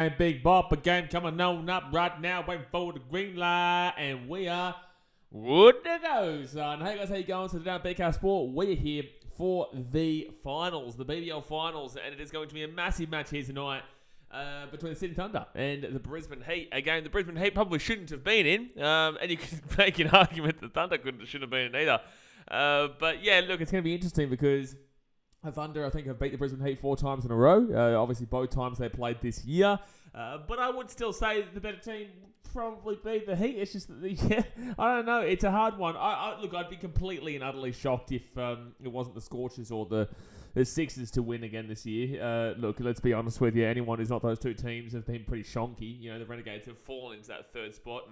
And big bop, a game coming on up right now, waiting for the green light, and we are good to go, son. Hey guys, how you going? So today on BK Sport, we are here for the finals, the BBL finals, and it is going to be a massive match here tonight between the Sydney Thunder and the Brisbane Heat. A game the Brisbane Heat probably shouldn't have been in, and you could make an argument the Thunder shouldn't have been in either. But yeah, look, it's going to be interesting because the Thunder, I think, have beat the Brisbane Heat 4 times in a row. Obviously, both times they played this year. But I would still say that the better team would probably be the Heat. It's just that, I don't know. It's a hard one. Look, I'd be completely and utterly shocked if it wasn't the Scorchers or the Sixers to win again this year. Look, let's be honest with you. Anyone who's not those two teams have been pretty shonky. You know, the Renegades have fallen into that third spot,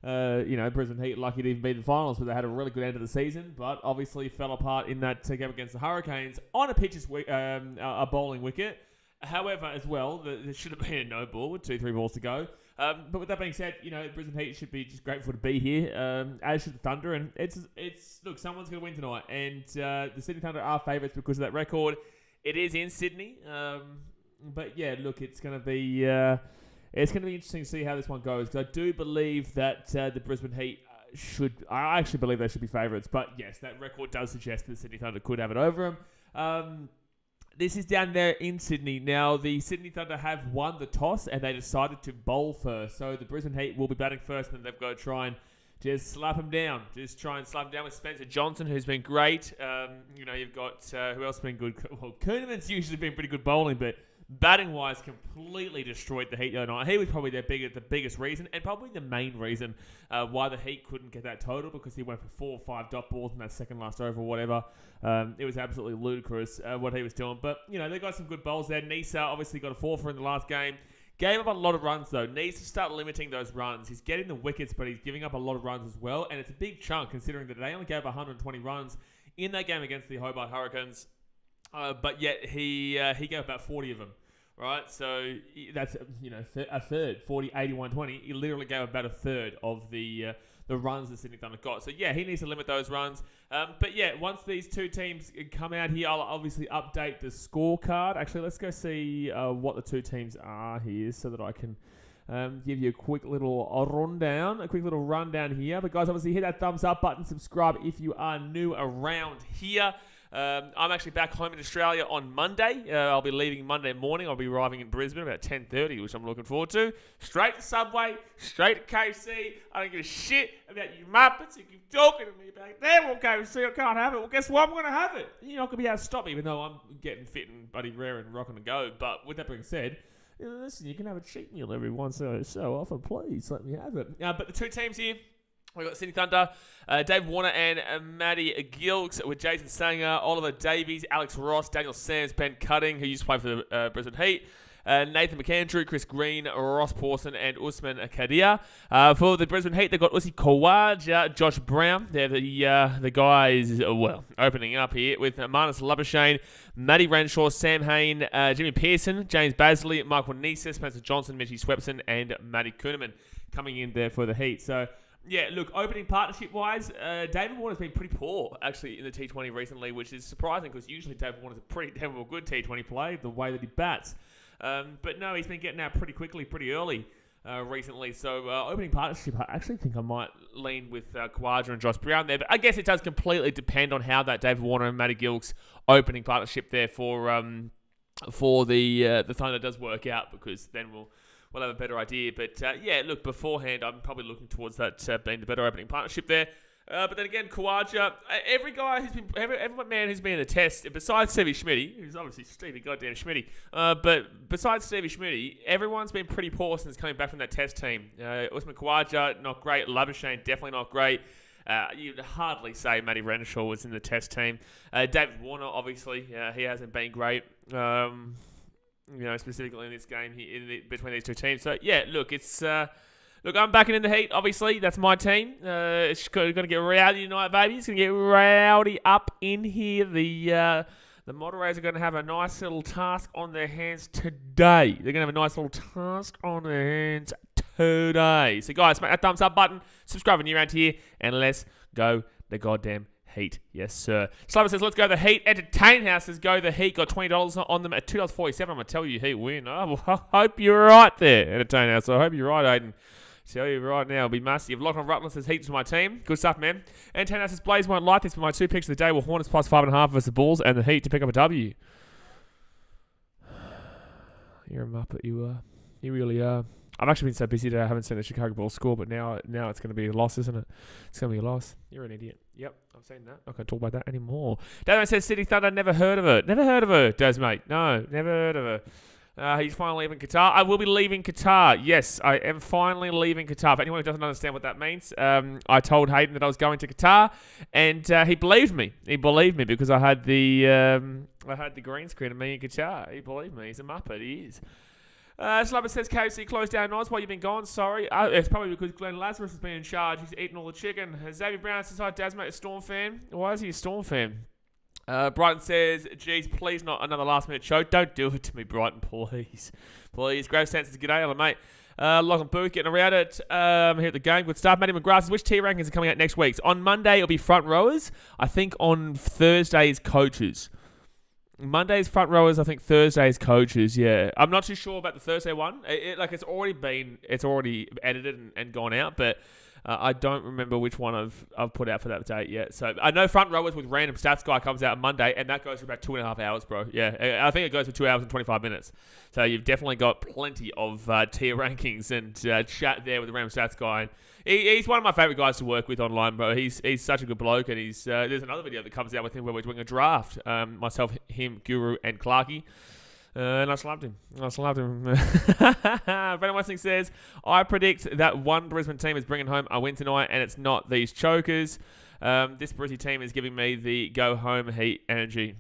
and Brisbane Heat lucky to even be in the finals, but they had a really good end of the season, but obviously fell apart in that game against the Hurricanes on a pitcher's a bowling wicket. However, as well, there should have been a no ball with 2-3 balls to go. But with that being said, Brisbane Heat should be just grateful to be here, as should the Thunder, and look, someone's going to win tonight, and the Sydney Thunder are favourites because of that record. It is in Sydney, but yeah, look, it's going to be interesting to see how this one goes, because I do believe that the Brisbane Heat I actually believe they should be favourites. But yes, that record does suggest that the Sydney Thunder could have it over them. This is down there in Sydney. Now, the Sydney Thunder have won the toss, and they decided to bowl first. So the Brisbane Heat will be batting first, and they've got to try and just slap them down. Just try and slap them down with Spencer Johnson, who's been great. You've got, who else has been good? Well, Kuhneman's usually been pretty good bowling, but batting-wise, completely destroyed the Heat the other night. He was probably the biggest reason, and probably the main reason why the Heat couldn't get that total, because he went for 4 or 5 dot balls in that second last over or whatever. It was absolutely ludicrous what he was doing. But, they got some good bowls there. Nisa obviously got a 4-for in the last game. Gave up a lot of runs, though. Needs to start limiting those runs. He's getting the wickets, but he's giving up a lot of runs as well, and it's a big chunk, considering that they only gave 120 runs in that game against the Hobart Hurricanes. But yet he gave about 40 of them, right? So that's a third, 40, 81, 20. He literally gave about a third of the runs the Sydney Thunder got. So yeah, he needs to limit those runs. But yeah, once these two teams come out here, I'll obviously update the scorecard. Actually, let's go see what the two teams are here, so that I can give you a quick little rundown here. But guys, obviously hit that thumbs up button, subscribe if you are new around here. I'm actually back home in Australia on Monday. I'll be leaving Monday morning. I'll be arriving in Brisbane about 10:30, which I'm looking forward to. Straight to Subway, straight to KFC. I don't give a shit about you Muppets. You keep talking to me about that. Well, KFC, I can't have it. Well, guess what? I'm going to have it. You're not going to be able to stop me, even though I'm getting fit and bloody rare and rocking to go. But with that being said, listen, you can have a cheat meal every once so often. Please let me have it. But the two teams here, we've got Sydney Thunder, Dave Warner and Matty Gilks, with Jason Sanger, Oliver Davies, Alex Ross, Daniel Sams, Ben Cutting, who used to play for the Brisbane Heat, Nathan McAndrew, Chris Green, Ross Pawson, and Usman Kadir. For the Brisbane Heat, they've got Uzi Khawaja, Josh Brown. They're the guys, opening up here with Marnus Labuschagne, Matty Renshaw, Sam Hain, Jimmy Pearson, James Basley, Michael Nisa, Spencer Johnson, Mitchie Swepson, and Matty Kuhneman coming in there for the Heat. So, yeah, look, opening partnership-wise, David Warner's been pretty poor, actually, in the T20 recently, which is surprising, because usually David Warner's a pretty damn good T20 player, the way that he bats. But no, he's been getting out pretty quickly, pretty early recently. So, opening partnership, I actually think I might lean with Khawaja and Josh Brown there. But I guess it does completely depend on how that David Warner and Matty Gilks opening partnership there for the Thunder does work out, because then we'll have a better idea. But yeah, look, beforehand, I'm probably looking towards that being the better opening partnership there. But then again, Khawaja, every man who's been in the test, besides Stevie Schmitty, who's obviously Stevie goddamn Schmitty, but besides Stevie Schmitty, everyone's been pretty poor since coming back from that test team. Usman Khawaja, not great. Labuschagne, definitely not great. You'd hardly say Matty Renshaw was in the test team. David Warner, obviously, he hasn't been great. Specifically in this game between these two teams. So, yeah, look, I'm backing in the Heat, obviously. That's my team. It's going to get rowdy tonight, baby. It's going to get rowdy up in here. The moderators are going to have a nice little task on their hands today. They're going to have a nice little task on their hands today. So, guys, smack that thumbs up button. Subscribe when you're around here. And let's go the goddamn Heat. Yes, sir. Slumber says, let's go the Heat. Entertain House says, go the Heat. Got $20 on them at $2.47. I'm going to tell you Heat win. Oh, well, I hope you're right there, Entertain House. I hope you're right, Aiden. Tell you right now, it'll be massive. Lock on Rutland says, Heat to my team. Good stuff, man. Entertain House says, Blaze won't like this, but my 2 picks of the day were Hornets plus 5.5 versus the Bulls and the Heat to pick up a W. You're a muppet, you are. You really are. I've actually been so busy today I haven't seen the Chicago Bulls score, but now it's going to be a loss, isn't it? It's going to be a loss. You're an idiot. Yep, I've seen that. Not going to talk about that anymore. Desmate says City Thunder, never heard of it. Never heard of her, Desmate. No, never heard of her. He's finally leaving Qatar. I will be leaving Qatar. Yes, I am finally leaving Qatar. For anyone who doesn't understand what that means, I told Hayden that I was going to Qatar, and he believed me. He believed me because I had the green screen of me in Qatar. He believed me. He's a muppet. He is. Slubber says KFC closed down nights while you've been gone. Sorry. It's probably because Glenn Lazarus has been in charge. He's eaten all the chicken. Xavier Brown says, hi, Dasmate, a Storm fan. Why is he a Storm fan? Brighton says, geez, please not another last-minute choke. Don't do it to me, Brighton, please. Please. Grave Stance says, g'day, hello, mate. Lock and Booth getting around it here at the game. Good stuff. Matty McGrath says, which tier rankings are coming out next week? On Monday, it'll be front rowers. I think on Thursday is coaches. Monday's front rowers, I think Thursday's coaches, yeah. I'm not too sure about the Thursday one. It's already edited and gone out, but I don't remember which one I've put out for that date yet. So I know front rowers with random stats guy comes out on Monday, and that goes for about 2.5 hours, bro. Yeah, I think it goes for 2 hours and 25 minutes. So you've definitely got plenty of tier rankings and chat there with the random stats guy. And he's one of my favorite guys to work with online, bro. He's such a good bloke, and there's another video that comes out with him where we're doing a draft. Myself, him, Guru, and Clarky. And I slapped him. Brendan Westing says, I predict that one Brisbane team is bringing home a win tonight, and it's not these chokers. This Brizzy team is giving me the go-home Heat energy.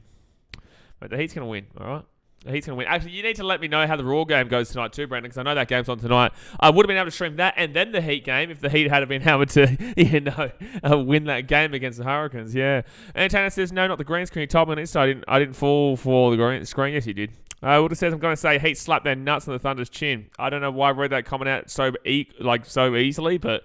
But the Heat's going to win, all right? The Heat's going to win. Actually, you need to let me know how the Raw game goes tonight too, Brendan, because I know that game's on tonight. I would have been able to stream that and then the Heat game if the Heat had been able to, win that game against the Hurricanes. Yeah. And Tanner says, no, not the green screen. You told me on Insta I didn't fall for the green screen. Yes, you did. Would have says, I'm going to say Heat slapped their nuts on the Thunder's chin. I don't know why I read that comment out so easily, but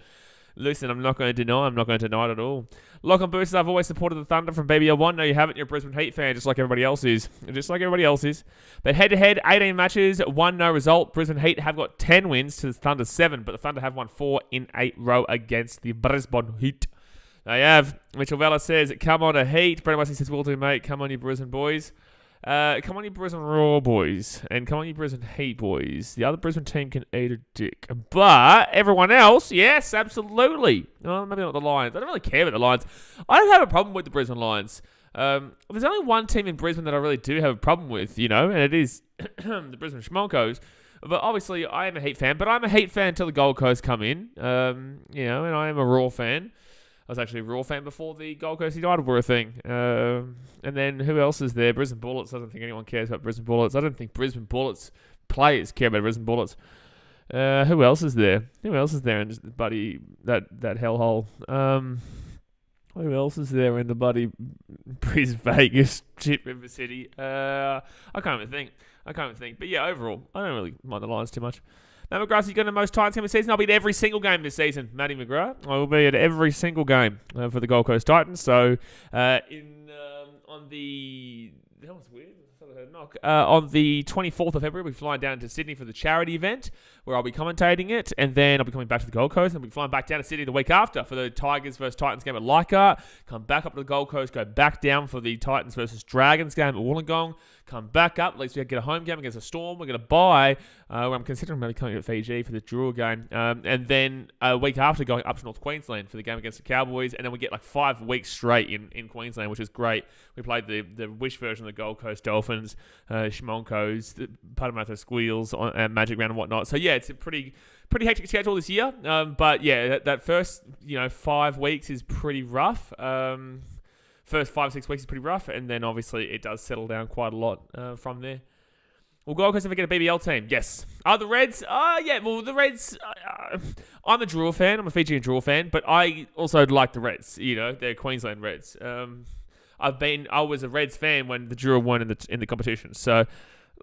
listen, I'm not going to deny it at all. Lock on Boosters, I've always supported the Thunder from BBL1. No, you haven't. You're a Brisbane Heat fan, just like everybody else is. But head-to-head, 18 matches, 1 no result. Brisbane Heat have got 10 wins to the Thunder 7, but the Thunder have won 4 in 8 row against the Brisbane Heat. They have. Mitchell Vella says, come on, a Heat. Brendan Westing says, will do, mate. Come on, you Brisbane boys. Come on, you Brisbane Raw boys. And come on, you Brisbane Heat boys. The other Brisbane team can eat a dick. But everyone else, yes, absolutely. Well, maybe not the Lions. I don't really care about the Lions. I don't have a problem with the Brisbane Lions. There's only one team in Brisbane that I really do have a problem with, and it is the Brisbane Schmonkos. But obviously, I am a Heat fan. But I'm a Heat fan until the Gold Coast come in. And I am a Raw fan. I was actually a Raw fan before the Gold Coast United were a thing. And then who else is there? Brisbane Bullets. I don't think anyone cares about Brisbane Bullets. I don't think Brisbane Bullets players care about Brisbane Bullets. Who else is there? And just buddy that hellhole. Who else is there in the buddy Brisbane Vegas shit River City? I can't even think. But yeah, overall, I don't really mind the Lions too much. Matt McGrath, you're going to most Titans game this season. I'll be at every single game this season, Matty McGrath. I will be at every single game for the Gold Coast Titans. So, on the... That was weird. On the 24th of February, we're flying down to Sydney for the charity event, where I'll be commentating it, and then I'll be coming back to the Gold Coast, and I'll be flying back down to Sydney the week after for the Tigers versus Titans game at Leichhardt, come back up to the Gold Coast, go back down for the Titans versus Dragons game at Wollongong, come back up, at least we get a home game against a Storm, we're going to buy, where I'm considering maybe coming to Fiji for the Drua game, and then a week after going up to North Queensland for the game against the Cowboys, and then we get like 5 weeks straight in Queensland, which is great. We played the Wish version of the Gold Coast Dolphins, Schmonkos, the Parramatta Squeals, Magic Round and whatnot. So yeah, it's a pretty hectic schedule this year. But yeah, that first 5 weeks is pretty rough. First 5-6 weeks is pretty rough, and then obviously it does settle down quite a lot from there. Will Gold Coast ever get a BBL team? Yes. The Reds? Yeah. Well, the Reds. I'm a Drua fan. I'm a Fijian Drua fan, but I also like the Reds. They're Queensland Reds. I was a Reds fan when the Drua won in the competition. So,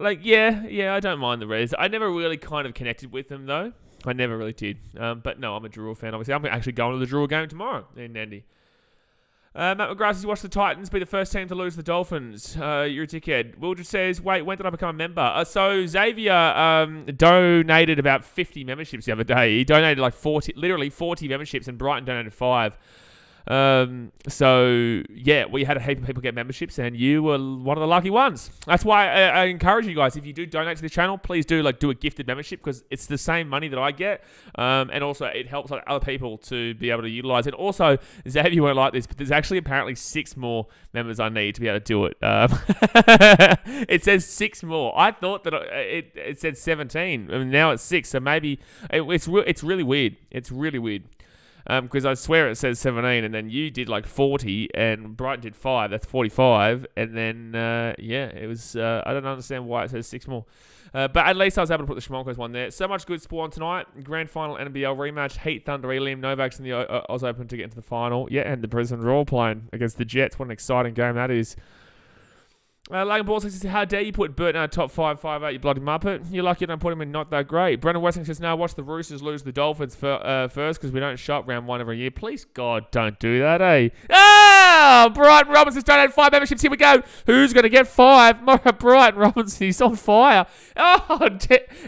yeah, I don't mind the Reds. I never really kind of connected with them though. I never really did. But no, I'm a Drua fan. Obviously, I'm actually going to the Drua game tomorrow in Nandi. Matt McGrath says, watch the Titans be the first team to lose to the Dolphins. You're a dickhead. Wildred says, wait, when did I become a member? So Xavier donated about 50 memberships the other day. He donated like 40 memberships, and Brighton donated 5. So yeah, we had a heap of people get memberships, and you were one of the lucky ones. That's why I encourage you guys, if you do donate to the channel, please do do a gifted membership, because it's the same money that I get, and also it helps other people to be able to utilize it. Also, Xavier won't like this, but there's actually apparently 6 more members I need to be able to do it. It says 6 more. I thought that it said 17, and now it's 6. So maybe it's really weird. It's really weird. Because I swear it says 17, and then you did 40, and Brighton did 5. That's 45, and then it was. I don't understand why it says 6 more, but at least I was able to put the Schmonkos one there. So much good sport on tonight. Grand final NBL rematch: Heat, Thunder, Liam Novak's in the Oz Open to get into the final. Yeah, and the Brisbane Roar playing against the Jets. What an exciting game that is. Logan Ball says, how dare you put Burton in top 5-5-8, you bloody muppet. You're lucky you don't put him in not that great. Brendan Westing says, no, watch the Roosters lose the Dolphins first, because we don't shop round 1 every year. Please, God, don't do that, eh? Oh, Brighton Robinson's donated 5 memberships. Here we go. Who's going to get 5? Brighton Robinson, he's on fire. Oh,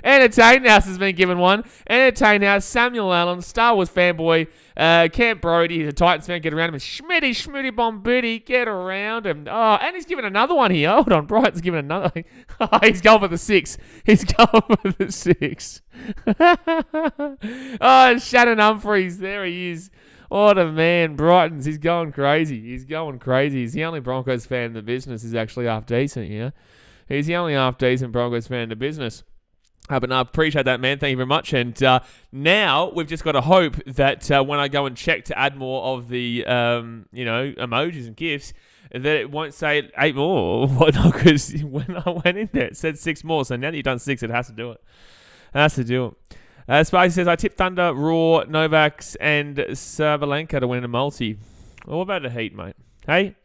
Entertain House has been given 1. Entertain House, Samuel Allen, Star Wars fanboy, Camp Brody, he's a Titans fan, get around him. Schmitty Bombitty, get around him. Oh, and he's given another one here. Hold on, Brighton's given another. Oh, he's going for the 6. He's going for the 6. Oh, Shannon Humphreys, there he is. What a man, Brighton's. He's going crazy. He's the only Broncos fan in the business who's actually half decent, yeah? He's the only half decent Broncos fan in the business. But no, I appreciate that, man. Thank you very much. And now we've just got to hope that when I go and check to add more of the, emojis and GIFs, that it won't say 8 more or whatnot, because when I went in there, it said 6 more. So now that you've done 6, it has to do it. Spicy says, I tipped Thunder, Raw, Novaks, and Sabalenka to win a multi. Well, what about the Heat, mate? Hey?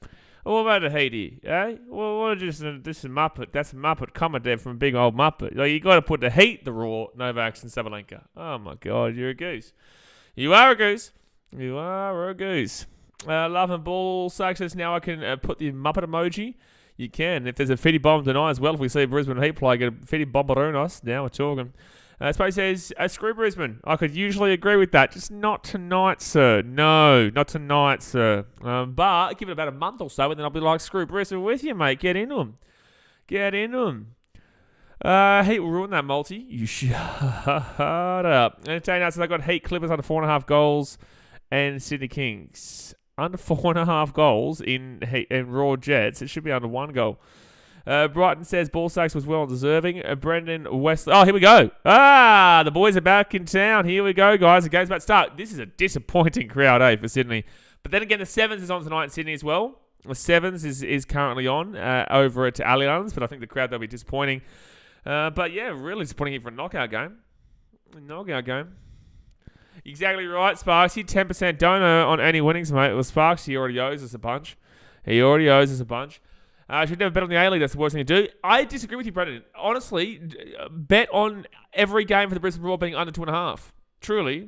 What about the Heat here? Eh? Well, what is this? Muppet. That's a Muppet comment there from a big old Muppet. You got to put the Heat, the Raw, Novaks, and Sabalenka. Oh, my God. You're a goose. You are a goose. Love and Ball says now I can put the Muppet emoji. You can. If there's a Fitty Bomb tonight as well, if we see a Brisbane Heat play, get a Fitty Bomberunos. Now we're talking. Space says, screw Brisbane. I could usually agree with that. Just not tonight, sir. No, not tonight, sir. But give it about a month or so, and then I'll be like, screw Brisbane with you, mate. Get into them. Heat will ruin that multi. You shut up. Entertain us. I got Heat Clippers under 4.5 goals, and Sydney Kings under 4.5 goals in Raw Jets. It should be under 1 goal. Brighton says Ball Sacks was well deserving. Brendan Wesley. Oh, here we go. The boys are back in town. Here we go, guys. The game's about to start. This is a disappointing crowd, for Sydney. But then again, the Sevens is on tonight in Sydney as well. The Sevens is currently on over at Allianz, but I think the crowd, they'll be disappointing. But yeah, really disappointing here for a knockout game. Exactly right, Sparksy. 10% donor on any winnings, mate. Well, Sparksy already owes us a bunch. I should never bet on the A-League. That's the worst thing to do. I disagree with you, Brendan. Honestly, bet on every game for the Brisbane Roar being under 2.5. Truly.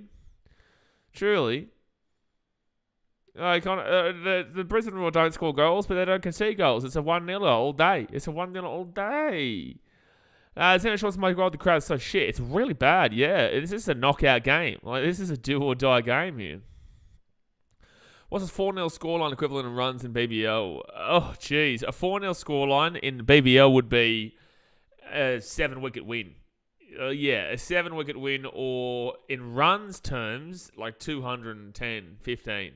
The Brisbane Roar don't score goals, but they don't concede goals. It's a 1-0 all day. Xena Shorts my God, the crowd's so shit. It's really bad, yeah. This is a knockout game. This is a do-or-die game here. What's a 4-0 scoreline equivalent in runs in BBL? Oh, jeez. A 4-0 scoreline in BBL would be a 7-wicket win. A 7-wicket win, or in runs terms, 210 to 15.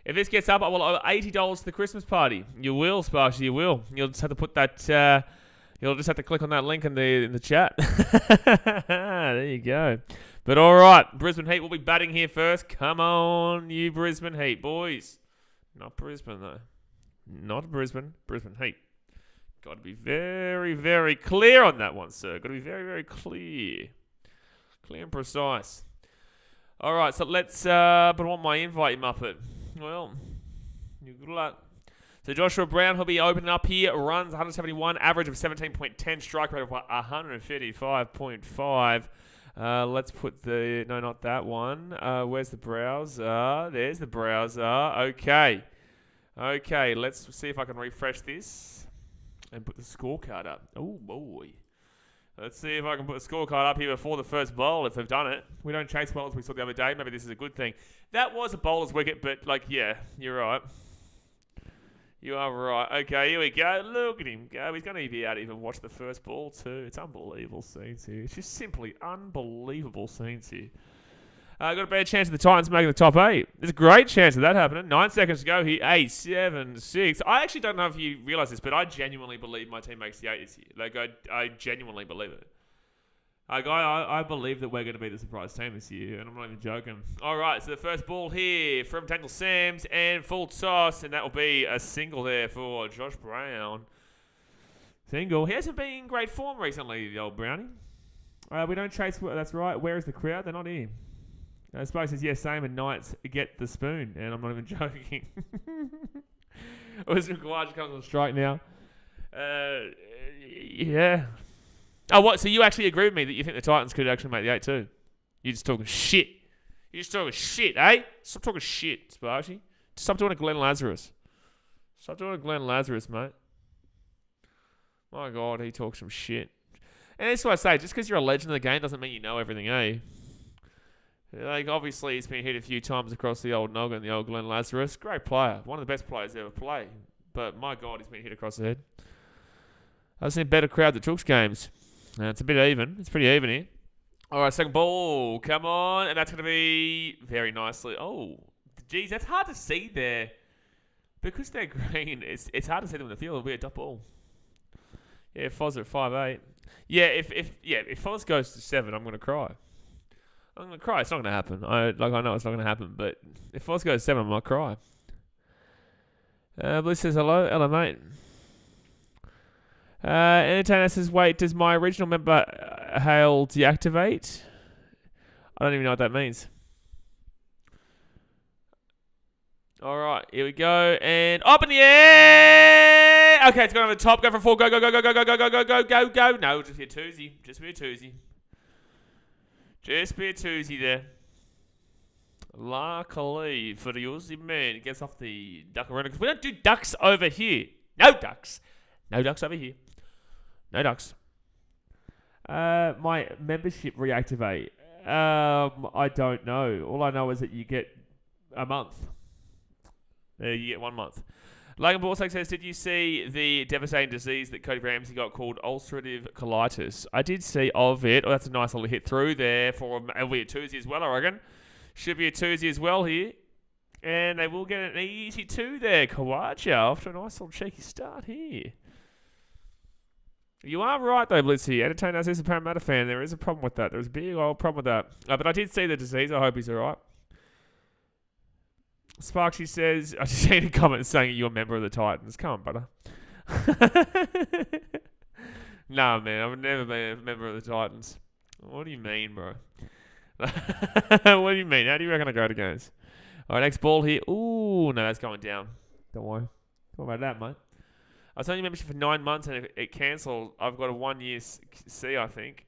If this gets up, I will owe $80 to the Christmas party. You will, Sparshy, you will. You'll just have to put that... You'll just have to click on that link in the chat. There you go. But all right, Brisbane Heat will be batting here first. Come on, you Brisbane Heat boys. Not Brisbane, though. Not Brisbane. Brisbane Heat. Got to be very, very clear on that one, sir. Got to be very, very clear. Clear and precise. All right, so let's... but I want my invite, you muppet. Well, good luck. So Joshua Brown, he'll be opening up here. Runs 171, average of 17.10, strike rate of 155.5. Let's put the... No, not that one. Where's the browser? There's the browser. Okay. Okay, let's see if I can refresh this and put the scorecard up. Oh, boy. Let's see if I can put the scorecard up here before the first bowl, if they've done it. We don't chase bowlers we saw the other day. Maybe this is a good thing. That was a bowler's wicket, but, like, yeah, you're right. You are right. Okay, here we go. Look at him go. He's going to be able to even watch the first ball, too. It's unbelievable scenes here. It's just simply unbelievable scenes here. Got a bad chance of the Titans making the top 8. There's a great chance of that happening. 9 seconds to go here. 8, 7, 6. I actually don't know if you realise this, but I genuinely believe my team makes the 8 this year. Like, I genuinely believe it. Like, I believe that we're going to be the surprise team this year, and I'm not even joking. All right, so the first ball here from Tangle Sams and full toss, and that will be a single there for Josh Brown. Single. He hasn't been in great form recently, the old Brownie. We don't chase. That's right. Where is the crowd? They're not here. Spoke says, yes, same, and Knights get the spoon. And I'm not even joking. Wisdom Kawaj comes on strike now. Yeah. Oh, what? So you actually agree with me that you think the Titans could actually make the 8 too? You're just talking shit. You're just talking shit, eh? Stop talking shit, Sparky. Stop doing a Glenn Lazarus. Stop doing a Glenn Lazarus, mate. My God, he talks some shit. And that's what I say. Just because you're a legend of the game doesn't mean you know everything, eh? Like, obviously, he's been hit a few times across the old noggin, the old Glenn Lazarus. Great player. One of the best players ever play. But, my God, he's been hit across the head. I've seen better crowds at Chooks games. It's a bit even. It's pretty even here. All right, second ball. Come on. And that's going to be very nicely. Oh, geez, that's hard to see there. Because they're green, it's hard to see them in the field. It'll be a dot ball. Yeah, Foz at 5'8". Yeah, if Foz goes to 7, I'm going to cry. I'm going to cry. It's not going to happen. I know it's not going to happen, but if Foz goes 7, I might cry. Bliss says, hello. Hello, mate. Entertainer says, wait, does my original member Hail deactivate? I don't even know what that means. All right, here we go. And up in the air! Okay, it's going over the top. Go for 4. Go, go, go, go, go, go, go, go, go, go, go. No, just be a twosie. Just be a twosie. Just be a twosie there. Luckily for the Aussie man, it gets off the duck arena. Because we don't do ducks over here. No ducks. No ducks over here. No ducks. My membership reactivate. I don't know. All I know is that you get a month. You get 1 month. Logan Borsak says, did you see the devastating disease that Cody Ramsey got called ulcerative colitis? I did see of it. Oh, that's a nice little hit through there for it'll be a twosie as well, I reckon. Should be a twosie as well here. And they will get an easy 2 there. Kawaja off to a nice little cheeky start here. You are right, though, Blitzy. Entertainer says a Parramatta fan. There is a problem with that. There's a big old problem with that. But I did see the disease. I hope he's all right. Sparksy says, I just seen a comment saying you're a member of the Titans. Come on, brother. Nah, man. I've never been a member of the Titans. What do you mean, bro? What do you mean? How do you reckon I go to games? All right, next ball here. Ooh, no, that's going down. Don't worry. What about that, mate? I was only membership for 9 months and it cancelled. I've got a 1 year C, I think.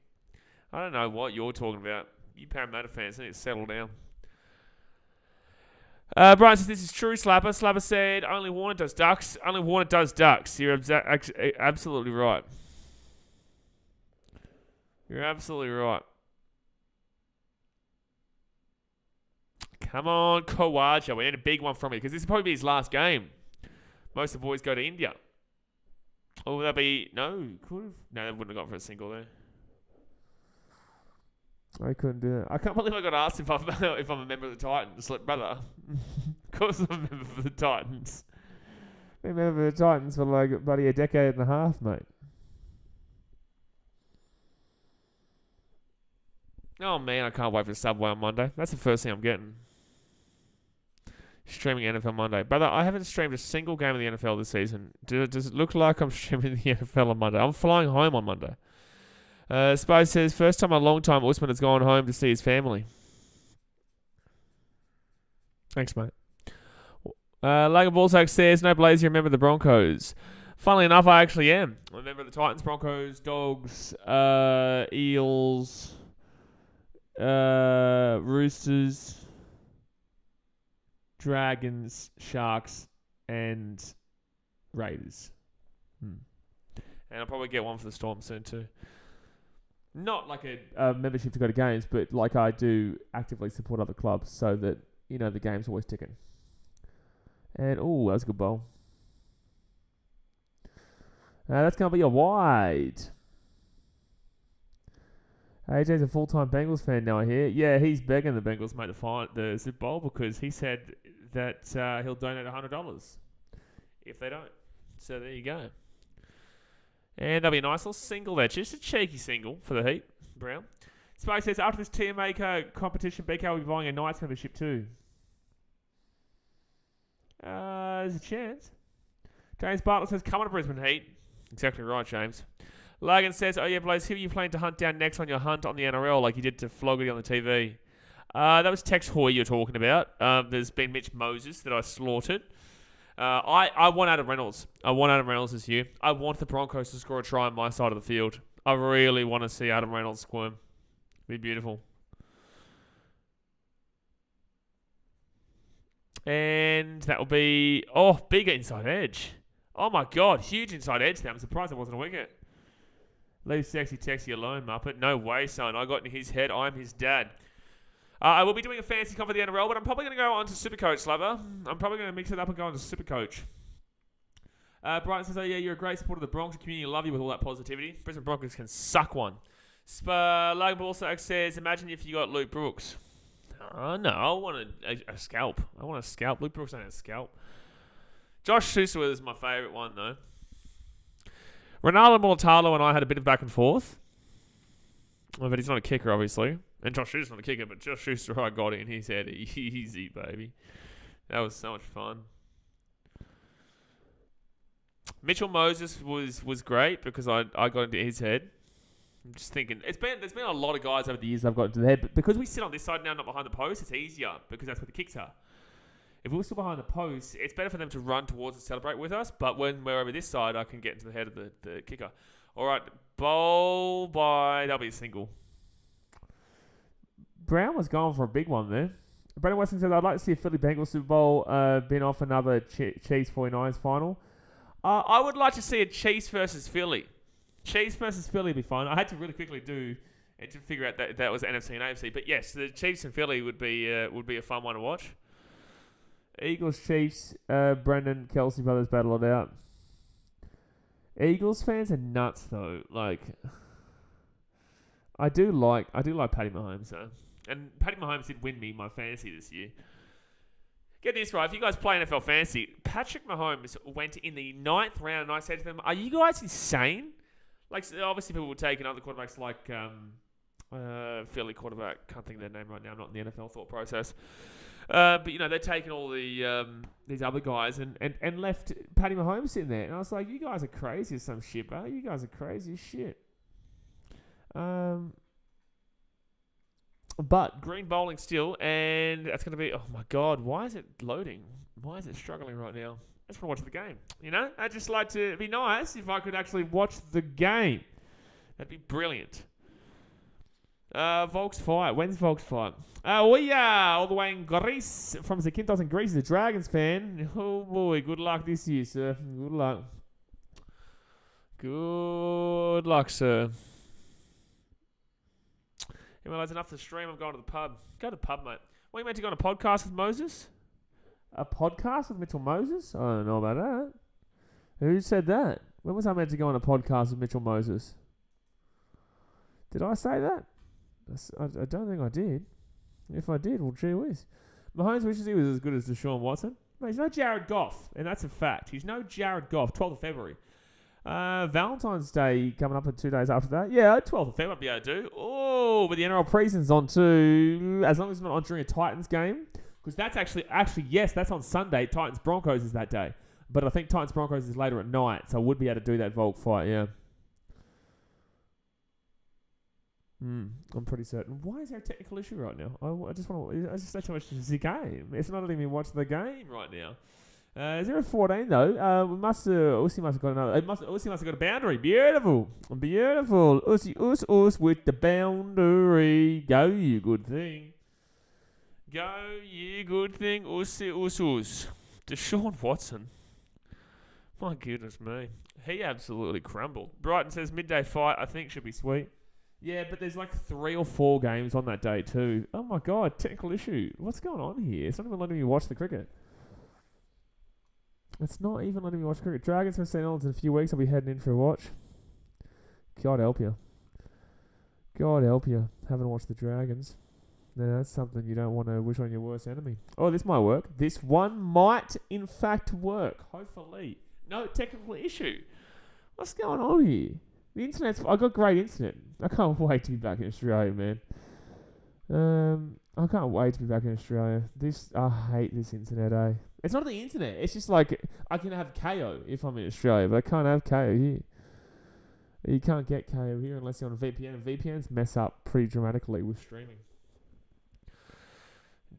I don't know what you're talking about. You Parramatta fans need to settle down. Brian says, this is true, Slapper. Slapper said, only Warner does ducks. Only Warner does ducks. You're absolutely right. You're absolutely right. Come on, Kawaja. We need a big one from you because this will probably be his last game. Most of the boys go to India. Oh, would that be... No, could have... No, they wouldn't have gone for a single there. I couldn't do it. I can't believe I got asked if I'm a member of the Titans. Like, brother, of course I'm a member of the Titans. Been a member of the Titans for like bloody a decade and a half, mate. Oh man, I can't wait for Subway on Monday. That's the first thing I'm getting. Streaming NFL Monday. Brother, I haven't streamed a single game of the NFL this season. Does it look like I'm streaming the NFL on Monday? I'm flying home on Monday. Spice says, first time in a long time Usman has gone home to see his family. Thanks, mate. Logan Ballsack says, no Blaze, you remember the Broncos. Funnily enough, I actually am. I remember the Titans, Broncos, Dogs, Eels, Roosters, Dragons, Sharks, and Raiders. And I'll probably get one for the Storm soon too. Not like a membership to go to games, but like I do actively support other clubs so that, you know, the game's always ticking. And, that was a good bowl. That's going to be a wide. AJ's a full-time Bengals fan now, I hear. Yeah, he's begging the Bengals to make the Super Bowl because he said that he'll donate $100 if they don't. So there you go. And that'll be a nice little single there. Just a cheeky single for the Heat. Brown. Spike says, after this TMA competition, BK will be buying a Knights membership too. There's a chance. James Bartlett says, come on to Brisbane Heat. Exactly right, James. Logan says, oh yeah, Blaze, who are you planning to hunt down next on your hunt on the NRL like you did to Flogerty on the TV? That was Tex Hoy you're talking about. There's been Mitch Moses that I slaughtered. I want Adam Reynolds. I want Adam Reynolds this year. I want the Broncos to score a try on my side of the field. I really want to see Adam Reynolds squirm. It'd be beautiful. And that will be... bigger inside edge. Oh my God, huge inside edge there. I'm surprised it wasn't a wicket. Leave Sexy Texy alone, Muppet. No way, son. I got in his head. I'm his dad. I will be doing a fancy comp for the NRL, but I'm probably going to go on to Supercoach, Slubber. I'm probably going to mix it up and go on to Supercoach. Brighton says, oh yeah, you're a great supporter of the Broncos community. Love you with all that positivity. Brisbane Broncos can suck one. Logan also says, imagine if you got Luke Brooks. No, I want a scalp. I want a scalp. Luke Brooks ain't a scalp. Josh Schuster is my favourite one, though. Ronaldo Mulatalo and I had a bit of back and forth. But he's not a kicker, obviously. And Josh Schuster's not a kicker, but Josh Schuster, I got in his head easy, baby. That was so much fun. Mitchell Moses was great because I got into his head. I'm just thinking, there's been a lot of guys over the years I've got into the head, but because we sit on this side now, not behind the post, it's easier because that's where the kicks are. If we were still behind the post, it's better for them to run towards and celebrate with us, but when we're over this side, I can get into the head of the kicker. All right, bowl by, that'll be a single. Brown was going for a big one there. Brendan Weston says, I'd like to see a Philly Bengals Super Bowl been off another Chiefs 49ers final. I would like to see a Chiefs versus Philly. Chiefs versus Philly would be fun. I had to really quickly do it to figure out that was NFC and AFC. But yes, the Chiefs and Philly would be a fun one to watch. Eagles, Chiefs, Brendan, Kelsey brothers battle it out. Eagles fans are nuts though. Like, I do like Patty Mahomes though. And Patty Mahomes did win me my fantasy this year. Get this right, if you guys play NFL fantasy, Patrick Mahomes went in the 9th round and I said to them, are you guys insane? Like, obviously people would take other quarterbacks like Philly quarterback, can't think of their name right now, I'm not in the NFL thought process. But, you know, they're taking all the these other guys and left Patty Mahomes sitting there. And I was like, you guys are crazy as some shit, bro. You guys are crazy as shit. But green bowling still, and that's going to be... Oh, my God. Why is it loading? Why is it struggling right now? I just want to watch the game. You know? I'd just like to... It'd be nice if I could actually watch the game. That'd be brilliant. Volks fight. When's Volks fight? We are all the way in Greece. From Zakynthos in Greece. The Dragons fan. Oh, boy. Good luck this year, sir. Good luck. Good luck, sir. Anyway, that's enough to stream. I'm going to the pub. Go to the pub, mate. What, you meant to go on a podcast with Moses? A podcast with Mitchell Moses? I don't know about that. Who said that? When was I meant to go on a podcast with Mitchell Moses? Did I say that? I don't think I did. If I did, well, gee whiz. Mahomes wishes he was as good as Deshaun Watson. Mate, he's no Jared Goff, and that's a fact. He's no Jared Goff. 12th of February. Valentine's Day coming up in 2 days after that. Yeah, 12th of February I'll be able to do. Oh, but the NRL preseason's on too. As long as it's not on during a Titans game. Because that's actually, yes, that's on Sunday. Titans Broncos is that day. But I think Titans Broncos is later at night. So I would be able to do that Volk fight, yeah. I'm pretty certain. Why is there a technical issue right now? I just want to... I just so much to the game. It's not letting me watch the game right now. 0-14 though. Usi must have got another. Usi must have got a boundary. Beautiful. Usi with the boundary. Go you good thing. Usi. Deshaun Watson. My goodness me. He absolutely crumbled. Brighton says midday fight I think should be sweet. Yeah, but there's like 3 or 4 games on that day too. Oh my god, technical issue. What's going on here? It's not even letting me watch the cricket. It's not even letting me watch cricket. Dragons for St. Helens in a few weeks. I'll be heading in for a watch. God help you. God help you. Haven't watched the Dragons. No, that's something you don't want to wish on your worst enemy. Oh, this might work. This one might, in fact, work. Hopefully. No technical issue. What's going on here? The internet's... I got great internet. I can't wait to be back in Australia, man. I can't wait to be back in Australia. I hate this internet, eh? It's not the internet. It's just like I can have KO if I'm in Australia, but I can't have KO here. You can't get KO here unless you're on a VPN, and VPNs mess up pretty dramatically with streaming.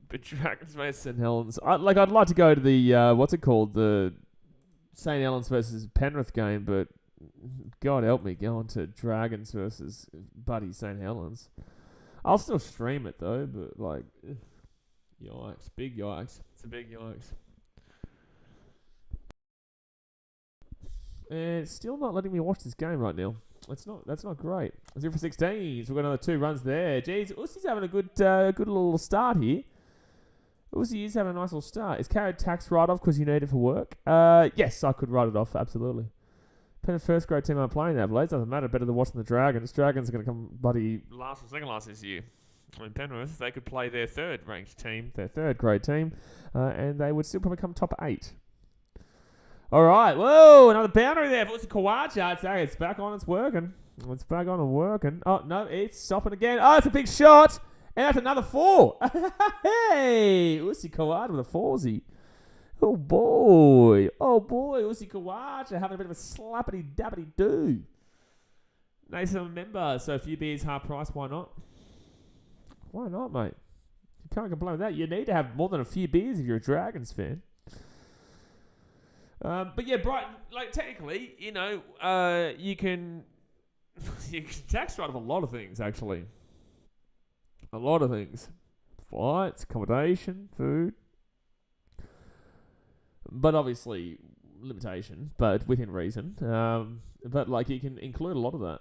But Dragons vs St. Helens. I'd like to go to the what's it called, the St. Helens versus Penrith game, but God help me going to Dragons versus Buddy St. Helens. I'll still stream it though, but like, yikes, big yikes. It's a big yikes. And it's still not letting me watch this game right now. That's not great. 0-for-16. We've got another 2 runs there. Jeez, Usi's having a good little start here. Uzi is having a nice little start. Is carried tax write-off because you need it for work? Yes, I could write it off, absolutely. Penn first grade team aren't playing that, Blaze. Doesn't matter. Better than watching the Dragons. Dragons are going to come bloody last or second last this year. I mean, Penrith, they could play their third ranked team, their third grade team, and they would still probably come top 8. All right. Whoa, another boundary there. If it was a Kawaja, it's back on. It's working. It's back on and working. Oh, no, it's stopping again. Oh, it's a big shot. And that's another 4. Hey, Usi Kawaja with a 4-zy. Oh boy, Usi Kawaja having a bit of a slappity-dappity-doo. Nice to remember, so a few beers half price, why not? Why not, mate? You can't complain with that. You need to have more than a few beers if you're a Dragons fan. But yeah, Brighton, like technically, you can tax write off a lot of things, actually. A lot of things. Flights, accommodation, food. But obviously, limitation, but within reason. But like, you can include a lot of that.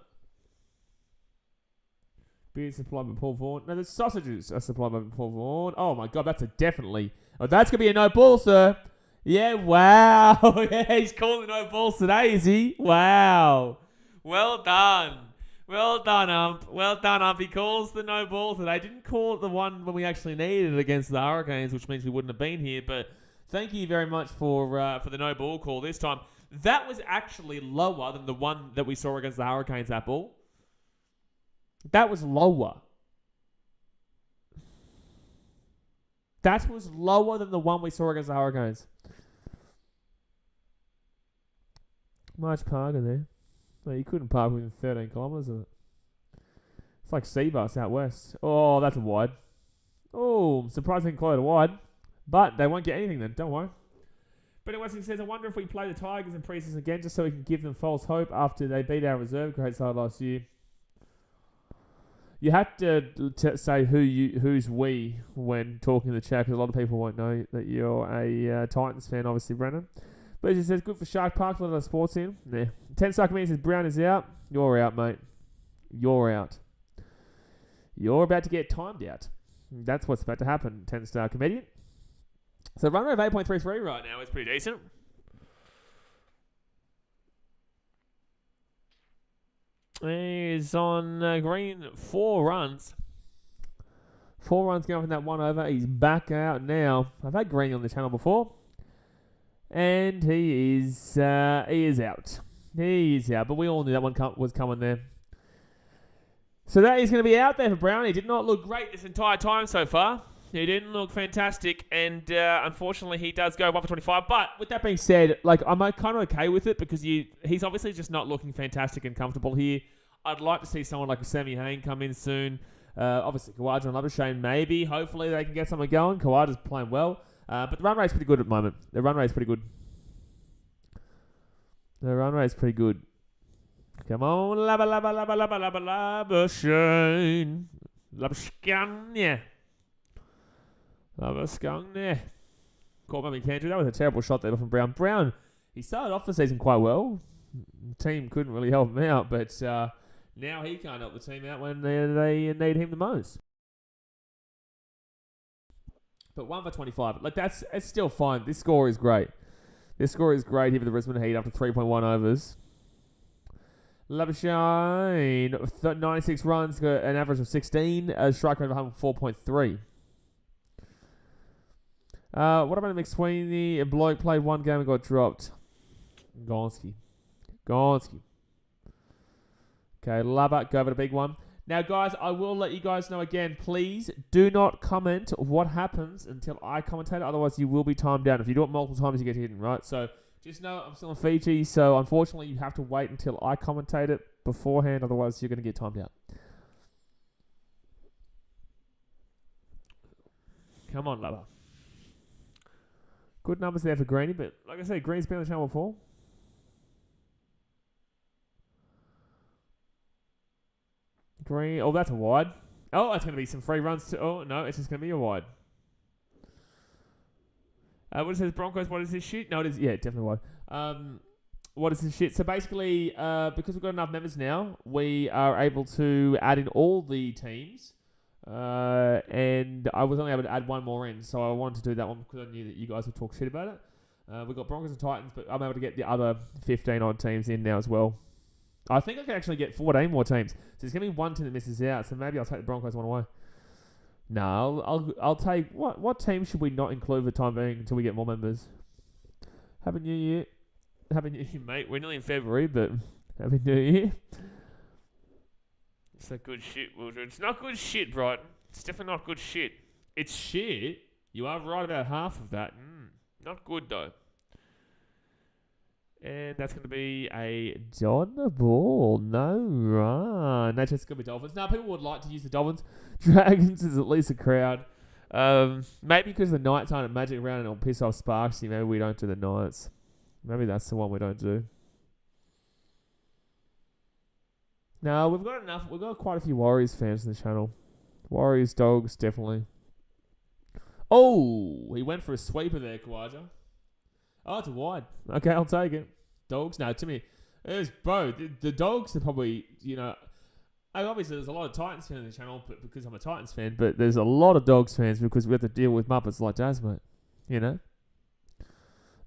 Beer supplied by Paul Vaughan. No, the sausages are supplied by Paul Vaughan. Oh my god, that's a definitely. Oh, that's going to be a no ball, sir. Yeah, wow. Yeah, he's calling no balls today, is he? Wow. Well done. Well done, Ump. Well done, Ump. He calls the no ball today. Didn't call it the one when we actually needed it against the Hurricanes, which means we wouldn't have been here, but thank you very much for the no ball call this time. That was actually lower than the one that we saw against the Hurricanes, that ball. That was lower. That was lower than the one we saw against the Hurricanes. March Parker there. No, you couldn't park within 13 kilometres of it. It's like Seabus out west. Oh, that's a wide. Oh, I'm surprised they didn't call it a wide. But they won't get anything then, don't worry. But anyway, he says, I wonder if we play the Tigers in pre-season again just so we can give them false hope after they beat our reserve grade side last year. You have to say who's we when talking to the chat, because a lot of people won't know that you're a Titans fan, obviously, Brennan. But he says, good for Shark Park, a lot of sports in. Yeah. 10 Star Comedian says, Brown is out. You're out, mate. You're out. You're about to get timed out. That's what's about to happen, 10 Star Comedian. So run rate of 8.33 right now is pretty decent. He's on green 4 runs. 4 runs going from that 1 over. He's back out now. I've had green on the channel before. And he is out. He is out. But we all knew that one was coming there. So that is going to be out there for Brown. He did not look great this entire time so far. He didn't look fantastic, and unfortunately, he does go 1 for 25. But with that being said, like I'm kind of okay with it because he's obviously just not looking fantastic and comfortable here. I'd like to see someone like a Sammy Hain come in soon. Obviously, Kawaja and Labuschagne, maybe. Hopefully, they can get something going. Kawaja's playing well. But the run rate's pretty good at the moment. The run rate's pretty good. Come on, Labba Shane. Labba Skung, Caught by McAndrew. That was a terrible shot there from Brown. Brown, he started off the season quite well. The team couldn't really help him out, but now he can't help the team out when they need him the most. But 1 for 25. Like, it's still fine. This score is great. This score is great here for the Brisbane Heat after 3.1 overs. Labashine, 96 runs, got an average of 16, a strike rate of 104.3. What about McSweeney? A bloke played one game and got dropped. Gonski. Okay, Lubbock, go over the big one. Now, guys, I will let you guys know again, please do not comment what happens until I commentate. Otherwise, you will be timed out. If you do it multiple times, you get hidden, right? So just know I'm still on Fiji. So unfortunately, you have to wait until I commentate it beforehand. Otherwise, you're going to get timed out. Come on, Lubbock. Good numbers there for Greeny, but like I said, Green's been on the channel before. Green. Oh, that's a wide. Oh, it's going to be some free runs too. Oh, no, it's just going to be a wide. What it says, Broncos, what is this shit? No, it is, yeah, definitely wide. What is this shit? So basically, because we've got enough members now, we are able to add in all the teams. And I was only able to add one more in, so I wanted to do that one because I knew that you guys would talk shit about it. We've got Broncos and Titans, but I'm able to get the other 15 odd teams in now as well. I think I can actually get 14 more teams. So there's going to be one team that misses out, so maybe I'll take the Broncos one away. No, I'll take... What team should we not include for the time being until we get more members? Happy New Year. Happy New Year, mate. We're nearly in February, but Happy New Year. It's not good shit, Wildred. It's not good shit, Brighton. It's definitely not good shit. It's shit. You are right about half of that. Not good, though. And that's going to be a Donna ball. No run. That's just going to be Dolphins. Now, people would like to use the Dolphins. Dragons is at least a crowd. Maybe because the Knights aren't at Magic Round and it'll piss off Sparksy. Maybe we don't do the Knights. Maybe that's the one we don't do. No, we've got enough. We've got quite a few Warriors fans on the channel. Warriors, Dogs, definitely. Oh, he went for a sweeper there, Kawaja. Oh, it's a wide. Okay, I'll take it. Dogs? No, to me, there's both. The Dogs are probably, obviously there's a lot of Titans fans on the channel but because I'm a Titans fan, but there's a lot of Dogs fans because we have to deal with Muppets like Daz, mate. A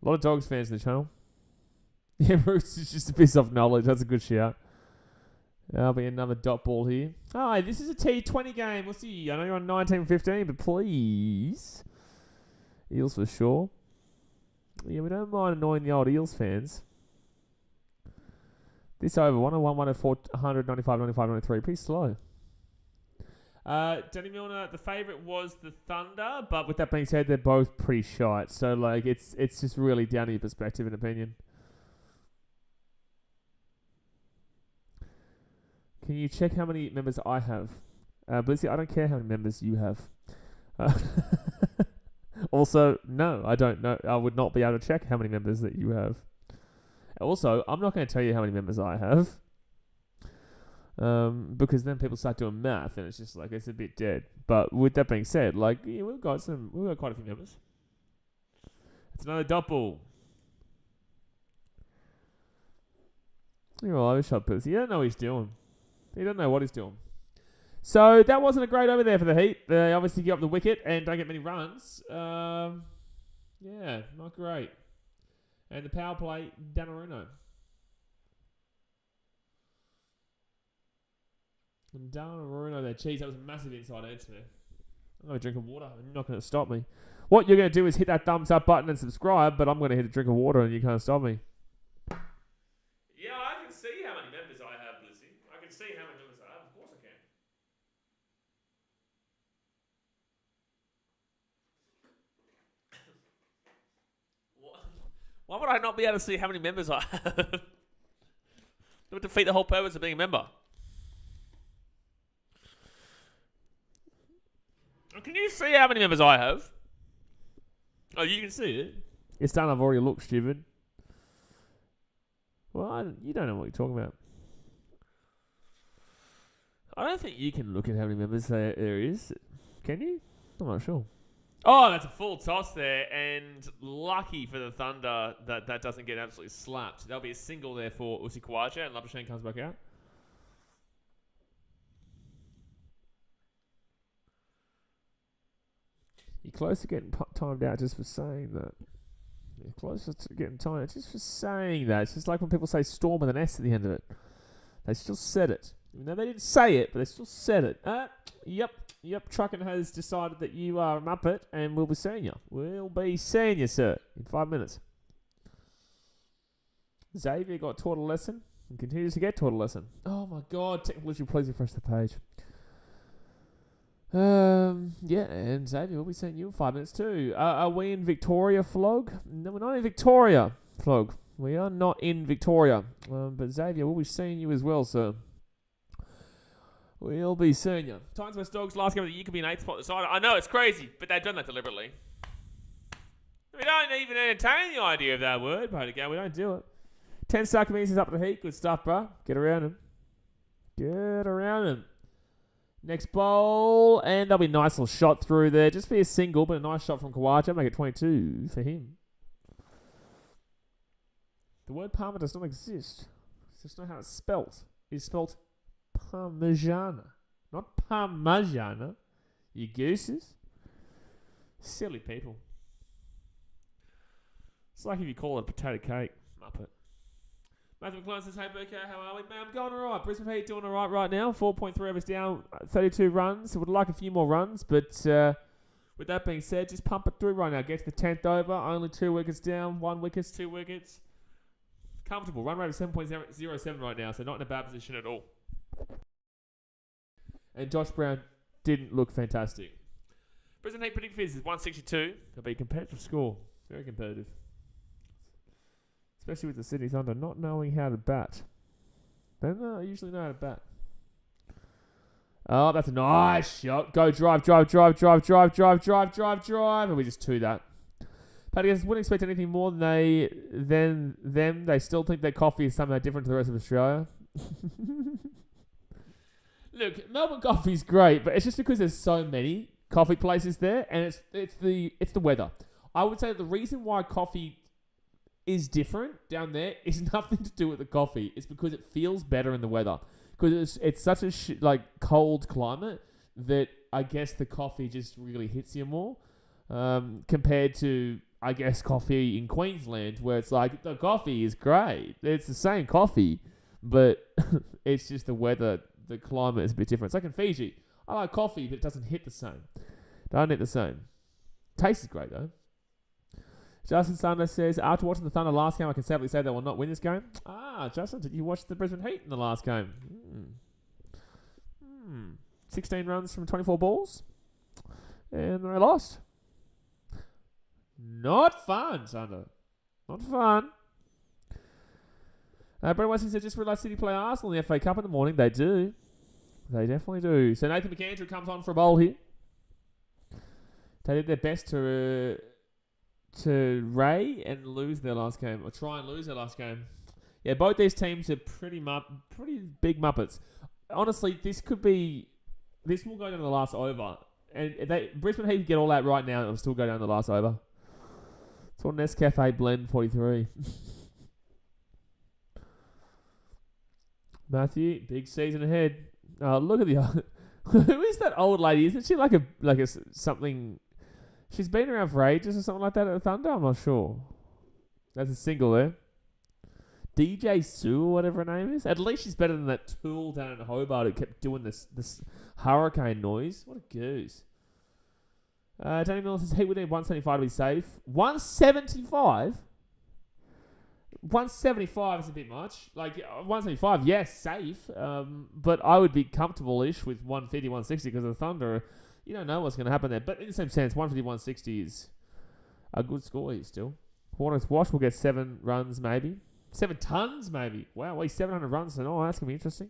lot of Dogs fans on the channel. Yeah, Bruce is just a piss off knowledge. That's a good shout. There'll be another dot ball here. Oh, this is a T20 game. We'll see. I know you're on 19-15, but please. Eels for sure. Yeah, we don't mind annoying the old Eels fans. This over 101, 104, 100, 95, 95, 93. Pretty slow. Danny Milner, the favourite was the Thunder, but with that being said, they're both pretty shite. So, it's just really down to your perspective and opinion. Can you check how many members I have? Blizzy, I don't care how many members you have. Also, no, I don't know. I would not be able to check how many members that you have. Also, I'm not going to tell you how many members I have. Because then people start doing math and it's just it's a bit dead. But with that being said, we've got quite a few members. It's another double. You're all over shot, Blizzy. You don't know what he's doing. He doesn't know what he's doing. So that wasn't a great over there for the Heat. They obviously give up the wicket and don't get many runs. Yeah, not great. And the power play, Danaruno. And Danaruno there. Jeez, that was a massive inside edge there. I'm going to drink of water. You're not going to stop me. What you're going to do is hit that thumbs up button and subscribe, but I'm going to hit a drink of water and you can't stop me. Yeah, I can see how many members I have, Lizzie. I can see how many members I have. Of course I can. Why would I not be able to see how many members I have? That would defeat the whole purpose of being a member. Can you see how many members I have? Oh, you can see it. It's done. I've already looked, stupid. Well, you don't know what you're talking about. I don't think you can look at how many members there is. Can you? I'm not sure. Oh, that's a full toss there, and lucky for the Thunder that doesn't get absolutely slapped. There'll be a single there for Uzi Khawaja, and Labuschagne comes back out. You're close to getting timed out just for saying that. You're closer to getting timed out just for saying that. It's just like when people say storm with an S at the end of it. They still said it. Even though they didn't say it, but they still said it. Yep, Truckin has decided that you are a Muppet, and we'll be seeing you. We'll be seeing you, sir, in 5 minutes. Xavier got taught a lesson and continues to get taught a lesson. Oh my God, technical issue, please refresh the page. Yeah, and Xavier, we'll be seeing you in 5 minutes too. Are we in Victoria, Flog? No, we're not in Victoria, Flog. We are not in Victoria. But Xavier, we'll be seeing you as well, sir. We'll be seeing you. Titans vs Dogs, last game of the year could be an 8th spot decider. I know, it's crazy, but they've done that deliberately. We don't even entertain the idea of that word, but again, we don't do it. 10-star comedians is up to the Heat. Good stuff, bro. Get around him. Get around him. Next bowl, and there'll be a nice little shot through there. Just be a single, but a nice shot from Khawaja. Make it 22 for him. The word Parma does not exist. It's just not how it's spelt. It's spelt Parmigiana, not Parmigiana. You gooses. Silly people. It's like if you call it a potato cake. Muppet. Matthew McClellan says, hey, BK, how are we? Man, I'm going alright. Brisbane Heat doing alright right now. 4.3 overs down, 32 runs. I would like a few more runs, but with that being said, just pump it through right now. Get to the 10th over. Only 2 wickets down. 1 wicket, 2 wickets. Comfortable. Run rate of 7.07 right now, so not in a bad position at all. And Josh Brown didn't look fantastic. Brisbane Heat predict fizz is 162. It'll be a competitive score. Very competitive. Especially with the Sydney Thunder not knowing how to bat. They don't usually know how to bat. Oh, that's a nice shot. Go drive. And we just 2 that. Paddy guys wouldn't expect anything more than them. They still think their coffee is somehow different to the rest of Australia. Look, Melbourne coffee's great, but it's just because there's so many coffee places there, and it's the weather. I would say the reason why coffee is different down there is nothing to do with the coffee. It's because it feels better in the weather. Because it's such a cold climate that I guess the coffee just really hits you more compared to, I guess, coffee in Queensland, where it's like the coffee is great. It's the same coffee, but it's just the weather. The climate is a bit different. It's like in Fiji. I like coffee, but it doesn't hit the same. Taste is great, though. Justin Sunder says, after watching the Thunder last game, I can safely say they will not win this game. Justin, did you watch the Brisbane Heat in the last game? 16 runs from 24 balls. And they lost. Not fun, Sunder. Not fun. Brent Westing said, just realised City play Arsenal in the FA Cup in the morning. They do. They definitely do. So Nathan McAndrew comes on for a bowl here. They did their best to Ray and lose their last game, or try and lose their last game. Yeah, both these teams are pretty big muppets. Honestly, this will go down to the last over, and Brisbane Heat get all that right now, it'll still go down to the last over. It's all Nescafe Blend 43. Matthew, big season ahead. Look at the who is that old lady? Isn't she like a something? She's been around for ages or something like that at the Thunder? I'm not sure. That's a single there. DJ Sue or whatever her name is. At least she's better than that tool down in Hobart who kept doing this hurricane noise. What a goose. Danny Miller says, hey, we need 175 to be safe. 175? 175 is a bit much. Like, 175, yes, safe. But I would be comfortable-ish with 150, 160 because of the Thunder. You don't know what's going to happen there. But in the same sense, 150, 160 is a good score here still. Warner's Wash will get 7 runs maybe. 7 tons maybe. Wow, wait, 700 runs. Oh, that's going to be interesting.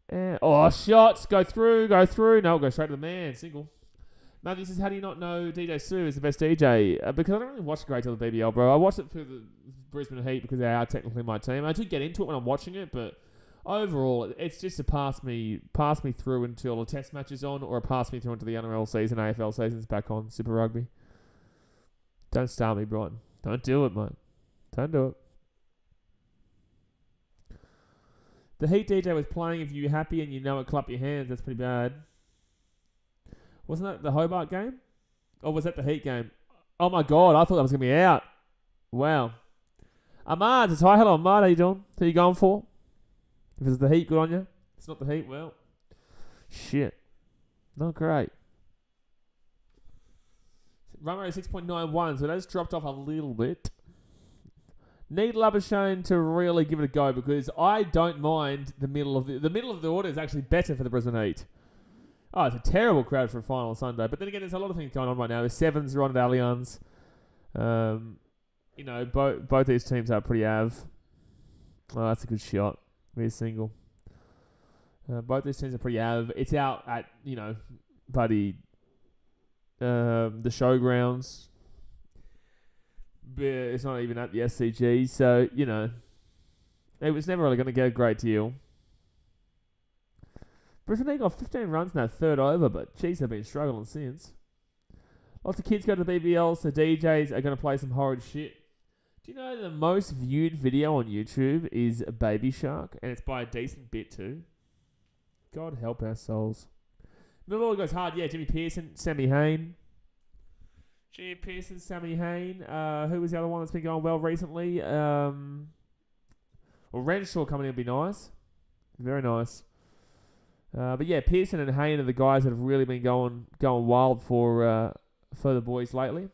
And, shots. Go through. No, go straight to the man. Single. Matthew says, how do you not know DJ Sue is the best DJ? Because I don't really watch a great deal of BBL, bro. I watched it for the Brisbane Heat because they are technically my team. I do get into it when I'm watching it, but overall, it's just to pass me through until a test match is on, or pass me through into the NRL season, AFL season's back on, Super Rugby. Don't start me, Brighton. Don't do it, mate. Don't do it. The Heat DJ was playing. If you're happy and you know it, clap your hands. That's pretty bad. Wasn't that the Hobart game? Or was that the Heat game? Oh my God, I thought that was going to be out. Wow. Ahmad, it's hi. Hello, Ahmad. How you doing? Who you going for? If it's the Heat, good on you. If it's not the Heat, well, shit. Not great. Run rate 6.91, so that's dropped off a little bit. Need Labuschagne to really give it a go because I don't mind the middle of the order is actually better for the Brisbane Heat. Oh, it's a terrible crowd for a final on Sunday. But then again, there's a lot of things going on right now. The Sevens are on at Allianz. Both these teams are pretty av. Oh, that's a good shot. We're single. Both these teams are pretty av. It's out at, the showgrounds. But it's not even at the SCG. So, it was never really going to get a great deal. Brisbane Heat got 15 runs in that third over, but geez, they've been struggling since. Lots of kids go to the BBL, so DJs are going to play some horrid shit. Do you know the most viewed video on YouTube is a Baby Shark, and it's by a decent bit too? God help our souls. Middle order goes hard, yeah. Jimmy Pearson, Sammy Hayne. Jimmy Pearson, Sammy Hayne. Who was the other one that's been going well recently? Renshaw coming in would be nice. Very nice. But yeah, Pearson and Hayne are the guys that have really been going wild for the boys lately.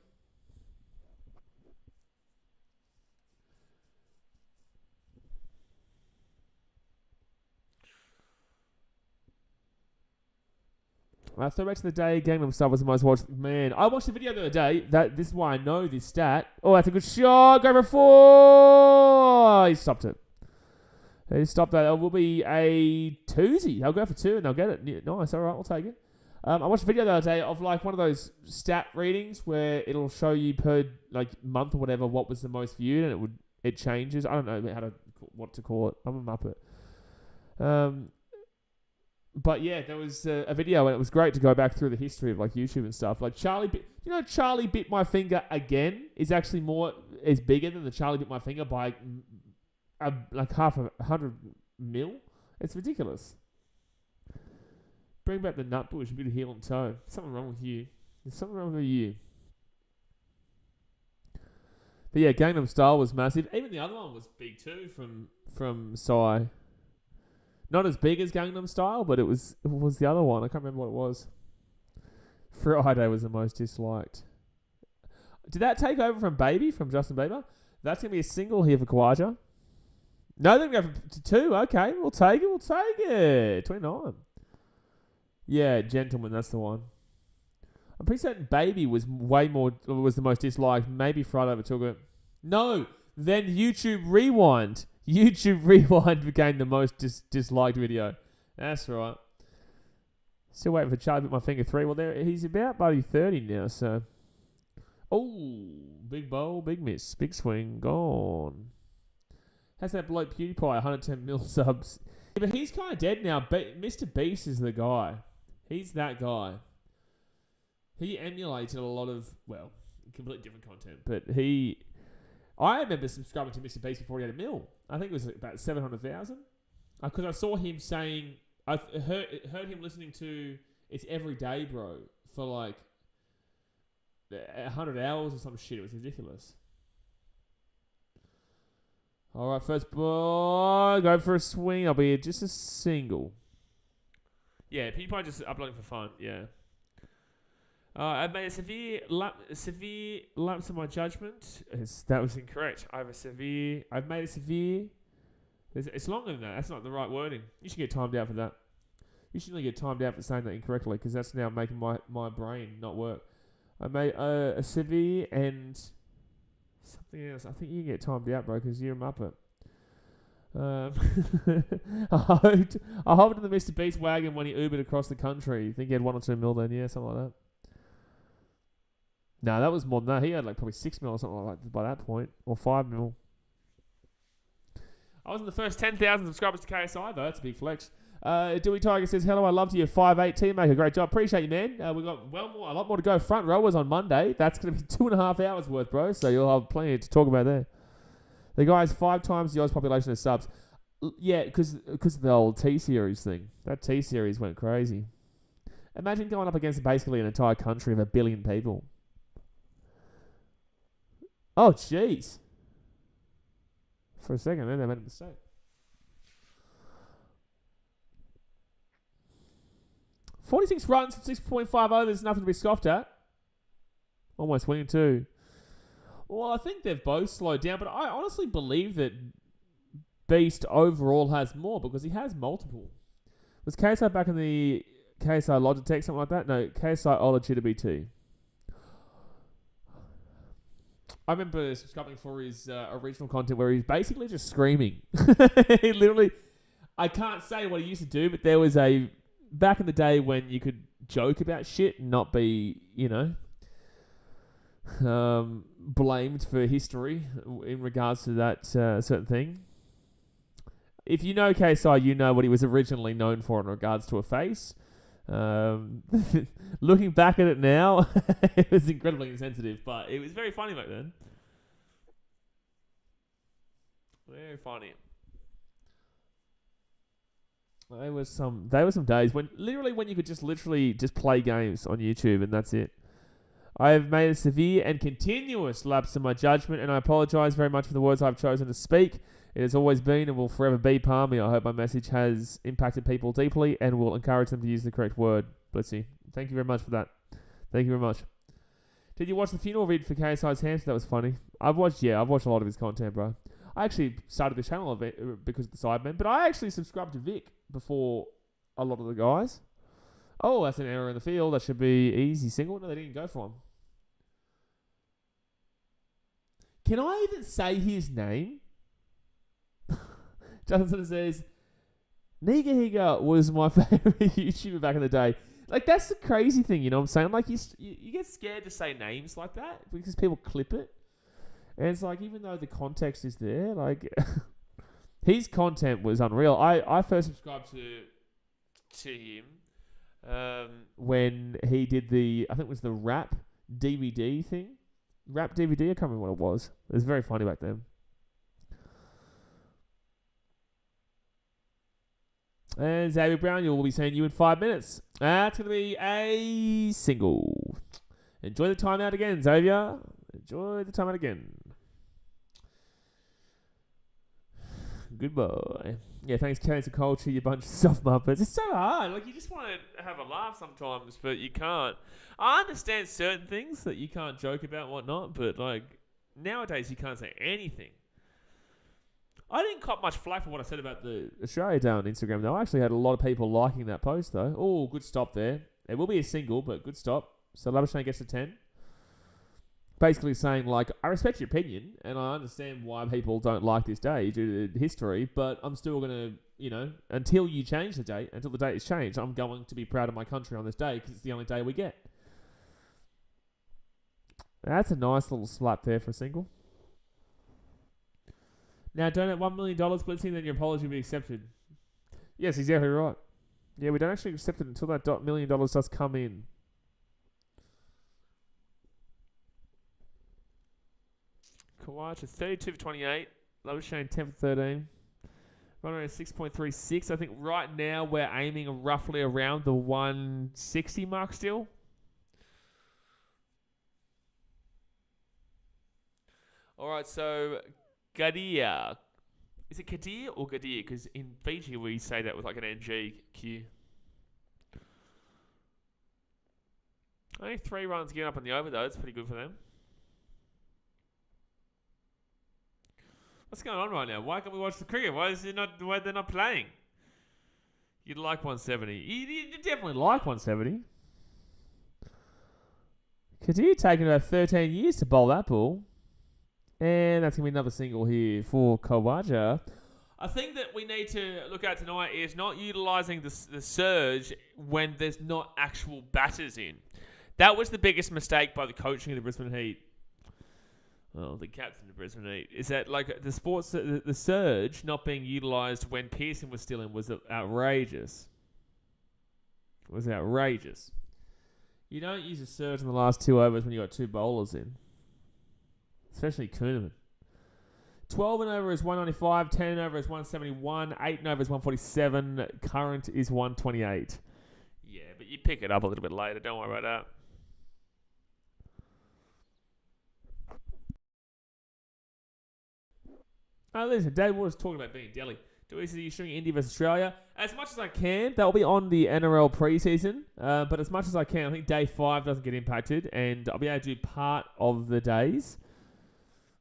Throwback to the day, Gangnam Style was the most watched. Man, I watched the video the other day. This is why I know this stat. Oh, that's a good shot. Go for 4. He stopped it. He stopped that. It will be a twosy. They'll go for 2 and they'll get it. Nice. All right, we'll take it. I watched a video the other day of like one of those stat readings where it'll show you per month or whatever what was the most viewed, and it changes. I don't know what to call it. I'm a muppet. But yeah, there was a video and it was great to go back through the history of YouTube and stuff. Like Charlie Bit My Finger Again is actually bigger than the Charlie Bit My Finger by half 100 mil. It's ridiculous. Bring back the nut bush, a bit of heel and toe. Something wrong with you. There's something wrong with you. But yeah, Gangnam Style was massive. Even the other one was big too from Psy. Not as big as Gangnam Style, but it was the other one. I can't remember what it was. Friday was the most disliked. Did that take over from Baby, from Justin Bieber? That's going to be a single here for Kawaja. No, they're going to go to 2. Okay, we'll take it. 29. Yeah, Gentleman, that's the one. I'm pretty certain Baby was the most disliked. Maybe Friday overtook it. No, then YouTube Rewind. YouTube Rewind became the most disliked video. That's right. Still waiting for Charlie Bit My Finger 3. Well, he's about 30 now, so. Oh, big bowl, big miss, big swing, gone. How's that bloke PewDiePie, 110 mil subs? Yeah, but he's kind of dead now. Mr. Beast is the guy. He's that guy. He emulated a lot of, completely different content. But I remember subscribing to Mr. Beast before he had a mil. I think it was about 700,000. Because I saw him saying, I heard him listening to It's Every Day, Bro, for 100 hours or some shit. It was ridiculous. All right, first ball. Go for a swing. I'll be just a single. Yeah, PewDiePie just uploading for fun. Yeah. I've made a severe lapse in my judgment. That was incorrect. I've made a severe. It's longer than that. That's not the right wording. You should get timed out for that. You shouldn't get timed out for saying that incorrectly because that's now making my brain not work. I made a severe and something else. I think you can get timed out, bro, because you're a muppet. I hopped in the Mr. Beast wagon when he Ubered across the country. You think he had 1 or 2 mil then? Yeah, something like that. No, that was more than that. He had like probably 6 mil or something like that by that point, or 5 mil. I was in the first 10,000 subscribers to KSI though. That's a big flex. Dewey Tiger says, hello, I loved you, 5'8" team maker. Great job. Appreciate you, man. We've got a lot more to go. Front rowers on Monday. That's going to be 2.5 hours worth, bro. So you'll have plenty to talk about there. The guy has 5 times the Oz population of subs. Yeah, because of the old T-Series thing. That T-Series went crazy. Imagine going up against basically an entire country of 1 billion people. Oh, jeez. For a second, then I made a mistake. 46 runs from 6.5 overs, nothing to be scoffed at. Almost winning too. Well, I think they've both slowed down, but I honestly believe that Beast overall has more because he has multiple. Was KSI back in the KSI Logitech, something like that? No, KSI Ologita BT. I remember subscribing for his original content where he's basically just screaming. He literally, I can't say what he used to do, but there was back in the day when you could joke about shit and not be, blamed for history in regards to that certain thing. If you know KSI, you know what he was originally known for in regards to a face. Looking back at it now, it was incredibly insensitive, but it was very funny back then. Very funny. There were some days when you could just play games on YouTube and that's it. I have made a severe and continuous lapse in my judgment, and I apologise very much for the words I've chosen to speak. It has always been and will forever be palmy. I hope my message has impacted people deeply and will encourage them to use the correct word. Bless you. Thank you very much for that. Thank you very much. Did you watch the funeral vid for KSI's hamster? That was funny. I've watched a lot of his content, bro. I actually started the channel because of the Sidemen, but I actually subscribed to Vic before a lot of the guys. Oh, that's an error in the field. That should be easy single. No, they didn't go for him. Can I even say his name? Justin says, Niga Higa was my favorite YouTuber back in the day. Like, that's the crazy thing, you know what I'm saying? Like, you get scared to say names like that because people clip it. And it's like, even though the context is there, like, his content was unreal. I first subscribed to him when he did I think it was the rap DVD thing. Rap DVD, I can't remember what it was. It was very funny back then. And Xavier Brown, you will be seeing you in 5 minutes. That's going to be a single. Enjoy the timeout again, Xavier. Enjoy the timeout again. Goodbye. Yeah, thanks, Cancer Culture, you bunch of soft muppets. It's so hard. Like, you just want to have a laugh sometimes, but you can't. I understand certain things that you can't joke about and whatnot, but, like, nowadays you can't say anything. I didn't cop much flack for what I said about the Australia Day on Instagram, though. I actually had a lot of people liking that post, though. Oh, good stop there. It will be a single, but good stop. So Labuschagne gets a 10. Basically saying, like, I respect your opinion, and I understand why people don't like this day due to history, but I'm still going to, until you change the date, until the date is changed, I'm going to be proud of my country on this day because it's the only day we get. That's a nice little slap there for a single. Now, donate $1 million, Blitzing, then your apology will be accepted. Yes, exactly right. Yeah, we don't actually accept it until that $1 million does come in. Kawhi to 32 for 28. Labuschagne 10 for 13. Run rate 6.36. I think right now we're aiming roughly around the 160 mark still. All right, so Gadir. Is it Kadir or Gadir? Because in Fiji we say that with like an NGQ. Only 3 runs given up on the over though. It's pretty good for them. What's going on right now? Why can't we watch the cricket? Why they're not playing? You'd like 170. You definitely like 170. Kadir taking about 13 years to bowl that ball. And that's going to be another single here for Kawaja. I think that we need to look at tonight is not utilising the surge when there's not actual batters in. That was the biggest mistake by the coaching of the Brisbane Heat. Well, the captain of the Brisbane Heat. Is that like the surge not being utilised when Pearson was still in was outrageous. It was outrageous. You don't use a surge in the last 2 overs when you got 2 bowlers in. Especially Kuhneman. 12 and over is 195, 10 and over is 171, 8 and over is 147, current is 128. Yeah, but you pick it up a little bit later. Don't worry about that. Oh, listen, Dave Waters talking about being Delhi. Do we see you showing India versus Australia? As much as I can, that'll be on the NRL preseason. But as much as I can, I think day 5 doesn't get impacted, and I'll be able to do part of the days,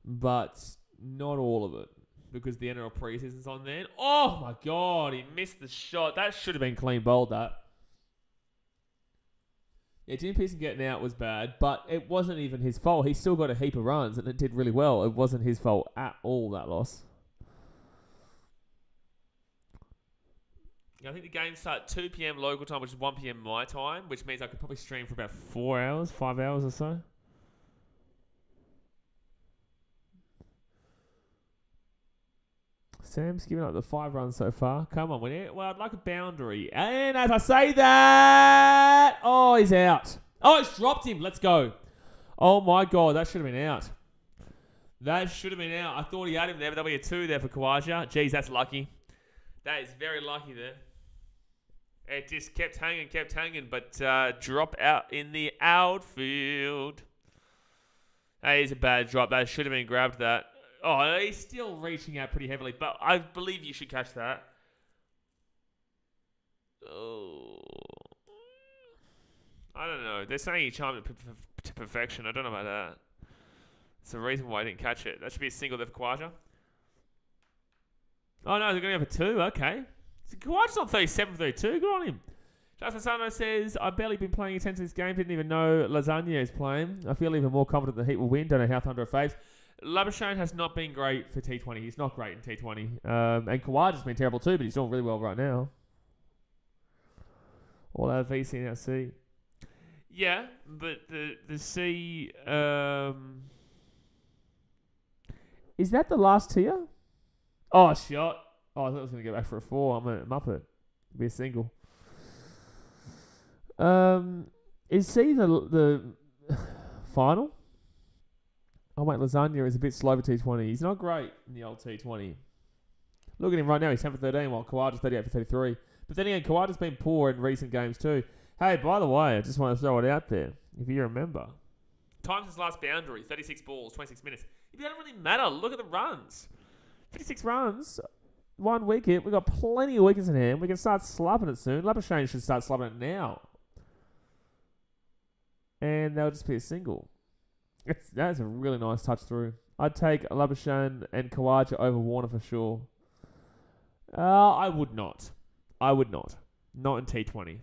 but not all of it, because the NRL preseason's on then. Oh my God, he missed the shot. That should have been clean bowled, that. Yeah, Jim Pearson getting out was bad, but it wasn't even his fault. He still got a heap of runs, and it did really well. It wasn't his fault at all, that loss. I think the games start 2 p.m. local time, which is 1 p.m. my time, which means I could probably stream for about 4 hours, 5 hours or so. Sam's given up the 5 runs so far. Come on, well, I'd like a boundary. And as I say that, oh, he's out. Oh, it's dropped him. Let's go. Oh, my God, that should have been out. That should have been out. I thought he had him there, but there'll be a 2 there for Khawaja. Jeez, that's lucky. That is very lucky there. It just kept hanging, but drop out in the outfield. That is a bad drop. That should have been grabbed, that. Oh, he's still reaching out pretty heavily, but I believe you should catch that. Oh. I don't know. They're saying he chimed it to perfection. I don't know about that. It's the reason why I didn't catch it. That should be a single there for Khawaja. Oh, no, they're going to go for 2. Okay. So Khawaja's on 37 for 32. Good on him. Justin Sano says, I've barely been paying attention to this game. Didn't even know Lasagna is playing. I feel even more confident the Heat will win. Don't know how Thunder are faves. Labuschagne has not been great for T20. He's not great in T20. And Khawaja's been terrible too, but he's doing really well right now. All out VC and out C. Yeah, but the C... Is that the last tier? Oh, shot. Oh, I thought I was going to go back for a 4. I'm up it. It'll be a single. Is C the final? Oh, wait, Lasagna is a bit slow for T20. He's not great in the old T20. Look at him right now. He's 10 for 13, while Khawaja's 38 for 33. But then again, Khawaja's been poor in recent games too. Hey, by the way, I just want to throw it out there, if you remember. Times his last boundary, 36 balls, 26 minutes. It doesn't really matter. Look at the runs. 56 runs, 1 wicket. We've got plenty of wickets in hand. We can start slapping it soon. Labuschagne should start slapping it now. And that'll just be a single. That's a really nice touch through. I'd take Labuschagne and Khawaja over Warner for sure. I would not. Not in T20.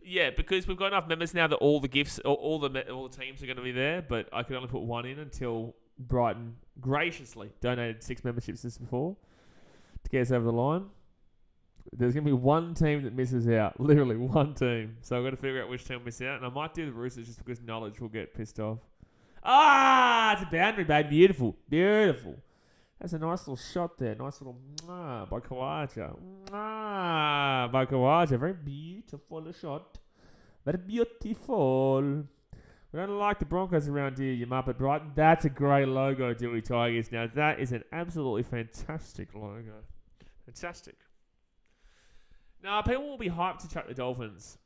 Yeah, because we've got enough members now that all the gifts, all the teams are going to be there. But I could only put 1 in until Brighton graciously donated 6 memberships this before to get us over the line. There's going to be 1 team that misses out. Literally 1 team. So I've got to figure out which team will miss out. And I might do the Roosters just because knowledge will get pissed off. Ah, it's a boundary, babe. Beautiful. Beautiful. That's a nice little shot there. Nice little by Khawaja. By Khawaja. Very beautiful shot. Very beautiful. We don't like the Broncos around here, you Muppet Brighton. That's a great logo, Dewey Tigers. Now, that is an absolutely fantastic logo. Fantastic. Now, people will be hyped to chuck the Dolphins.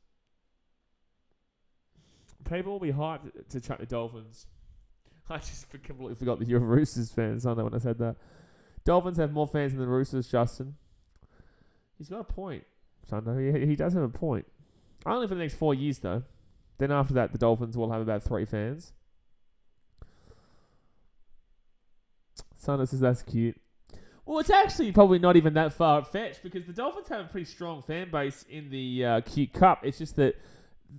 People will be hyped to chuck the Dolphins. I just completely forgot that you're a Roosters fan, Sunday, when I said that. Dolphins have more fans than the Roosters, Justin. He's got a point, Sunday. He does have a point. Only for the next 4 years, though. Then after that, the Dolphins will have about 3 fans. Sunday says that's cute. Well, it's actually probably not even that far-fetched because the Dolphins have a pretty strong fan base in the Cute Cup. It's just that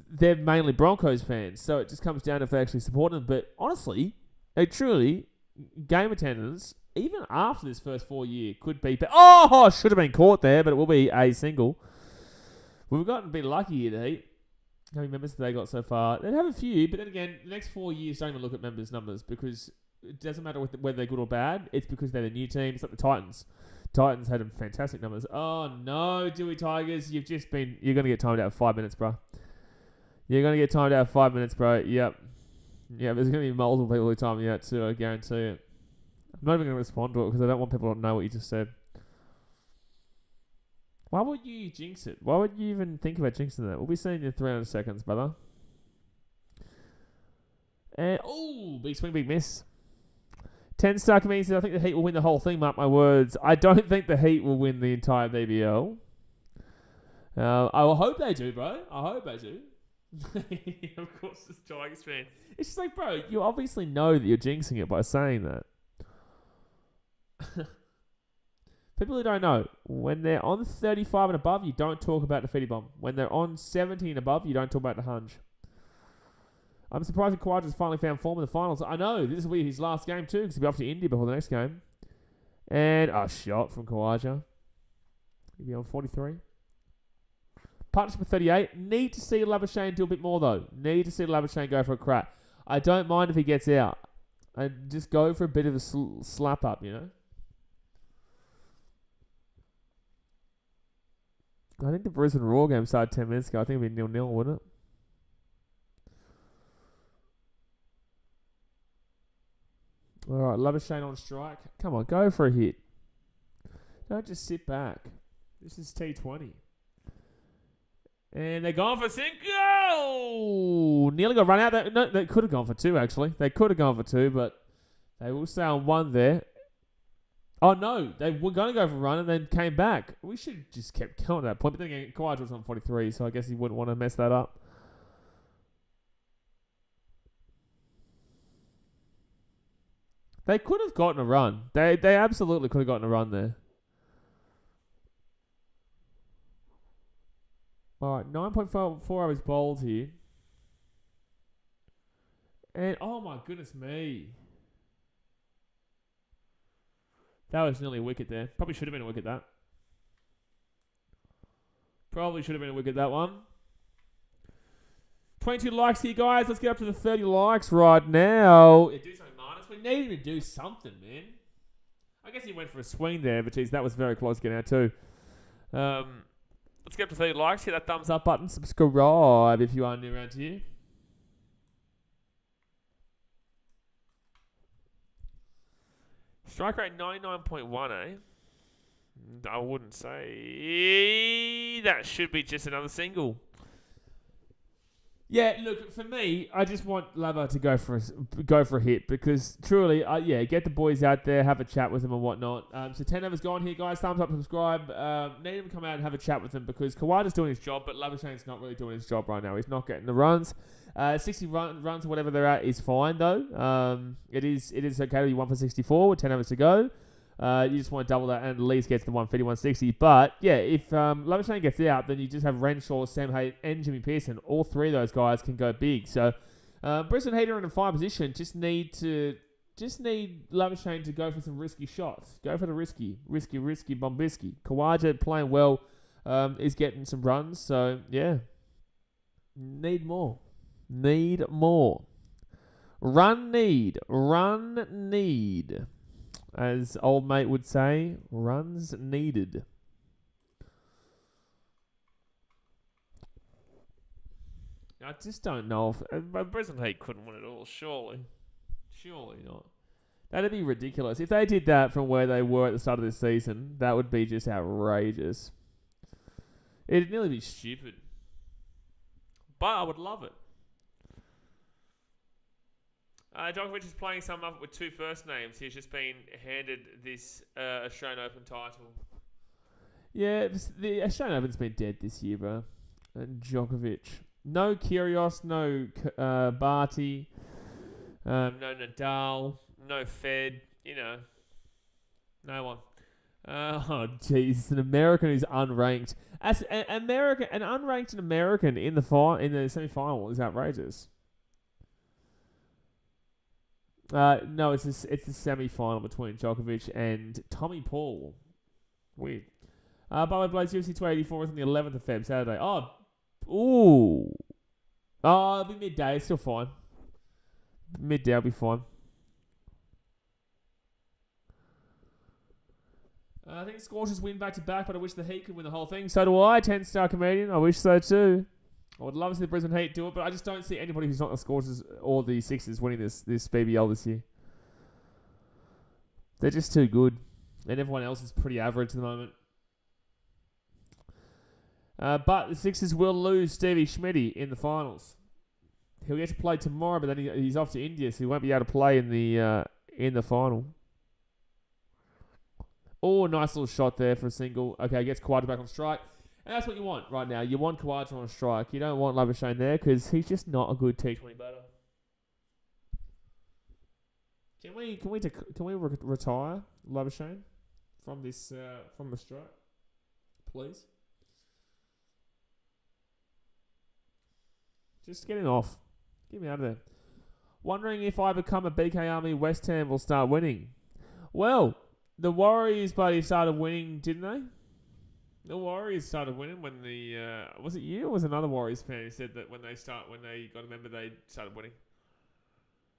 they're mainly Broncos fans, so it just comes down if they actually support them. But honestly, truly, game attendance, even after this first 4 year, could be... should have been caught there, but it will be a single. We've gotten a bit lucky here, Heat. How many members have they got so far? They have a few, but then again, the next 4 years don't even look at members' numbers because it doesn't matter whether they're good or bad. It's because they're the new team. It's like the Titans. Titans had fantastic numbers. Oh no, Dewey Tigers, you're going to get timed out of 5 minutes, bro. You're going to get timed out of 5 minutes, bro. Yep. Yeah, there's going to be multiple people who time you out too, I guarantee it. I'm not even going to respond to it because I don't want people to know what you just said. Why would you jinx it? Why would you even think about jinxing that? We'll be seeing you in 300 seconds, brother. And, big swing, big miss. 10 Starker means that I think the Heat will win the whole thing, mark my words. I don't think the Heat will win the entire BBL. I will hope they do, bro. I hope they do. Of course, this Tigers fan. It's just like, bro, you obviously know that you're jinxing it by saying that. People who don't know, when they're on 35 and above, you don't talk about the Fetty Bomb. When they're on 70 and above, you don't talk about the Hunge. I'm surprised that Kawaja's finally found form in the finals. I know, this will be his last game too, because he'll be off to India before the next game. And a shot from Kawaja. He'll be on 43. Partnership with 38. Need to see Labuschagne do a bit more though. Need to see Labuschagne go for a crack. I don't mind if he gets out. I just go for a bit of a slap up, you know. I think the Brisbane Roar game started 10 minutes ago. I think it'd be 0-0, wouldn't it? Alright, Labuschagne on strike. Come on, go for a hit. Don't just sit back. This is T20. And they're gone for single. Nearly got run out. No, they could have gone for two, actually. They could have gone for two, but they will stay on one there. Oh, no. They were going to go for a run and then came back. We should just kept going at that point. But then again, Kawhi was on 43, so I guess he wouldn't want to mess that up. They could have gotten a run. They absolutely could have gotten a run there. Alright, 9.4 hours bowled here. And, oh my goodness me. That was nearly a wicket there. Probably should have been a wicket, that. Probably should have been a wicket, that one. 22 likes here, guys. Let's get up to the 30 likes right now. Yeah, do something, Marnus. We need to do something, man. I guess he went for a swing there, but geez, that was very close getting out too. Let's get up to 30 likes. Hit that thumbs up button. Subscribe if you are new around here. Strike rate 99.1, eh? I wouldn't say that should be just another single. Yeah, look, for me, I just want Lava to go for a hit because truly, get the boys out there, have a chat with them and whatnot. So 10 overs gone here, guys. Thumbs up, subscribe. Need him to come out and have a chat with them because Kawada's doing his job, but Labushagne's not really doing his job right now. He's not getting the runs. 60 runs or whatever they're at is fine though. It is okay to be 1 for 64 with 10 overs to go. You just want to double that and at least get to the 150, 160. But yeah, if Labuschagne gets out, then you just have Renshaw, Sam Hay, and Jimmy Pearson. All three of those guys can go big. So Brisbane Heat are in a fine position. Just need Labuschagne to go for some risky shots. Go for the risky Bombisky. Kawaja playing well, is getting some runs. So yeah, need more. Run need. As old mate would say, runs needed. I just don't know if Brisbane Heat couldn't win it all. Surely not. That'd be ridiculous if they did that from where they were at the start of this season. That would be just outrageous. It'd nearly be stupid, but I would love it. Djokovic is playing someone up with two first names. He's just been handed this Australian Open title. Yeah, the Australian Open's been dead this year, bro. And Djokovic. No Kyrgios, no Barty, no Nadal, no Fed, no one. Oh, jeez, an American who's unranked. As an unranked American in the semi-final is outrageous. No, it's the semi-final between Djokovic and Tommy Paul. Weird. By the way, Blaze UFC 284 is on the 11th of Feb, Saturday. Oh, ooh. Oh, it'll be midday. It's still fine. Midday will be fine. I think Scorchers win back-to-back, but I wish the Heat could win the whole thing. So do I, 10-star comedian. I wish so too. I would love to see the Brisbane Heat do it, but I just don't see anybody who's not the Scorchers or the Sixers winning this BBL this year. They're just too good. And everyone else is pretty average at the moment. But the Sixers will lose Stevie Schmitty in the finals. He'll get to play tomorrow, but then he's off to India, so he won't be able to play in the final. Oh, nice little shot there for a single. Okay, gets Khawaja back on strike. And that's what you want right now. You want Khawaja on strike. You don't want Labuschagne there because he's just not a good T20 batter. Can we retire Labuschagne from the strike, please? Just get him off. Get me out of there. Wondering if I become a BKRmy, West Ham will start winning. Well, the Warriors, buddy, started winning, didn't they? The Warriors started winning when was it you or was another Warriors fan who said that when they got a member, they started winning?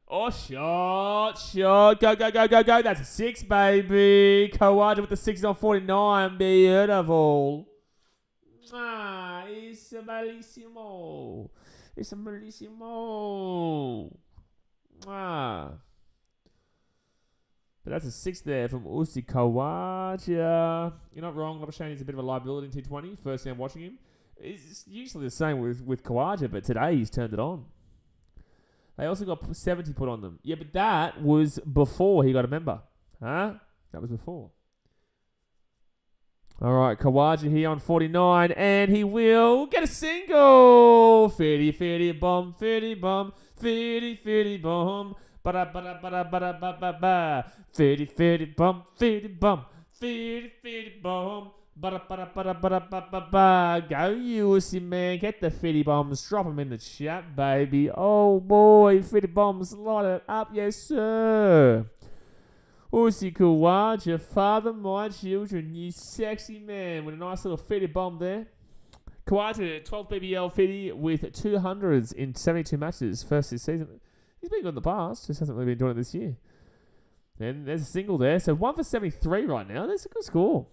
Oh, shot, go. That's a 6, baby. Khawaja with the 6 on 49. Beautiful. It's a bellissimo. But that's a 6 there from Uzi Khawaja. You're not wrong. Labuschagne is a bit of a liability in T20. First time watching him. It's usually the same with Khawaja, but today he's turned it on. They also got 70 put on them. Yeah, but that was before he got a member. Huh? That was before. All right, Khawaja here on 49, and he will get a single. Fitty bomb, fitty bomb, fitty bomb. Ba-da-ba-da-ba-da-ba-da-ba-ba. Fitty bomb, fitty bomb, fitty bomb. Ba-da-ba-da-ba-da-ba-da-ba-ba. Go, Uzi, man. Get the fitty bombs. Drop them in the chat, baby. Oh, boy. Fitty bombs. Light it up. Yes, sir. Uzi Khawaja, father my children, you sexy man, with a nice little fitty bomb there. Khawaja, 12 BBL fitty with 200s in 72 matches first this season. He's been good in the past, just hasn't really been doing it this year. And there's a single there, so 1 for 73 right now. That's a good score.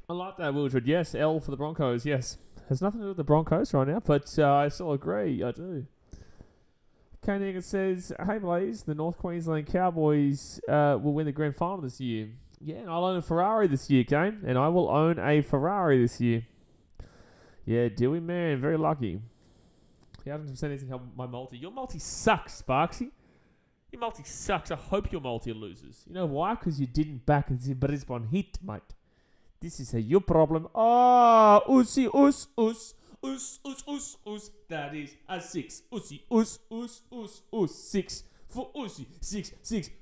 I like that, Wildred. Yes, L for the Broncos, yes. Has nothing to do with the Broncos right now, but I still agree, I do. Koenig says, hey Blaze, the North Queensland Cowboys will win the grand final this year. Yeah, and I'll own a Ferrari this year, Kane. And I will own a Ferrari this year. Yeah, Dewey, man. Very lucky. He hasn't said anything help my multi. Your multi sucks, Sparksy. Your multi sucks. I hope your multi loses. You know why? Because you didn't back the Brisbane Heat, mate. This is your problem. Oh, Uzi, us. That is a 6. Uzi, 6 for Uzi. 6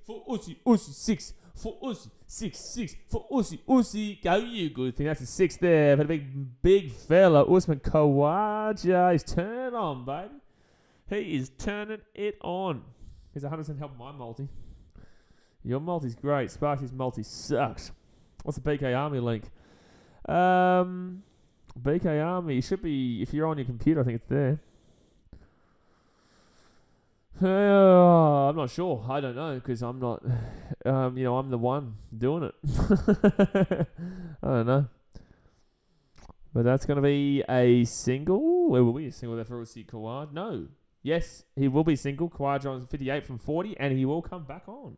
for Uzi. 6 for Uzi. 6 for Uzi. Go, you good thing. That's a 6 there for the big fella. Usman Khawaja. He's turning on, baby. He is turning it on. He's 100% helping my multi. Your multi's great. Sparky's multi sucks. What's the BKRmy link? BKRmy should be, if you're on your computer, I think it's there. I'm not sure. I don't know because I'm not, I'm the one doing it. I don't know. But that's going to be a single. It will be a single there for Uzi Khawaja. No. Yes, he will be single. Khawaja on 58 from 40, and he will come back on.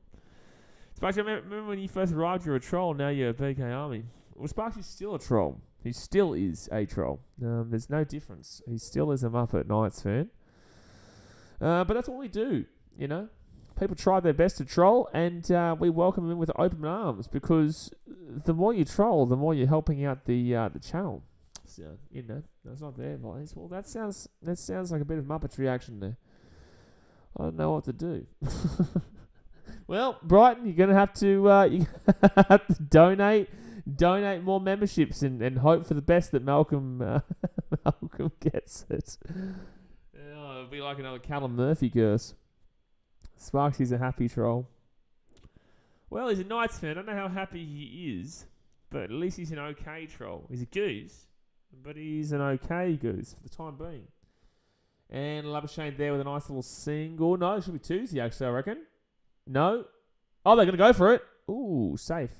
Sparky, remember when you first arrived, you were a troll. Now you're a BKRmy. Well, Sparky's still a troll. He still is a troll. There's no difference. He still is a Muppet Knights fan. But that's what we do, you know. People try their best to troll, and we welcome them with open arms because the more you troll, the more you're helping out the channel. So, that's not there, boys. Well, that sounds like a bit of Muppetry action there. I don't know what to do. Well, Brighton, you're gonna have to donate more memberships and hope for the best that Malcolm gets it. It'll be like another Callum Murphy curse. Sparksy's a happy troll. Well, he's a Knights fan. I don't know how happy he is, but at least he's an okay troll. He's a goose, but he's an okay goose for the time being. And Labuschagne there with a nice little single. No, it should be Tuesday, actually, I reckon. No. Oh, they're going to go for it. Ooh, safe.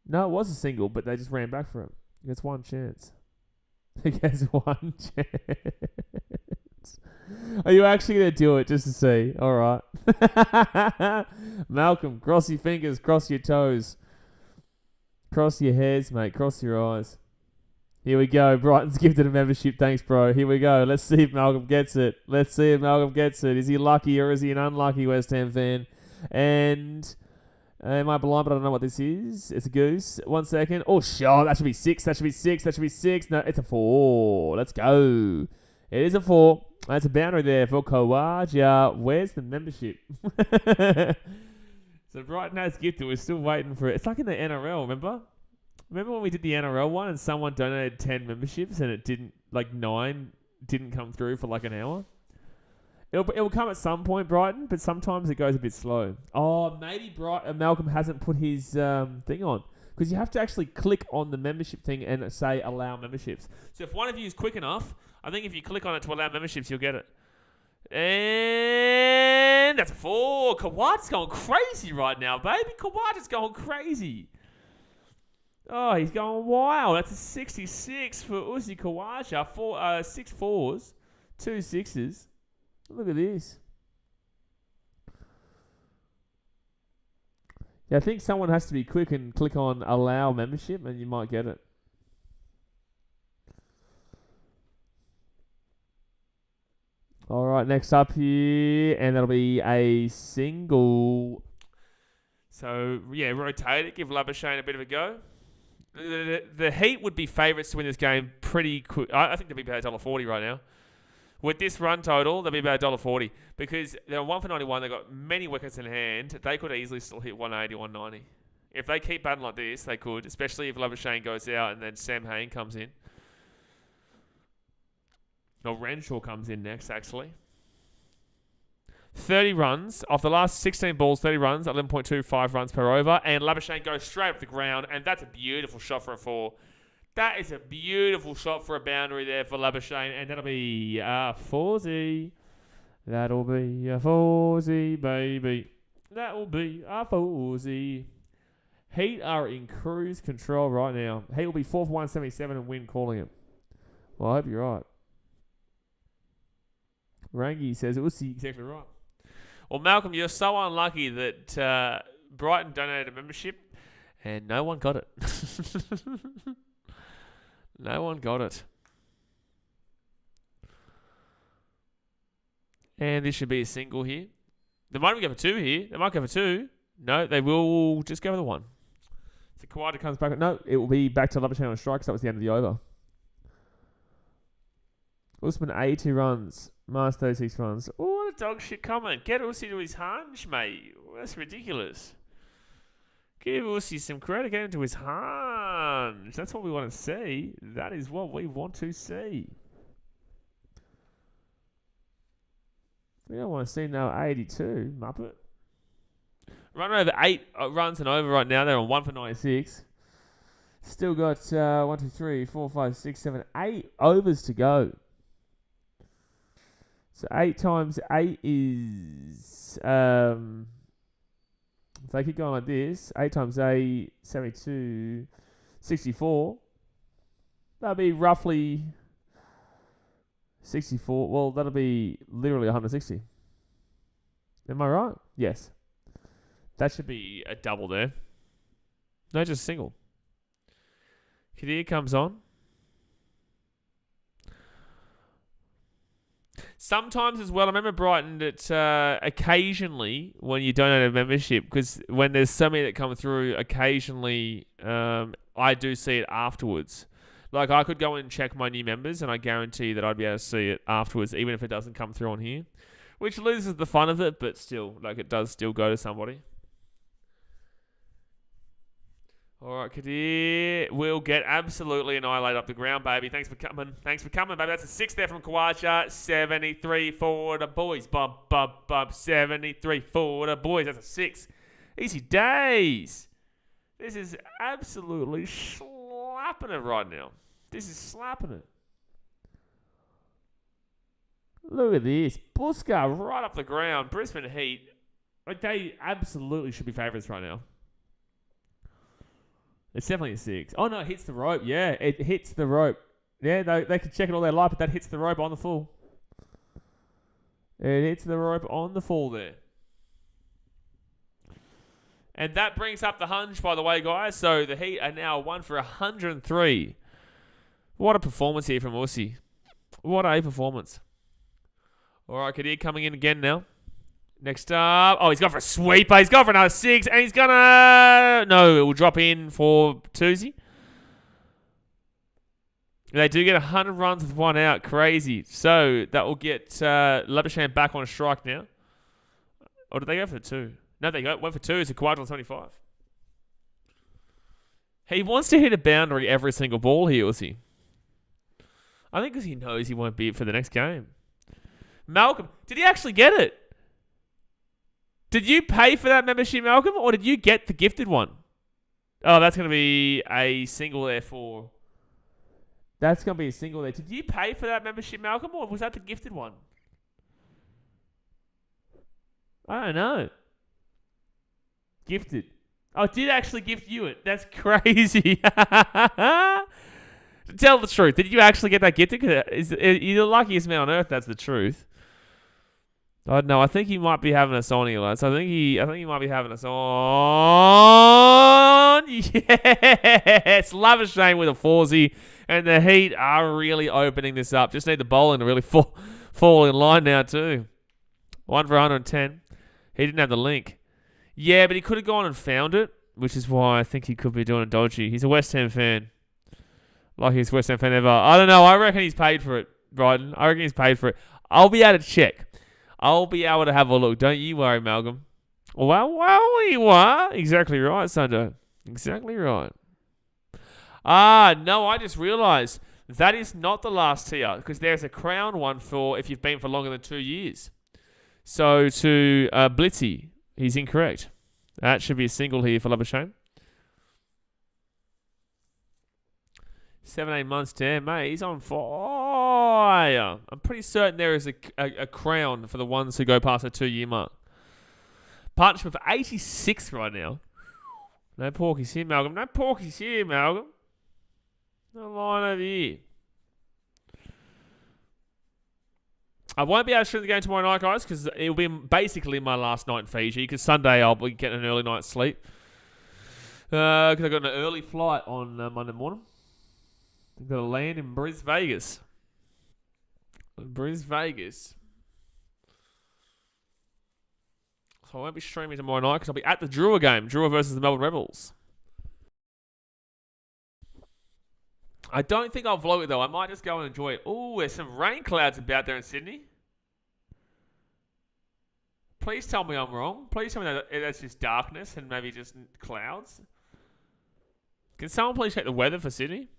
No, it was a single, but they just ran back for it. He gets one chance. He gets one chance. Are you actually going to do it just to see? All right. Malcolm, cross your fingers, cross your toes. Cross your hairs, mate. Cross your eyes. Here we go. Brighton's gifted a membership. Thanks, bro. Here we go. Let's see if Malcolm gets it. Let's see if Malcolm gets it. Is he lucky or is he an unlucky West Ham fan? And am I blind, but I don't know what this is. It's a goose. 1 second. Oh, sure. That should be 6. That should be 6. That should be 6. No, it's a 4. Let's go. It is a 4. That's a boundary there for Kawaja. Where's the membership? So Brighton has gifted. We're still waiting for it. It's like in the NRL, remember? Remember when we did the NRL one and someone donated 10 memberships and it didn't, like 9 didn't come through for like an hour? It'll come at some point, Brighton, but sometimes it goes a bit slow. Oh, maybe Malcolm hasn't put his thing on. Because you have to actually click on the membership thing and say allow memberships. So if one of you is quick enough, I think if you click on it to allow memberships, you'll get it. And that's a 4. Kawata's going crazy right now, baby. Kawata's going crazy. Oh, he's going wild. That's a 66 for Uzi Khawaja. 6 4s, 2 6s. Look at this. Yeah, I think someone has to be quick and click on allow membership and you might get it. All right, next up here, and that'll be a single. So, yeah, rotate it. Give Labuschagne a bit of a go. The Heat would be favourites to win this game pretty quick. I think they'll be about $1.40 right now. With this run total, they'll be about $1.40 because they're 1 for 91. They've got many wickets in hand. They could easily still hit 180, 190. If they keep batting like this, they could, especially if Labuschagne goes out and then Sam Hain comes in. No, Renshaw comes in next, actually. 30 runs. Off the last 16 balls, 30 runs, 11.25 runs per over. And Labuschagne goes straight up the ground. And that's a beautiful shot for a 4. That is a beautiful shot for a boundary there for Labuschagne. And that'll be a 4Z. That'll be a 4Z, baby. That'll be a 4Z. Heat are in cruise control right now. Heat will be 4 for 177 and win calling it. Well, I hope you're right. Rangi says it was exactly right. Well, Malcolm, you're so unlucky that Brighton donated a membership and no one got it. No one got it. And this should be a single here. They might even go for 2 here. They might go for 2. No, they will just go for the 1. So Kawata comes back. No, it will be back to Labuschagne on strike because that was the end of the over. Usman 82 runs. Mars 36 runs. Oh, what a dog shit comment. Get Uzi to his hunch, mate. That's ridiculous. Give Uzi some credit. Get him to his hunch. That's what we want to see. That is what we want to see. We don't want to see no 82, Muppet. Run over 8 runs and over right now. They're on 1 for 96. Still got 1, 2, 3, 4, 5, 6, 7, 8 overs to go. So 8 times 8 is, if they keep going like this, 8 times 8, 72, 64. That'll be roughly 64. Well, that'll be literally 160. Am I right? Yes. That should be a double there. No, just a single. Kadir comes on. Sometimes as well, I remember Brighton that occasionally when you donate a membership, because when there's so many that come through, occasionally I do see it afterwards. Like I could go and check my new members and I guarantee that I'd be able to see it afterwards, even if it doesn't come through on here. Which loses the fun of it, but still, like it does still go to somebody. All right, Kadir will get absolutely annihilated up the ground, baby. Thanks for coming. Thanks for coming, baby. That's a 6 there from Kawaja. 73 for the boys. Bump, bump, bump. 73 for the boys. That's a 6. Easy days. This is absolutely slapping it right now. This is slapping it. Look at this. Buska right up the ground. Brisbane Heat. Like, they absolutely should be favourites right now. It's definitely a 6. Oh, no, it hits the rope. Yeah, it hits the rope. Yeah, they can check it all they like, but that hits the rope on the full. It hits the rope on the full there. And that brings up the hunch, by the way, guys. So the Heat are now 1 for 103. What a performance here from Aussie. What a performance. All right, Kadir coming in again now. Next up. Oh, he's gone for a sweeper. He's gone for another 6. And he's going to... No, it will drop in for Tuesday. They do get 100 runs with 1 out. Crazy. So that will get Labuschagne back on a strike now. Or did they go for the 2? No, they went for 2. It's a quadruple 75. He wants to hit a boundary every single ball here, was he? I think because he knows he won't be it for the next game. Malcolm, did he actually get it? Did you pay for that membership, Malcolm, or did you get the gifted one? Oh, that's going to be a single there for... That's going to be a single there. Did you pay for that membership, Malcolm, or was that the gifted one? I don't know. Gifted. Oh, did actually gift you it. That's crazy. Tell the truth. Did you actually get that gifted? You're the luckiest man on earth. That's the truth. I don't know. I think he might be having us on here, lads. I think he might be having us on. Yes, Labuschagne with a 4-0, and the Heat are really opening this up. Just need the bowling to really fall in line now too. 1 for 110. He didn't have the link. Yeah, but he could have gone and found it, which is why I think he could be doing a dodgy. He's a West Ham fan. Luckiest West Ham fan ever. I don't know. I reckon he's paid for it, Bryden. I reckon he's paid for it. I'll be able to check. I'll be able to have a look. Don't you worry, Malcolm. Well, you are. Exactly right, Sanjo. Exactly right. No, I just realised that is not the last tier because there's a crown one for if you've been for longer than 2 years. So to Blitzy, he's incorrect. That should be a single here for Labuschagne. 7-8 months, damn, mate. He's on fire. I'm pretty certain there is a crown for the ones who go past the 2-year mark. Partnership for 86 right now. No porkies here, Malcolm. No porkies here, Malcolm. No line over here. I won't be able to shoot the game tomorrow night, guys, because it'll be basically my last night in Fiji, because Sunday I'll be getting an early night's sleep. Because I've got an early flight on Monday morning. I've got to land in Brisbane. Vegas. So I won't be streaming tomorrow night because I'll be at the Drua game. Drua versus the Melbourne Rebels. I don't think I'll vlog it though. I might just go and enjoy it. Oh, there's some rain clouds about there in Sydney. Please tell me I'm wrong. Please tell me that that's just darkness and maybe just clouds. Can someone please check the weather for Sydney?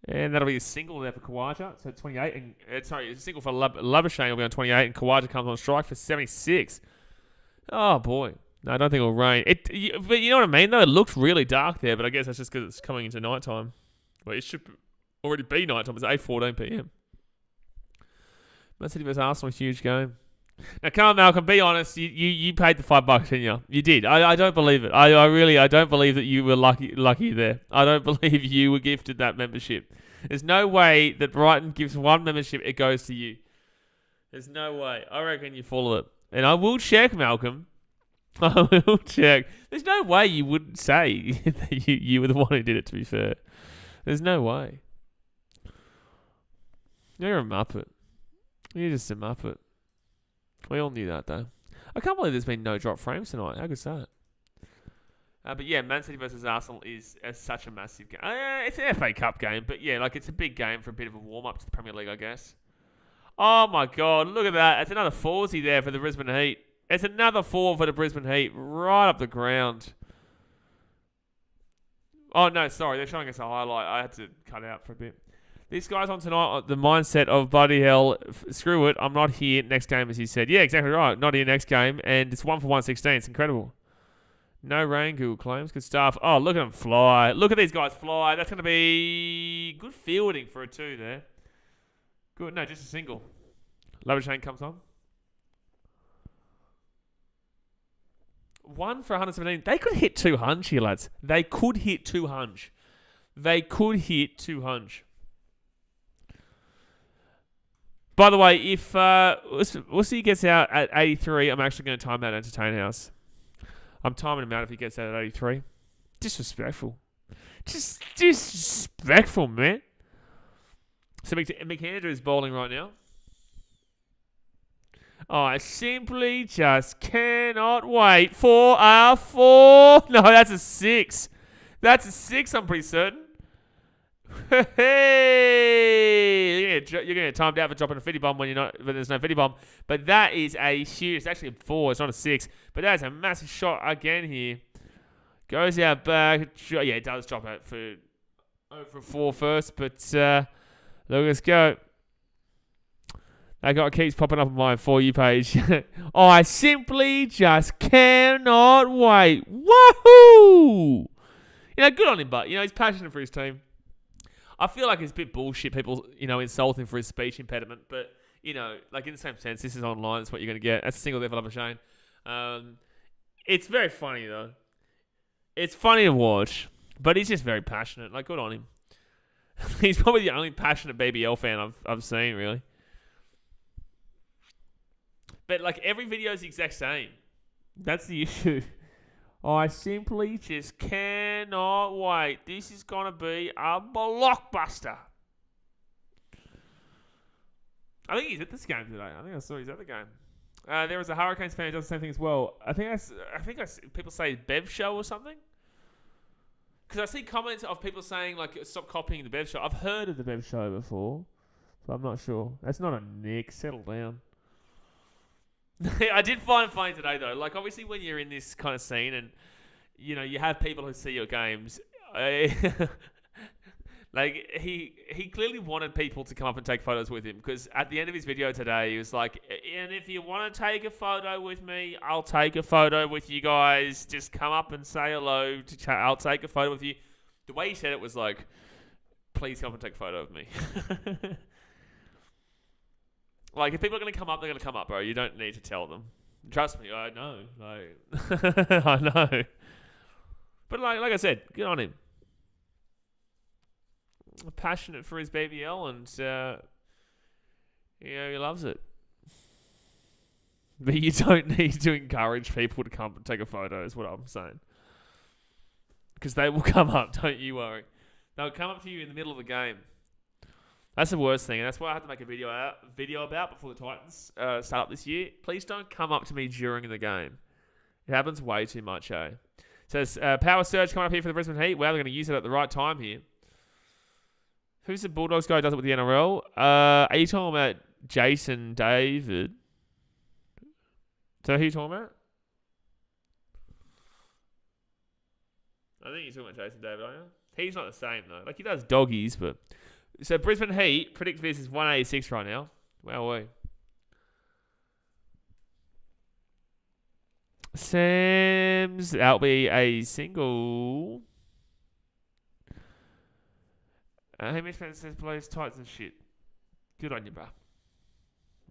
And that'll be a single there for Kawaja. So 28. And sorry, it's a single for Labuschagne will be on 28. And Kawaja comes on strike for 76. Oh, boy. No, I don't think it'll rain. But you know what I mean, though? It looks really dark there. But I guess that's just because it's coming into nighttime. Well, it should already be nighttime. It's 8:14 p.m. Man City vs Arsenal, huge game. Now, come on, Malcolm. Be honest. You paid the $5, didn't you? You did. I don't believe it. I really don't believe that you were lucky there. I don't believe you were gifted that membership. There's no way that Brighton gives one membership, it goes to you. There's no way. I reckon you follow it. And I will check, Malcolm. I will check. There's no way you wouldn't say that you were the one who did it, to be fair. There's no way. You're a muppet. You're just a muppet. We all knew that, though. I can't believe there's been no drop frames tonight. How good's that? But yeah, Man City versus Arsenal is such a massive game. It's an FA Cup game, but yeah, like it's a big game for a bit of a warm-up to the Premier League, I guess. Oh my God, look at that. It's another 4-0 there for the Brisbane Heat. It's another 4 for the Brisbane Heat, right up the ground. Oh, no, sorry. They're showing us a highlight. I had to cut out for a bit. This guy's on tonight, the mindset of bloody hell, screw it, I'm not here next game, as he said. Yeah, exactly right. Not here next game, and it's 1 for 116. It's incredible. No rain, Google claims. Good stuff. Oh, look at them fly. Look at these guys fly. That's going to be good fielding for a 2 there. Good. No, just a single. Labuschagne comes on. 1 for 117. They could hit 200 here, lads. They could hit 200. They could hit 200. By the way, if Wussy gets out at 83, I'm actually going to time out Entertain House. I'm timing him out if he gets out at 83. Disrespectful. Just disrespectful, man. So McAndrew is bowling right now. I simply just cannot wait for a 4. No, that's a 6. That's a 6, I'm pretty certain. Hey, you're going to get timed out for dropping a 50 bomb when there's no 50 bomb. But that is a huge. It's actually a 4. It's not a 6. But that is a massive shot again here. Goes out back. Yeah, it does drop out for 4 first. But let's go. That guy keeps popping up on my For You page. I simply just cannot wait. Woohoo! Good on him, but he's passionate for his team. I feel like it's a bit bullshit. People, insult him for his speech impediment, but like in the same sense, this is online. That's what you're going to get. That's a single there for Labuschagne. It's very funny though. It's funny to watch, but he's just very passionate. Like, good on him. He's probably the only passionate BBL fan I've seen, really. But like every video is the exact same. That's the issue. I simply just cannot wait. This is going to be a blockbuster. I think he's at this game today. I think I saw he's at the game. There was a Hurricanes fan who does the same thing as well. I think people say Bev Show or something. Because I see comments of people saying, like, stop copying the Bev Show. I've heard of the Bev Show before, but I'm not sure. That's not a nick. Settle down. I did find it funny today, though. Like, obviously, when you're in this kind of scene and, you have people who see your games, like, he clearly wanted people to come up and take photos with him, because at the end of his video today, he was like, and if you want to take a photo with me, I'll take a photo with you guys. Just come up and say hello. I'll take a photo with you. The way he said it was like, please come and take a photo of me. Like, if people are going to come up, they're going to come up, bro. You don't need to tell them. Trust me, I know. Like, I know. But like I said, good on him. Passionate for his BBL, and he loves it. But you don't need to encourage people to come and take a photo, is what I'm saying. Because they will come up, don't you worry. They'll come up to you in the middle of the game. That's the worst thing, and that's why I had to make a video about before the Titans start up this year. Please don't come up to me during the game. It happens way too much, eh? So it's Power Surge coming up here for the Brisbane Heat. Wow, they're going to use it at the right time here. Who's the Bulldogs guy who does it with the NRL? Are you talking about Jason David? Is that who you're talking about? I think you're talking about Jason David, aren't you? He's not the same, though. Like, he does doggies, but... So, Brisbane Heat, predict this is 186 right now. Wow, Sam's, that'll be a single. Hamish Spencer says, plays Titans and shit. Good on you, bruh.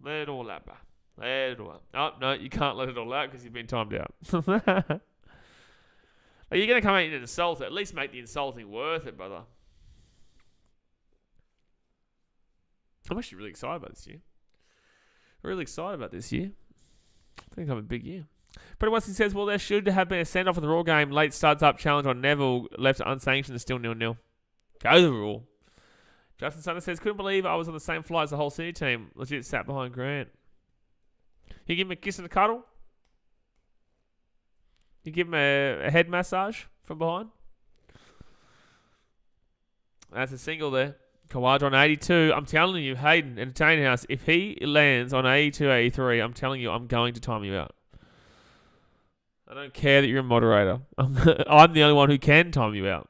Let it all out, bruh. Let it all out. Oh, no, you can't let it all out because you've been timed out. Are you going to come out and insult it? At least make the insulting worth it, brother. I'm actually really excited about this year. Really excited about this year. I think I'm a big year. But once he says, well, there should have been a send-off of the Raw game. Late starts up challenge on Neville. Left unsanctioned is still 0-0. Go the Raw. Justin Sutter says, couldn't believe I was on the same flight as the whole Sydney team. Legit sat behind Grant. You give him a kiss and a cuddle? You give him a head massage from behind? That's a single there. Kawaja on 82. I'm telling you, Hayden, Entertain House, if he lands on 82, 83, I'm telling you, I'm going to time you out. I don't care that you're a moderator. I'm the only one who can time you out.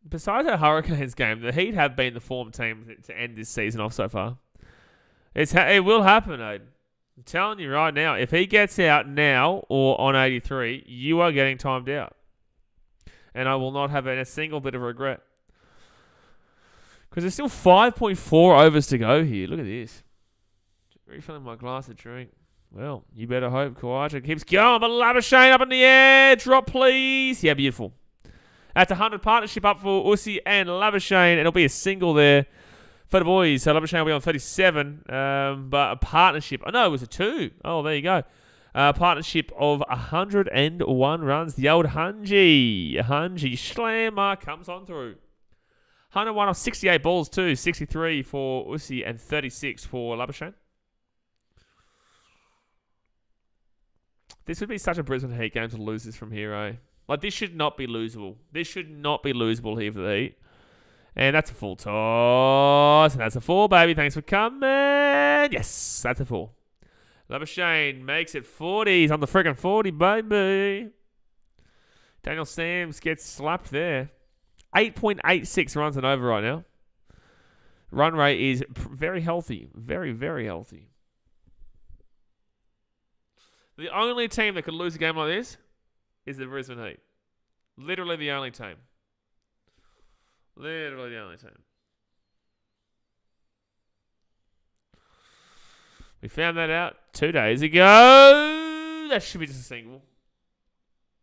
Besides our Hurricanes game, the Heat have been the form team to end this season off so far. It will happen, Aiden. I'm telling you right now, if he gets out now or on 83, you are getting timed out. And I will not have a single bit of regret. Because there's still 5.4 overs to go here. Look at this. Refilling my glass of drink. Well, you better hope Khawaja keeps going. But Labuschagne up in the air. Drop, please. Yeah, beautiful. That's a 100 partnership up for Uzi and Labuschagne. It'll be a single there for the boys. So Labuschagne will be on 37. But a partnership. Oh, no, it was a 2. Oh, there you go. Partnership of 101 runs. The old Hungy Slammer comes on through. 101 off 68 balls too. 63 for Uzi and 36 for Labuschagne. This would be such a Brisbane Heat game to lose this from here, eh? Like, this should not be losable. This should not be losable here for the Heat. And that's a full toss. And that's a 4, baby. Thanks for coming. Yes, that's a 4. Labuschagne makes it 40. He's on the friggin' 40, baby. Daniel Sams gets slapped there. 8.86 runs and over right now. Run rate is very healthy. Very, very healthy. The only team that could lose a game like this is the Brisbane Heat. Literally the only team. Literally the only team. We found that out 2 days ago. That should be just a single.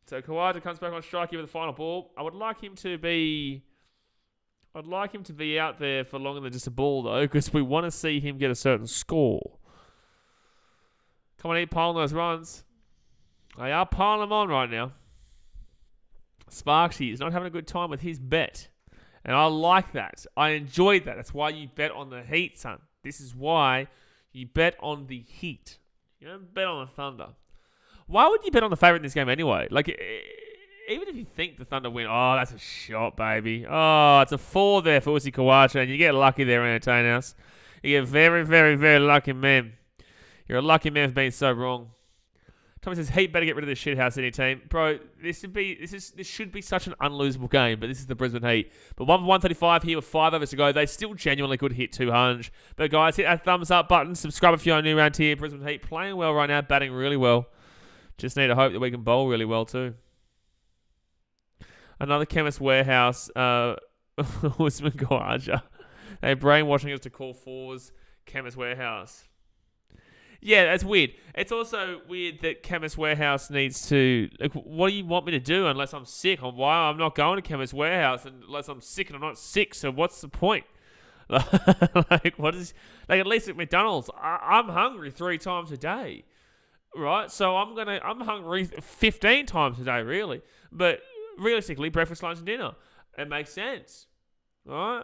So Khawaja comes back on strike here with the final ball. I would like him to be out there for longer than just a ball, though, because we want to see him get a certain score. Come on, piling those runs. They are piling them on right now. Sparksy is not having a good time with his bet. And I like that. I enjoyed that. That's why you bet on the Heat, son. This is why you bet on the Heat. You don't bet on the Thunder. Why would you bet on the favourite in this game anyway? Like, even if you think the Thunder win, oh, that's a shot, baby. Oh, it's a 4 there for Uzi Khawaja, and you get lucky there, Entertain House. You get very, very, very lucky, man. You're a lucky man for being so wrong. Tommy says, Heat better get rid of this shithouse any team. Bro, this should be such an unlosable game, but this is the Brisbane Heat. But 1 for 135 here with 5 overs to go. They still genuinely could hit 200. But guys, hit that thumbs up button. Subscribe if you're new around here. Brisbane Heat playing well right now, batting really well. Just need to hope that we can bowl really well too. Another Chemist Warehouse, Usman Khawaja. They're brainwashing us to call 4s Chemist Warehouse. Yeah, that's weird. It's also weird that Chemist Warehouse needs to... Like, what do you want me to do unless I'm sick? I'm not going to Chemist Warehouse unless I'm sick, and I'm not sick, so what's the point? Like, what is... Like, at least at McDonald's, I'm hungry 3 times a day, right? So I'm hungry 15 times a day, really. But realistically, breakfast, lunch, and dinner. It makes sense, right?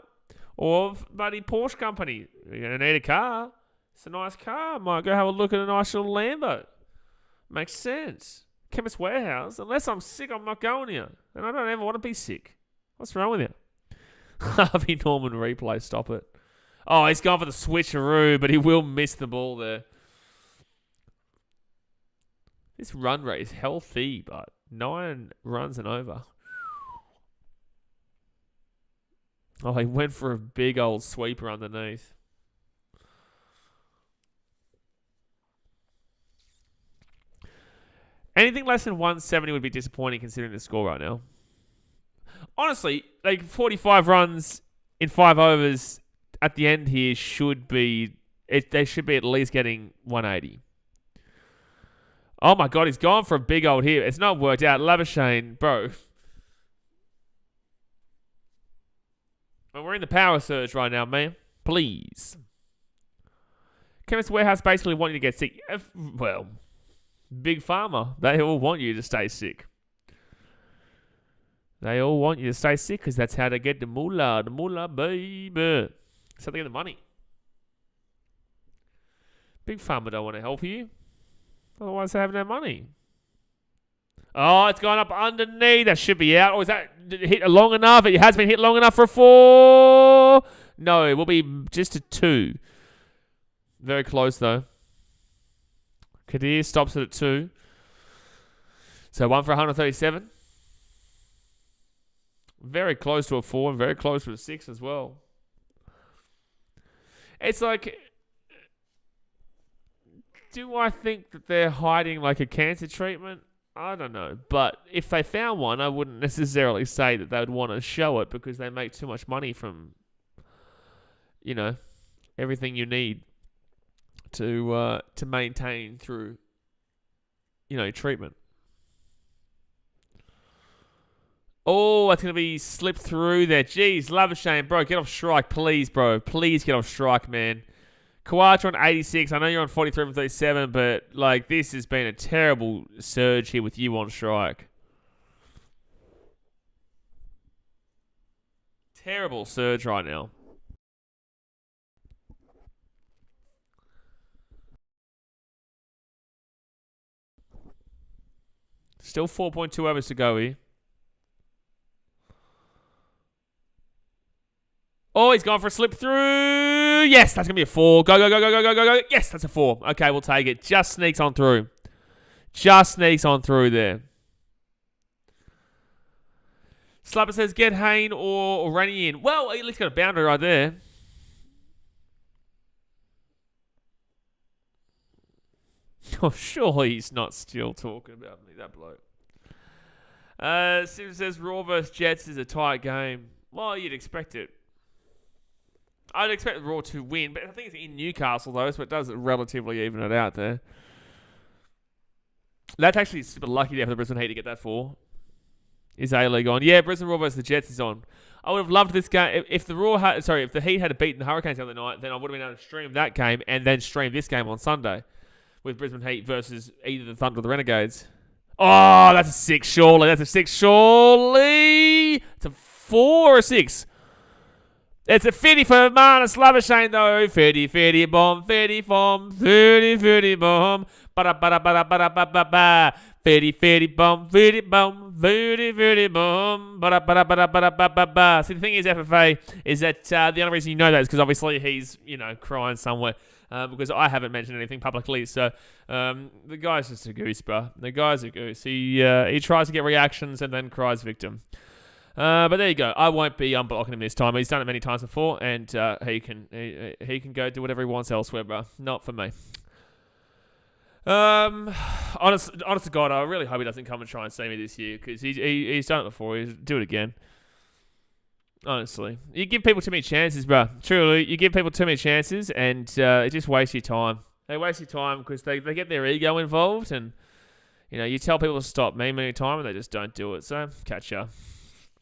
Or, buddy, Porsche company. You're going to need a car. It's a nice car. Might go have a look at a nice little Lambo. Makes sense. Chemist Warehouse. Unless I'm sick, I'm not going here. And I don't ever want to be sick. What's wrong with you? Harvey Norman replay. Stop it. Oh, he's gone for the switcheroo, but he will miss the ball there. This run rate is healthy, but 9 runs and over. Oh, he went for a big old sweeper underneath. Anything less than 170 would be disappointing considering the score right now. Honestly, like 45 runs in 5 overs at the end here should be... They should be at least getting 180. Oh my God, he's gone for a big old hit. It's not worked out. Labuschagne, bro. Well, we're in the power surge right now, man. Please. Chemist Warehouse basically want you to get sick. Well... Big Pharma, they all want you to stay sick. They all want you to stay sick because that's how they get the moolah, baby. So they get the money. Big Pharma don't want to help you. Otherwise they have no money. Oh, it's gone up underneath. That should be out. Or is that hit long enough? It has been hit long enough for a 4. No, it will be just a 2. Very close though. Kadir stops it at 2. So 1 for 137. Very close to a 4 and very close to a 6 as well. It's like, do I think that they're hiding like a cancer treatment? I don't know. But if they found one, I wouldn't necessarily say that they would want to show it because they make too much money from you know, everything you need to maintain through, you know, treatment. Oh, that's going to be slipped through there. Jeez, Labuschagne, bro, get off strike, please, bro. Please get off strike, man. Khawaja on 86. I know you're on 43 from 37, but, like, this has been a terrible surge here with you on strike. Terrible surge right now. Still 4.2 overs to go here. Oh, he's gone for a slip through. Yes, that's going to be a 4. Go, go, go, go, go, go, go, go. Yes, that's a 4. Okay, we'll take it. Just sneaks on through. Just sneaks on through there. Slapper says, get Hayne or Rennie in. Well, at least got a boundary right there. Oh, surely he's not still talking about me, that bloke. Sim says, Raw vs Jets is a tight game. Well, you'd expect it. I'd expect Raw to win, but I think it's in Newcastle, though, so it does relatively even it out there. That's actually super lucky there for the Brisbane Heat to get that 4. Is A-League on? Yeah, Brisbane Raw versus the Jets is on. I would have loved this game. If the Heat had beaten the Hurricanes the other night, then I would have been able to stream that game and then stream this game on Sunday with Brisbane Heat versus either the Thunder or the Renegades. Oh, that's a 6, surely. That's a 6, surely. It's a 4 or a 6. It's a 50 for Marnus Labuschagne, though. 50 bomb, 50 bomb, 50 bomb. Ba-da-ba-da-ba-da-ba-da-ba-ba. 50 bomb, 50 bomb, 50 bomb. Ba-da-ba-da-ba-da-ba-da-ba-ba. See, the thing is, FFA, is that the only reason you know that is because obviously he's, you know, crying somewhere. Because I haven't mentioned anything publicly. So the guy's just a goose, bro. The guy's a goose. He tries to get reactions and then cries victim. But there you go. I won't be unblocking him this time. He's done it many times before, and he can go do whatever he wants elsewhere, bro. Not for me. Honest to God, I really hope he doesn't come and try and see me this year because he's done it before. He'll do it again. Honestly, you give people too many chances, bro. Truly, you give people too many chances, and it just wastes your time. They waste your time because they get their ego involved, and you know you tell people to stop many times, and they just don't do it. So catch ya.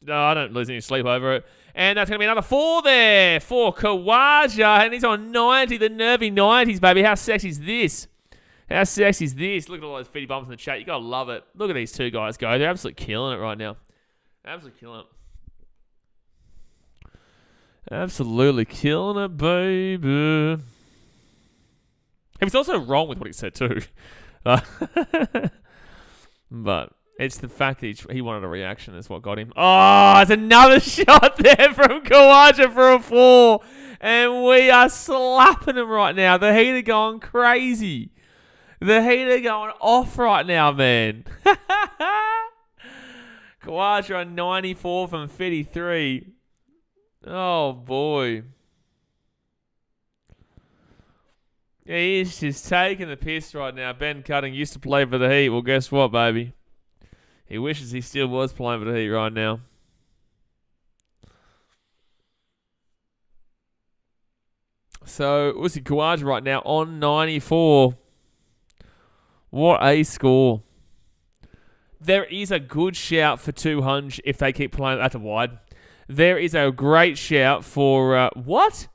No, I don't lose any sleep over it. And that's going to be another 4 there for Khawaja. And he's on 90, the nervy 90s, baby. How sexy is this? How sexy is this? Look at all those 50 bumps in the chat. You got to love it. Look at these two guys go. They're absolutely killing it right now. Absolutely killing it. Absolutely killing it, baby. He was also wrong with what he said, too. But it's the fact that he wanted a reaction is what got him. Oh, it's another shot there from Khawaja for a 4. And we are slapping him right now. The Heat are going crazy. The Heat are going off right now, man. Khawaja on 94 from 53. Oh, boy. Yeah, he's just taking the piss right now. Ben Cutting used to play for the Heat. Well, guess what, baby? He wishes he still was playing for the Heat right now. So, Uzi Khawaja right now on 94. What a score. There is a good shout for 200 if they keep playing. That's a wide. There is a great shout for... what?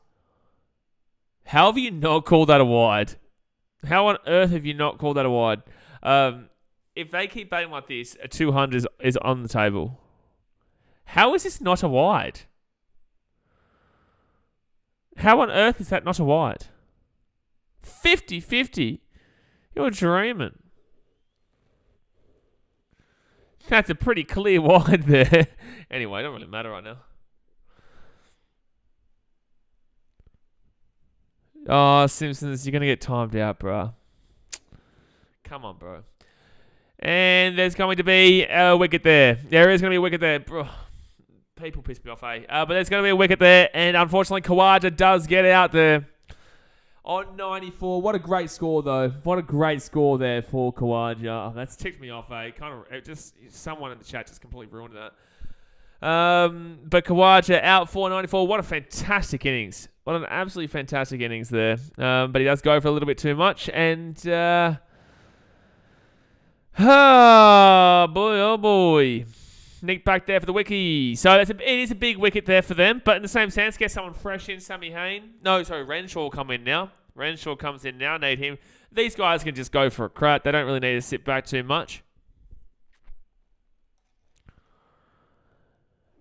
How have you not called that a wide? How on earth have you not called that a wide? If they keep batting like this, a 200 is on the table. How is this not a wide? How on earth is that not a wide? 50-50. You're dreaming. That's a pretty clear wide there. Anyway, it don't really matter right now. Oh, Simpsons, you're going to get timed out, bro. Come on, bro. And there's going to be a wicket there. There is going to be a wicket there. Bro, people piss me off, eh? But there's going to be a wicket there. And unfortunately, Khawaja does get out there. On 94. What a great score, though. What a great score there for Khawaja. Oh, that's ticked me off, eh? Someone in the chat just completely ruined that. But Kawaja out 494. What a fantastic innings. What an absolutely fantastic innings there. But he does go for a little bit too much. And, oh boy. Nick back there for the wiki. So it is a big wicket there for them. But in the same sense, get someone fresh in. Sammy Hain. No, sorry, Renshaw will come in now. Renshaw comes in now. Need him. These guys can just go for a crack. They don't really need to sit back too much.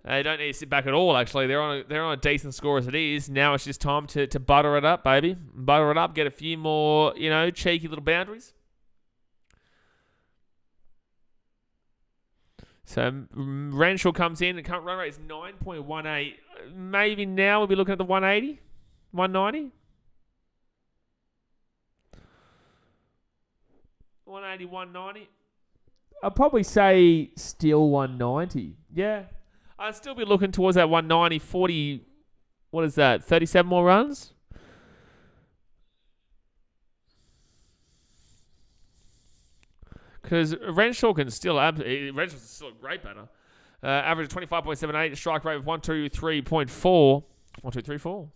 They don't need to sit back at all, actually. They're on a decent score as it is. Now it's just time to butter it up, baby. Butter it up. Get a few more, cheeky little boundaries. So Renshaw comes in. The current run rate is 9.18. Maybe now we'll be looking at the 180, 190. 180, 190. I'd probably say still 190. Yeah. I'd still be looking towards that 190, 40, what is that, 37 more runs? Because Renshaw can still, Renshaw's still a great batter. Average 25.78, strike rate of 123.4. 1234.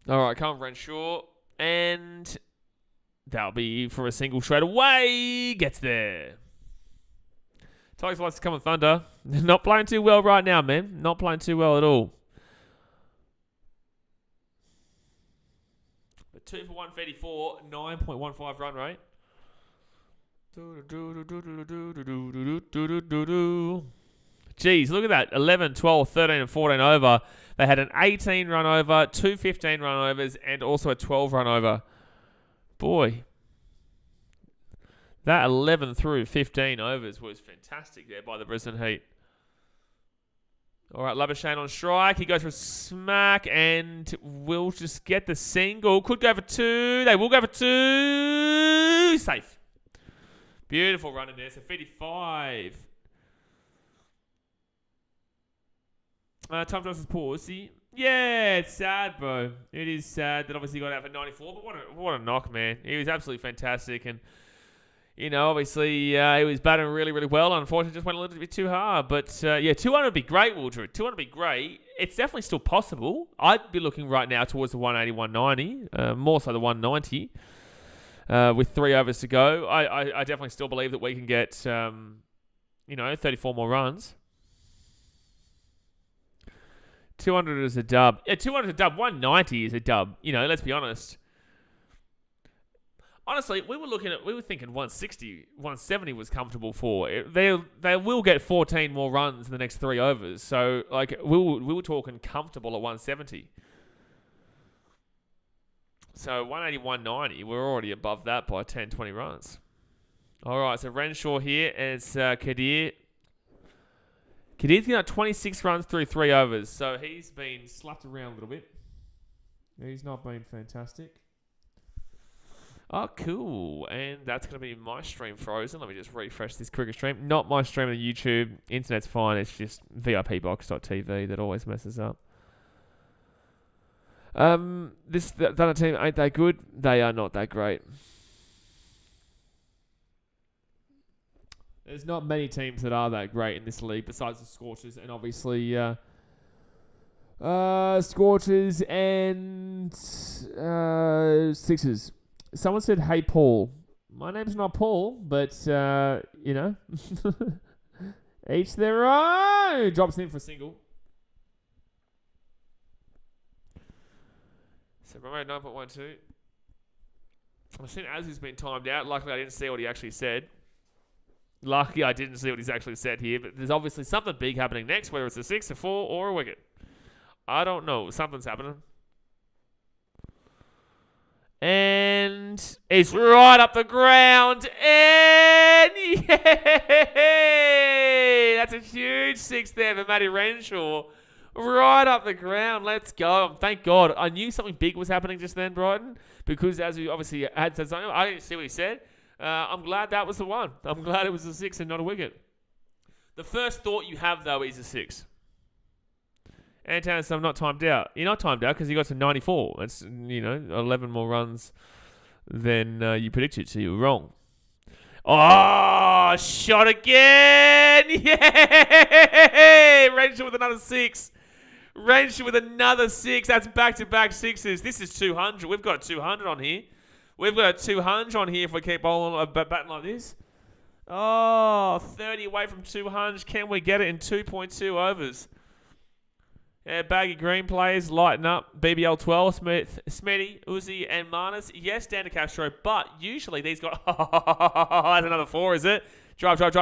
All right, come on, Renshaw. And that'll be for a single straight away. Gets there. Tigers likes to come on Thunder. Not playing too well right now, man. Not playing too well at all. But 2 for 134, 9.15 run rate. Jeez, look at that. 11, 12, 13, and 14 over. They had an 18 run over, 2 15 run overs, and also a 12 run over. Boy. That 11 through 15 overs was fantastic there by the Brisbane Heat. All right, Labuschagne on strike. He goes for a smack and will just get the single. Could go for 2. They will go for 2. Safe. Beautiful run in there. So 55. Tom Johnson's pause. Yeah, it's sad, bro. It is sad that obviously he got out for 94. But what a knock, man. He was absolutely fantastic. And obviously, he was batting really, really well. Unfortunately, just went a little bit too hard. But, 200 would be great, Waldrew. 200 would be great. It's definitely still possible. I'd be looking right now towards the 180, 190. More so the 190. With 3 overs to go. I definitely still believe that we can get, 34 more runs. 200 is a dub. Yeah, 200 is a dub. 190 is a dub. Let's be honest. Honestly, we were thinking 160, 170 was comfortable for. They will get 14 more runs in the next 3 overs. So, we were talking comfortable at 170. So, 180, 190, we're already above that by 10, 20 runs. All right, so Renshaw here, and it's Kadir. Kadir's got 26 runs through 3 overs. So, he's been slapped around a little bit. He's not been fantastic. Oh, cool. And that's going to be my stream frozen. Let me just refresh this cricket stream. Not my stream on YouTube. Internet's fine. It's just VIPbox.tv that always messes up. The other team, ain't they good? They are not that great. There's not many teams that are that great in this league besides the Scorchers and obviously Scorchers and Sixers. Someone said, "Hey, Paul." My name's not Paul, but, each their own. Drops in for a single. So, run rate 9.12. I've seen Azu's been timed out. Luckily, I didn't see what he actually said. Lucky I didn't see what he's actually said here, but there's obviously something big happening next, whether it's a 6, a 4, or a wicket. I don't know. Something's happening. And it's right up the ground. And yay! That's a huge 6 there for Matty Renshaw. Right up the ground. Let's go. Thank God. I knew something big was happening just then, Brighton, because as we obviously had said something, I didn't see what he said. I'm glad that was the one. I'm glad it was a 6 and not a wicket. The first thought you have, though, is a 6. Anton, so I'm not timed out. You're not timed out because you got to 94. That's, 11 more runs than you predicted, so you were wrong. Oh, shot again. Yeah. Renshaw with another 6. Renshaw with another 6. That's back-to-back 6s. This is 200. We've got 200 on here. We've got 200 on here if we keep bowling batting like this. Oh, 30 away from 200. Can we get it in 2.2 overs? Yeah, baggy green players, lighten up. BBL 12, Smith, Smitty, Uzi, and Marnus. Yes, Dan de Castro, but usually these got... that's another 4, is it? Drive. Yes!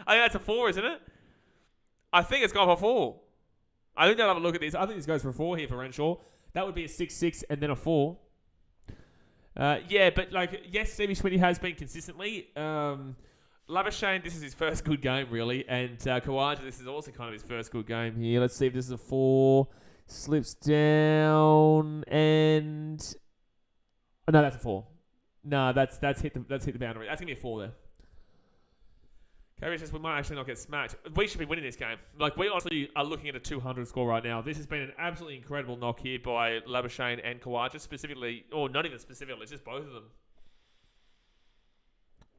I think that's a 4, isn't it? I think it's gone for 4. I think they'll have a look at this. I think this goes for a 4 here for Renshaw. That would be a 6-6 and then a 4. Yeah, but like, yes, Stevie Smitty has been consistently. Labuschagne, this is his first good game, really. And Khawaja, this is also kind of his first good game here. Let's see if this is a 4. Slips down and... Oh, no, that's a 4. No, that's hit the boundary. That's going to be a 4 there. Okay, says we might actually not get smacked. We should be winning this game. Like, we honestly are looking at a 200 score right now. This has been an absolutely incredible knock here by Labuschagne and Khawaja specifically. Or not even specifically, it's just both of them.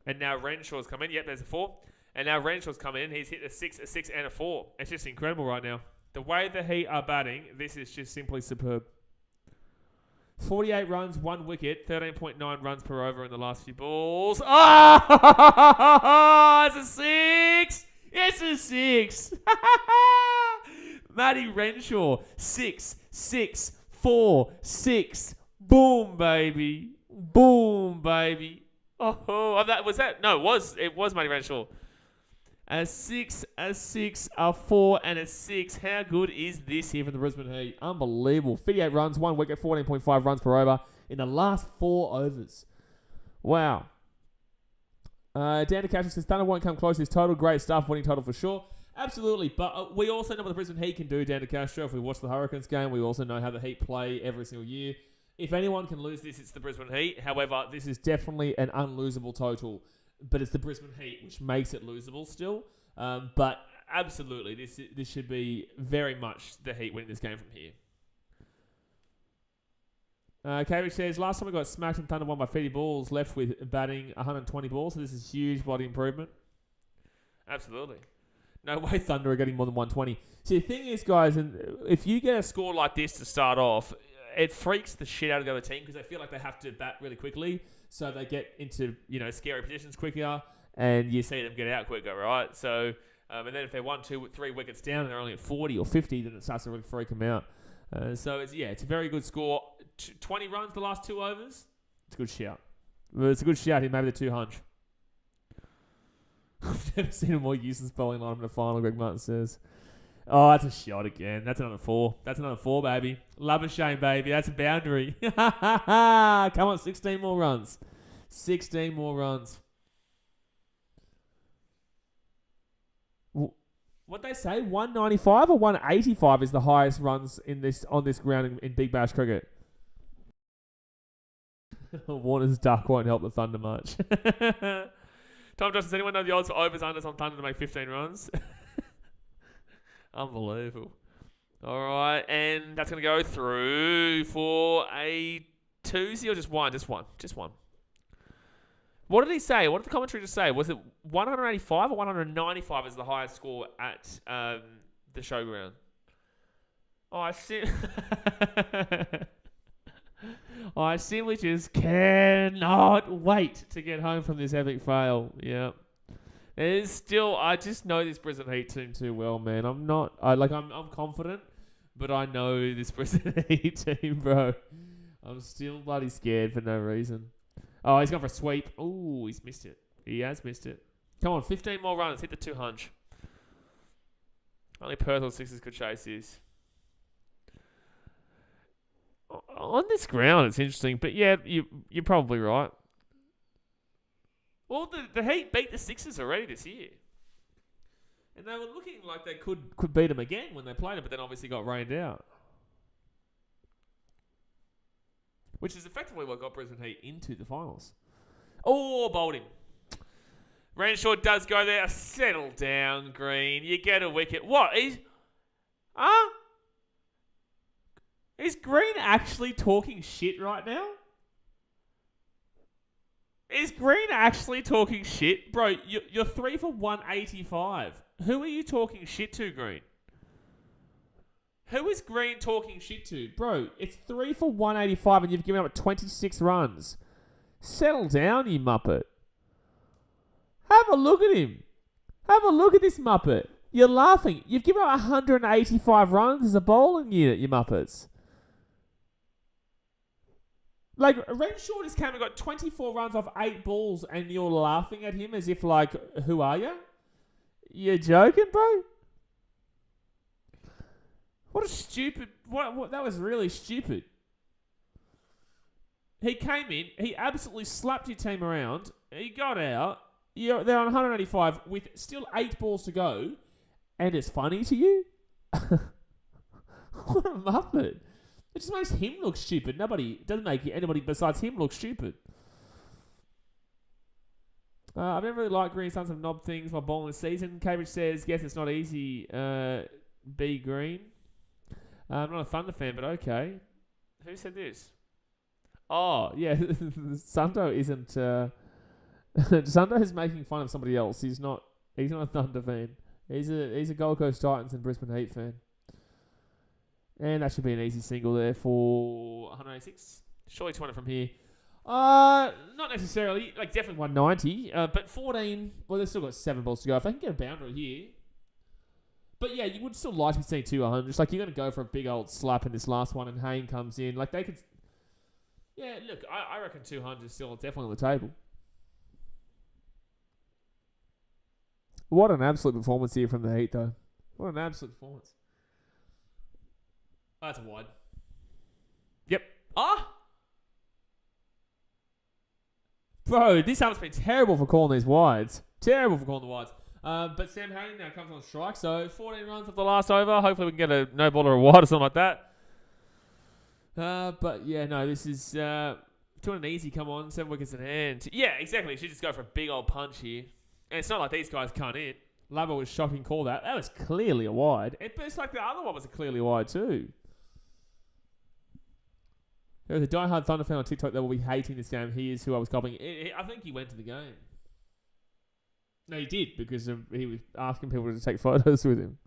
And now Renshaw's come in. Yep, there's a 4. And now Renshaw's come in. He's hit a 6, and a 4. It's just incredible right now. The way the Heat are batting, this is just simply superb. 48 runs, 1 wicket, 13.9 runs per over in the last few balls. Oh, it's a 6. It's a 6. Matty Renshaw, 6, 6, 4, 6. Boom, baby. Boom, baby. Oh, that was that. No, it was Matty Renshaw. A 6, a 6, a 4, and a 6. How good is this here from the Brisbane Heat? Unbelievable. 58 runs, 1 wicket, 14.5 runs per over in the last 4 overs. Wow. Dan de Castro says, Thunder won't come close to his total. Great stuff. Winning total for sure. Absolutely. But we also know what the Brisbane Heat can do, Dan de Castro. If we watch the Hurricanes game, we also know how the Heat play every single year. If anyone can lose this, it's the Brisbane Heat. However, this is definitely an unlosable total. But it's the Brisbane Heat, which makes it losable still. But absolutely, this should be very much the Heat winning this game from here. Cambridge says, last time we got smacked and Thunder won by 50 balls, left with batting 120 balls. So this is huge body improvement. Absolutely. No way Thunder are getting more than 120. See, the thing is, guys, and if you get a score like this to start off, it freaks the shit out of the other team because they feel like they have to bat really quickly. So they get into, scary positions quicker, and you see them get out quicker, right? So, and then if they're 1, 2, 3 wickets down and they're only at 40 or 50, then it starts to really freak them out. So, it's a very good score. 20 runs the last 2 overs. It's a good shout. It's a good shout here, maybe the 200. I've never seen a more useless bowling line in the final, Greg Martin says. Oh, that's a shot again. That's another 4. That's another 4, baby. Labuschagne, baby. That's a boundary. Come on, 16 more runs. 16 more runs. What'd they say? 195 or 185 is the highest runs on this ground in Big Bash cricket. Warner's duck won't help the Thunder much. Tom Johnson, does anyone know the odds for overs unders on Thunder to make 15 runs? Unbelievable. All right, and that's going to go through for a 2-0 or just one? Just one. What did he say? What did the commentary just say? Was it 185 or 195 is the highest score at the showground? Oh, I simply just cannot wait to get home from this epic fail. Yeah. There's still, I just know this Brisbane Heat team too well, man. I'm confident, but I know this Brisbane Heat team, bro. I'm still bloody scared for no reason. Oh, he's gone for a sweep. Ooh, he's missed it. He has missed it. Come on, 15 more runs. Hit the 200. Only Perth or Sixers could chase this. On this ground, it's interesting, but yeah, you're probably right. Well, the Heat beat the Sixers already this year. And they were looking like they could beat them again when they played them, but then obviously got rained out. Which is effectively what got Brisbane Heat into the finals. Oh, bowled him. Renshaw does go there. Settle down, Green. You get a wicket. What? Is Green actually talking shit right now? Is Green actually talking shit? Bro, you're 3 for 185. Who are you talking shit to, Green? Who is Green talking shit to? Bro, it's 3 for 185 and you've given up 26 runs. Settle down, you muppet. Have a look at him. Have a look at this muppet. You're laughing. You've given up 185 runs as a bowling unit, you muppets. Like, Renshaw just came and got 24 runs off 8 balls and you're laughing at him as if, like, who are you? You're joking, bro? What a stupid... What that was really stupid. He came in, he absolutely slapped your team around, he got out, they're on 185 with still 8 balls to go, and it's funny to you? What a muppet. It just makes him look stupid. Doesn't make anybody besides him look stupid. I've never really liked Green's done some knob things while bowling this season. Cambridge says, guess it's not easy, B Green. I'm not a Thunder fan, but okay. Who said this? Oh, yeah. Sundo isn't... Sundo is making fun of somebody else. He's not a Thunder fan. He's a Gold Coast Titans and Brisbane Heat fan. And that should be an easy single there for 186. Surely 200 from here. Not necessarily. Like, definitely 190. But 14... Well, they've still got 7 balls to go. If they can get a boundary here... But yeah, you would still like to be seeing 200s. Like, you're going to go for a big old slap in this last one and Hayne comes in. Like, they could... Yeah, look, I reckon 200 is still definitely on the table. What an absolute performance here from the Heat, though. What an absolute performance. Oh, that's a wide. Yep. Bro, this arm's been terrible for calling these wides. Terrible for calling the wides. But Sam Hayden now comes on strike. So 14 runs off the last over. Hopefully we can get a no ball or a wide or something like that. But yeah, no, this is doing an easy come on. 7 wickets in hand. Yeah, exactly. She just go for a big old punch here. And it's not like these guys can't hit. Labo was shocking call that. That was clearly a wide. But it's like the other one was a clearly wide too. There was a diehard Thunder fan on TikTok that will be hating this game. He is who I was copying. I think he went to the game. No, he did because he was asking people to take photos with him.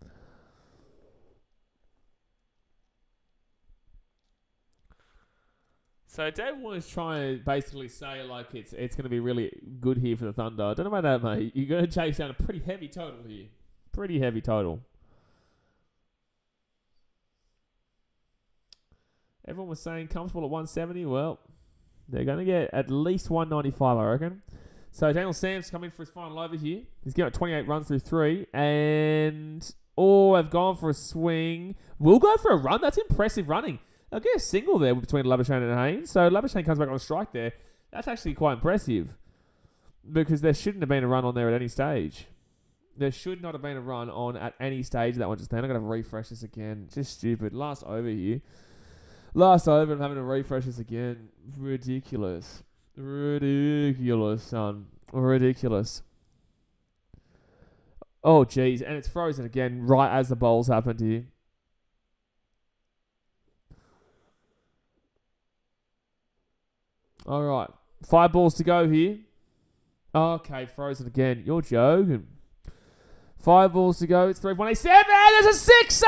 So Dave Warner's trying to basically say like it's going to be really good here for the Thunder. I don't know about that, mate. You're going to chase down a pretty heavy total here. Pretty heavy total. Everyone was saying comfortable at 170. Well, they're going to get at least 195, I reckon. So Daniel Sam's coming for his final over here. He's got 28 runs through 3. And, I've gone for a swing. We'll go for a run. That's impressive running. I'll get a single there between Labuschagne and Haynes. So Labuschagne comes back on a strike there. That's actually quite impressive. Because there shouldn't have been a run on there at any stage. There should not have been a run on at any stage of that one just then. I'm going to refresh this again. Just stupid. Last over here. Last over, I'm having to refresh this again. Ridiculous. Ridiculous, son. Ridiculous. Oh, jeez. And it's frozen again right as the bowls happened here. All right. 5 balls to go here. Okay, frozen again. You're joking. 5 balls to go. It's 3 for 187. There's a sixer!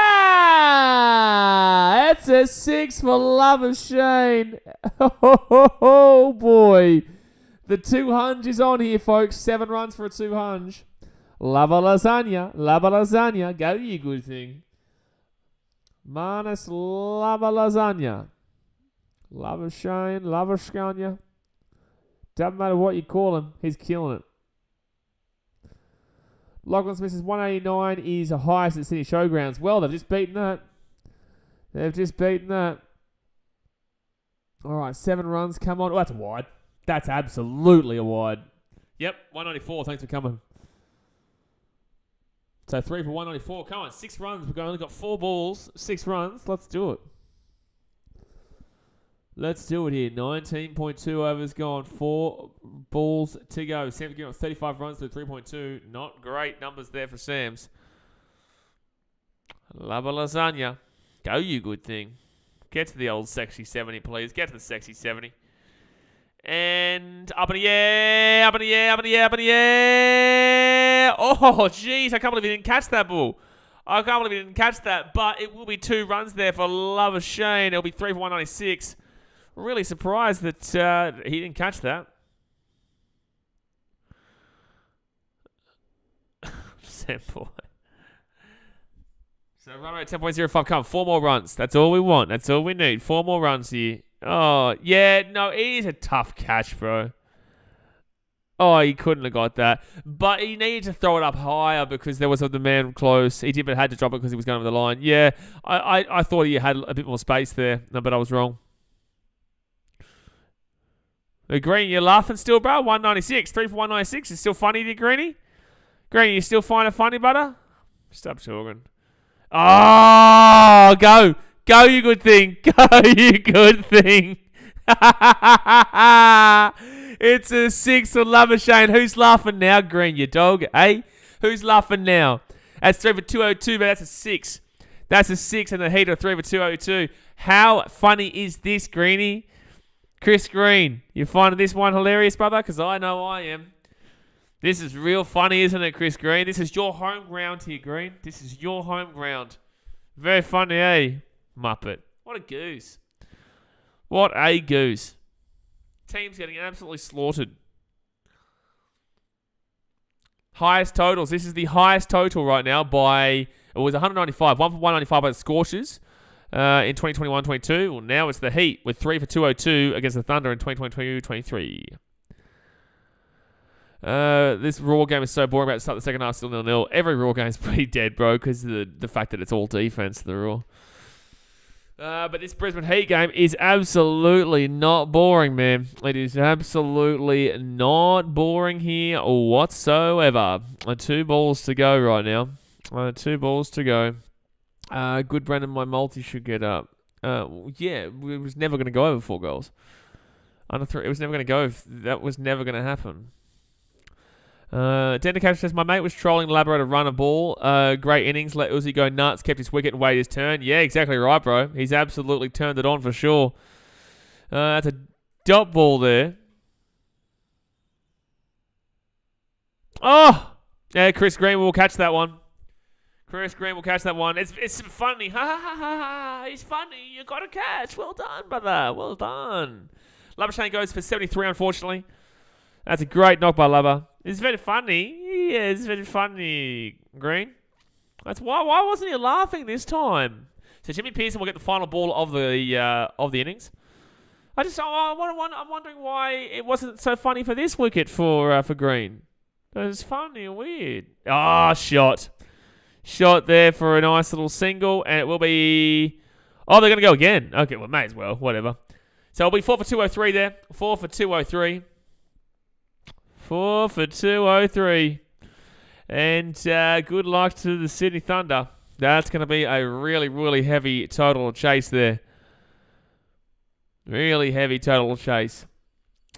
That's a 6 for Labuschagne. Oh, boy. The 200 is on here, folks. 7 runs for a 200. Lava lasagna. Go, you good thing. Manus lava lasagna. Labuschagne. Doesn't matter what you call him. He's killing it. Lachlan Smith's 189 is the highest at Sydney Showgrounds. Well, they've just beaten that. All right, 7 runs. Come on. Oh, that's a wide. That's absolutely a wide. Yep, 194. Thanks for coming. So 3 for 194. Come on, 6 runs. We've only got 4 balls, 6 runs. Let's do it. Let's do it here. 19.2 overs gone. 4 balls to go. Sam's giving up 35 runs to 3.2. Not great numbers there for Sam's. Lava lasagna. Go, you good thing. Get to the old sexy 70, please. Get to the sexy 70. And up in the air, up in the air, up in the air, up in the air. Oh, jeez. I can't believe he didn't catch that ball. I can't believe he didn't catch that. But it will be 2 runs there for love of Shane. It'll be 3 for 196. Really surprised that he didn't catch that. Sam boy. So run rate 10.05. Come on, 4 more runs. That's all we want. That's all we need. 4 more runs here. Oh, yeah. No, it is a tough catch, bro. Oh, he couldn't have got that. But he needed to throw it up higher because there was the man close. He did, but had to drop it because he was going over the line. Yeah, I thought he had a bit more space there, but I was wrong. Green, you're laughing still, bro? 196. 3 for 196. Is still funny, dear Greenie? Greenie, you still find it funny, butter? Stop talking. Oh, go. Go, you good thing. Go, you good thing. It's a 6 for Labuschagne. Who's laughing now, Green, you dog? Hey? Who's laughing now? That's 3 for 202, but that's a 6. That's a 6 and the Heat are 3 for 202. How funny is this, Greenie? Chris Green, you finding this one hilarious, brother? Because I know I am. This is real funny, isn't it, Chris Green? This is your home ground here, Green. This is your home ground. Very funny, eh? Muppet. What a goose. What a goose. Team's getting absolutely slaughtered. Highest totals. This is the highest total right now by... It was 195. 1 for 195 by the Scorchers in 2021-22. Well, now it's the Heat with 3 for 202 against the Thunder in 2022-23. This Raw game is so boring. About to start the second half, still 0-0. Every Raw game is pretty dead, bro, because of the fact that it's all defense, the Raw. But this Brisbane Heat game is absolutely not boring, man. It is absolutely not boring here whatsoever. 2 balls to go right now. 2 balls to go. Good Brendan, my multi should get up. Yeah, it was never going to go over 4 goals. Under 3, it was never going to go. That was never going to happen. Dendicash says, my mate was trolling Labrador to run a ball. Great innings. Let Uzi go nuts. Kept his wicket and waited his turn. Yeah, exactly right, bro. He's absolutely turned it on for sure. That's a dot ball there. Oh! Yeah, Chris Green will catch that one. Chris Green will catch that one. It's funny. Ha ha ha ha ha. He's funny. You got to catch. Well done, brother. Well done. Labuschagne goes for 73, unfortunately. That's a great knock by Lubba. It's very funny. Yeah, it's very funny, Green. That's why wasn't he laughing this time? So Jimmy Pearson will get the final ball of the innings. I'm wondering why it wasn't so funny for this wicket for Green. It was funny and weird. Ah, shot there for a nice little single, and it will be. Oh, they're gonna go again. Okay, well, may as well. Whatever. So it'll be 4 for 203 there. 4 for 203. 4 for 203. And good luck to the Sydney Thunder. That's going to be a really, really heavy total chase there. Really heavy total chase.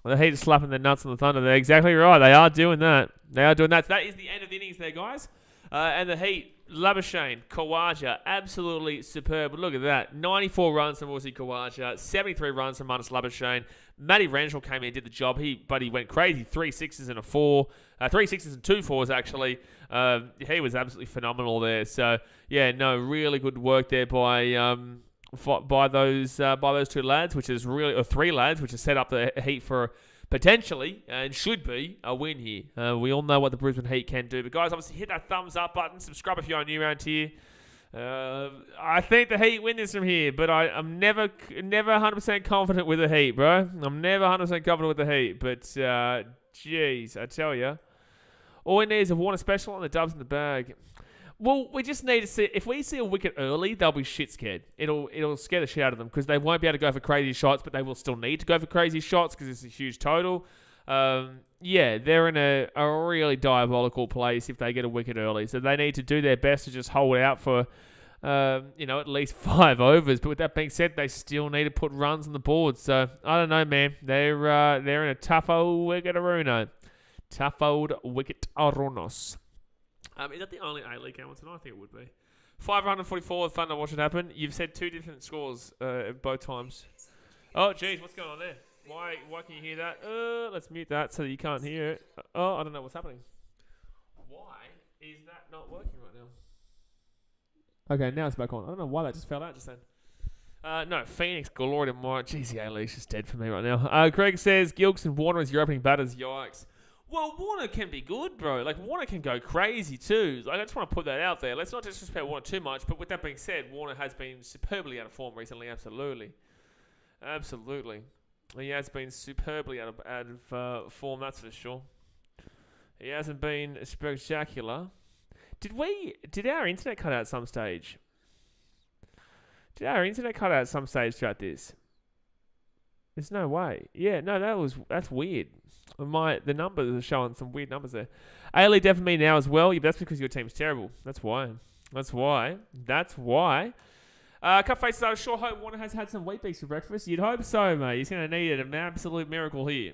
The Heat are slapping their nuts on the Thunder. They're exactly right. They are doing that. They are doing that. So that is the end of the innings there, guys. And the Heat, Labuschagne, Khawaja, absolutely superb. Look at that. 94 runs from Uzi Khawaja, 73 runs from Marnus Labuschagne. Matty Renshaw came in and did the job. But he went crazy. 3 6s and a 4. 3 6s and 2 4s, actually. He was absolutely phenomenal there. So, yeah, no, really good work there by those 2 lads, which is really, or 3 lads, which has set up the Heat for potentially, and should be, a win here. We all know what the Brisbane Heat can do. But, guys, obviously hit that thumbs up button. Subscribe if you're new around here. I think the Heat win this from here, but I'm never 100% confident with the Heat, bro. I'm never 100% confident with the Heat. But, jeez, I tell you. All we need is a Warner special and the dubs in the bag. Well, we just need to see. If we see a wicket early, they'll be shit scared. It'll scare the shit out of them because they won't be able to go for crazy shots, but they will still need to go for crazy shots because it's a huge total. Yeah, they're in a really diabolical place if they get a wicket early. So they need to do their best to just hold out for, at least 5 overs. But with that being said, they still need to put runs on the board. So I don't know, man. They're in a tough old wicket-aruno. Tough old wicket-arunos. Is that the only A-League game on tonight? I think it would be. 544 Thunder, watch it happen. You've said 2 different scores both times. Oh, jeez, what's going on there? Why can you hear that? Let's mute that so that you can't hear it. Oh, I don't know what's happening. Why is that not working right now? Okay, now it's back on. I don't know why that just fell out just then. No, Phoenix, Glory tomorrow. Jeez, the A-League's just dead for me right now. Craig says, Gilks and Warner as your opening batters. Yikes. Well, Warner can be good, bro. Like, Warner can go crazy, too. Like, I just want to put that out there. Let's not disrespect Warner too much. But with that being said, Warner has been superbly out of form recently. Absolutely. Absolutely. He has been superbly out of form, that's for sure. He hasn't been spectacular. Did our internet cut out at some stage? Did our internet cut out at some stage throughout this? There's no way. Yeah, no, that's weird. The numbers are showing some weird numbers there. A-League dead for me now as well. Yeah, but that's because your team's terrible. That's why. Cut faces, I sure hope Warner has had some wheat beaks for breakfast. You'd hope so, mate. He's going to need it. An absolute miracle here.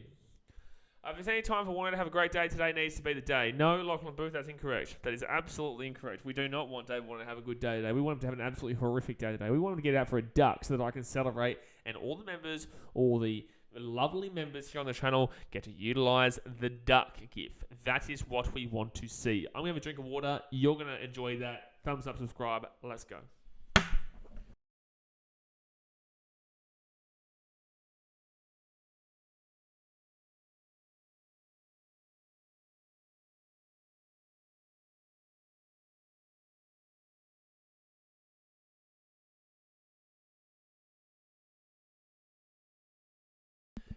If there's any time for Warner to have a great day, today needs to be the day. No, Lachlan Booth, that's incorrect. That is absolutely incorrect. We do not want Dave Warner to have a good day today. We want him to have an absolutely horrific day today. We want him to get out for a duck so that I can celebrate, and all the members, all the lovely members here on the channel get to utilize the duck gift. That is what we want to see. I'm going to have a drink of water. You're going to enjoy that. Thumbs up, subscribe. Let's go.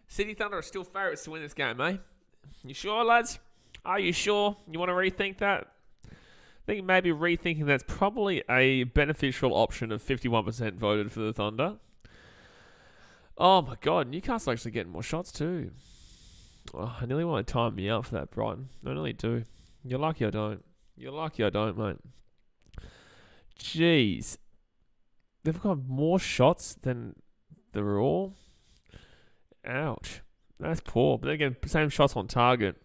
City Thunder are still favourites to win this game, eh? You sure, lads? Are you sure? You want to rethink that? I think maybe rethinking that's probably a beneficial option of 51% voted for the Thunder. Oh my God, Newcastle actually getting more shots too. Oh, I nearly want to time me out for that, Brighton. I nearly do. You're lucky I don't. You're lucky I don't, mate. Jeez. They've got more shots than the Raw. Ouch. That's poor. But then again, same shots on target.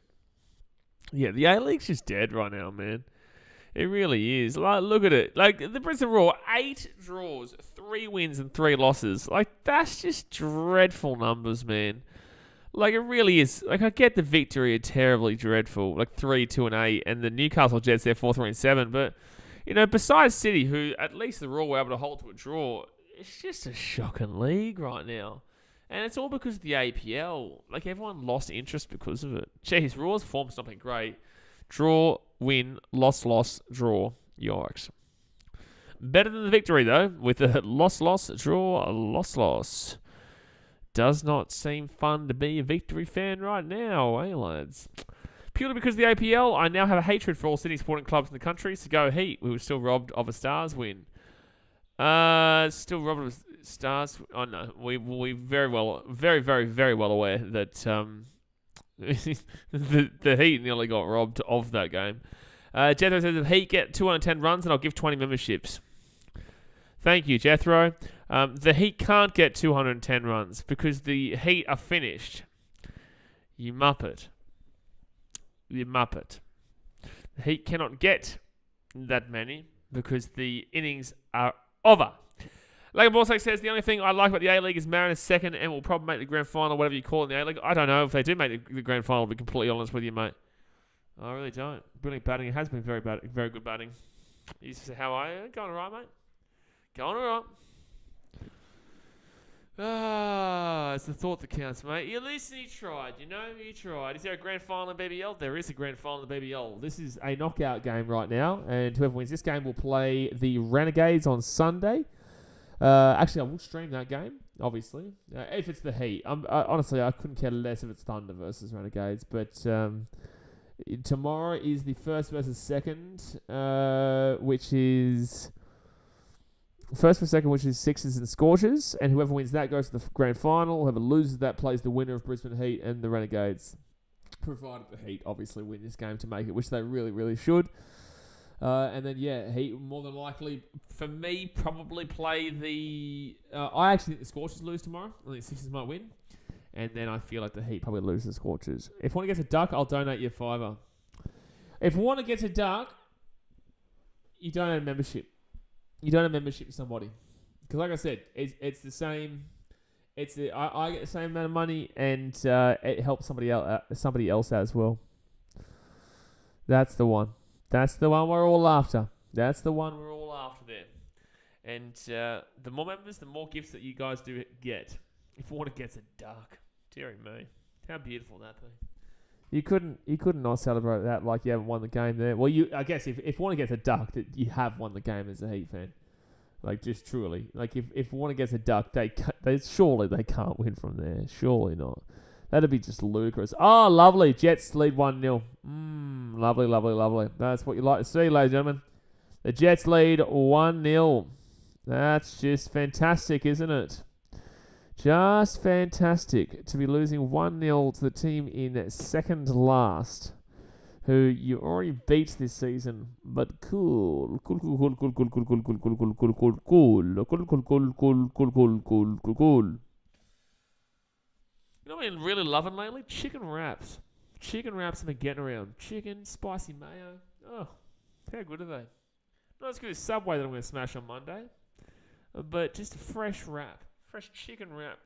Yeah, the A-League's just dead right now, man. It really is. Like, look at it. Like, the Brisbane Raw, 8 draws, 3 wins and 3 losses. Like, that's just dreadful numbers, man. Like, it really is. Like, I get the victory are terribly dreadful. Like, 3, 2, and 8. And the Newcastle Jets, they're 4, 3, and 7. But, you know, besides City, who at least the Raw were able to hold to a draw, it's just a shocking league right now. And it's all because of the APL. Like, everyone lost interest because of it. Jeez, Raw's form's not been great. Draw, win, loss, draw. Yikes. Better than the victory, though, with a loss, draw, loss. Does not seem fun to be a victory fan right now, eh, lads? Purely because of the APL, I now have a hatred for all Sydney sporting clubs in the country. So go Heat. We were still robbed of a Stars win. Still robbed of Stars. Oh no, we very well aware that the Heat nearly got robbed of that game. Jethro says if Heat get 210 runs, then I'll give 20 memberships. Thank you, Jethro. The Heat can't get 210 runs because the Heat are finished. You muppet. The Heat cannot get that many because the innings are over. Like Borsak says, the only thing I like about the A-League is Mariners second and will probably make the grand final, whatever you call it in the A-League. I don't know if they do make the grand final, to be completely honest with you, mate. I really don't. Brilliant batting. It has been very good batting. You used to say, how are you? Going all right, mate? Going all right. It's the thought that counts, mate. At least you tried, you tried. Is there a grand final in BBL? There is a grand final in BBL. This is a knockout game right now, and whoever wins this game will play the Renegades on Sunday. Actually, I will stream that game, obviously. If it's the Heat. Honestly, I couldn't care less if it's Thunder versus Renegades, but tomorrow is the first versus second, which is... First for second, which is Sixers and Scorchers, and whoever wins that goes to the grand final. Whoever loses that plays the winner of Brisbane Heat and the Renegades. Provided the Heat obviously win this game to make it, which they really should. And then, Heat more than likely, for me, probably play the... I actually think the Scorchers lose tomorrow. I think the Sixers might win. And then I feel like the Heat probably lose the Scorchers. If one gets a duck, I'll donate you $5. If one gets a duck, you donate a membership. you don't have membership to somebody. Because like I said, it's the same. I get the same amount of money, and it helps somebody else out as well. That's the one. That's the one we're all after. That's the one we're all after there. And the more members, the more gifts that you guys do get. If Warner gets a duck, dearie me, how beautiful that be. You couldn't not celebrate that like you haven't won the game there. Well, I guess if Warner gets a duck, that you have won the game as a Heat fan. Like, just truly. Like, if Warner gets a duck, surely they can't win from there. Surely not. That'd be just ludicrous. Oh, lovely. Jets lead 1-0. Lovely, lovely, lovely. That's what you like to see, ladies and gentlemen. The Jets lead 1-0. That's just fantastic, isn't it? Just fantastic to be losing 1-0 to the team in second last, who you already beat this season, but cool. You know what I've been really loving lately? Chicken wraps. Chicken wraps have been getting around. Chicken, spicy mayo. Oh, how good are they? Not as good as Subway that I'm going to smash on Monday, but just a fresh wrap. Fresh chicken wrap.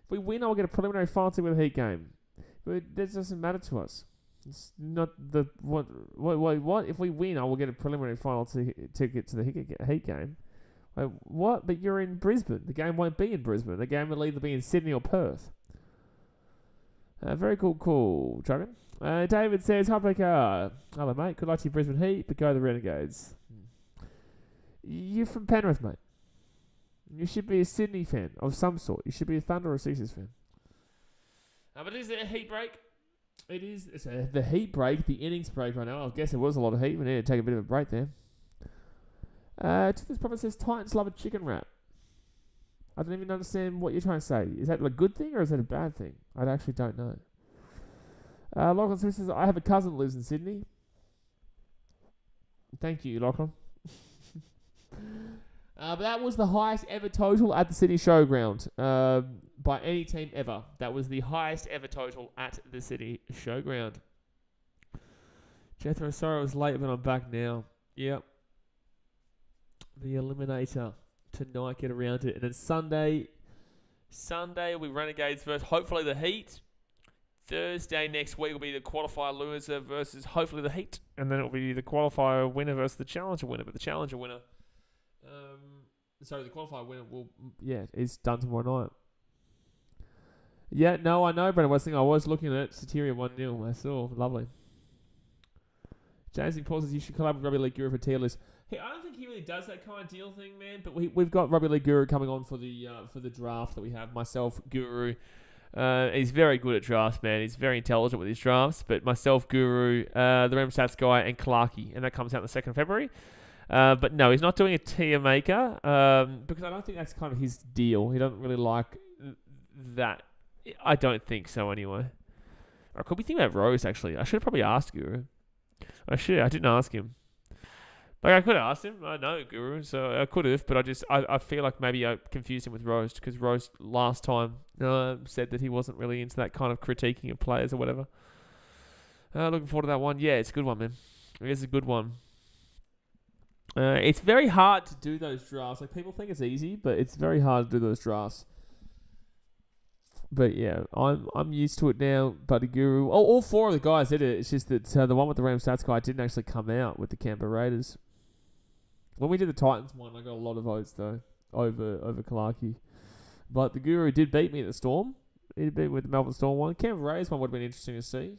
If we win, I'll get a preliminary final ticket with a Heat game. But that doesn't matter to us. It's not the what? If we win, I will get a preliminary final ticket to the Heat game. Wait, what? But you're in Brisbane. The game won't be in Brisbane. The game will either be in Sydney or Perth. Very cool, Chuggin. David says, hi, Baker. Hello, mate. Good luck to you, Brisbane Heat, but go the Renegades. You're from Penrith, mate. You should be a Sydney fan of some sort. You should be a Thunder or a Sixers fan. But is it a heat break? It is. It's the heat break, the innings break right now. I guess there was a lot of heat. We need to take a bit of a break there. This prophet says, Titans love a chicken wrap. I don't even understand what you're trying to say. Is that a good thing or is that a bad thing? I actually don't know. Lachlan Smith says, I have a cousin that lives in Sydney. Thank you, Lachlan. But that was the highest ever total at the City Showground by any team ever. That was the highest ever total at the City Showground. Jethro, sorry I was late, but I'm back now. Yep. The Eliminator tonight, get around it. And then Sunday will be Renegades versus hopefully the Heat. Thursday next week will be the qualifier loser versus hopefully the Heat. And then it will be the qualifier winner versus the challenger winner. But the challenger winner... the qualifier winner is done tomorrow night. Yeah, no, I know, Brendan Westing. I was looking at Soteria 1-0. I saw. Lovely. James Paul says you should collab with Rugby League Guru for tier list. Hey, I don't think he really does that kind of deal thing, man. But we've got Rugby League Guru coming on for the draft that we have. Myself, Guru. He's very good at drafts, man. He's very intelligent with his drafts. But myself, Guru, the Rem Stats guy, and Clarkey. And that comes out on the 2nd of February. But no, he's not doing a tier maker because I don't think that's kind of his deal. He doesn't really like that. I don't think so anyway. Or could we think about Rose, actually? I should have probably asked Guru. I didn't ask him. Like, I could have asked him. I know Guru, so I could have. But I feel like maybe I confused him with Rose because Rose last time said that he wasn't really into that kind of critiquing of players or whatever. Looking forward to that one. Yeah, it's a good one, man. It is a good one. It's very hard to do those drafts. Like, people think it's easy, but it's very hard to do those drafts. But yeah, I'm used to it now. Buddy Guru, all four of the guys did it. It's just that the one with the Ram Stats guy didn't actually come out with the Canberra Raiders. When we did the Titans one, I got a lot of votes though over Clarkey. But the Guru did beat me at the Storm. He beat me with the Melbourne Storm one. Canberra Raiders one would have been interesting to see.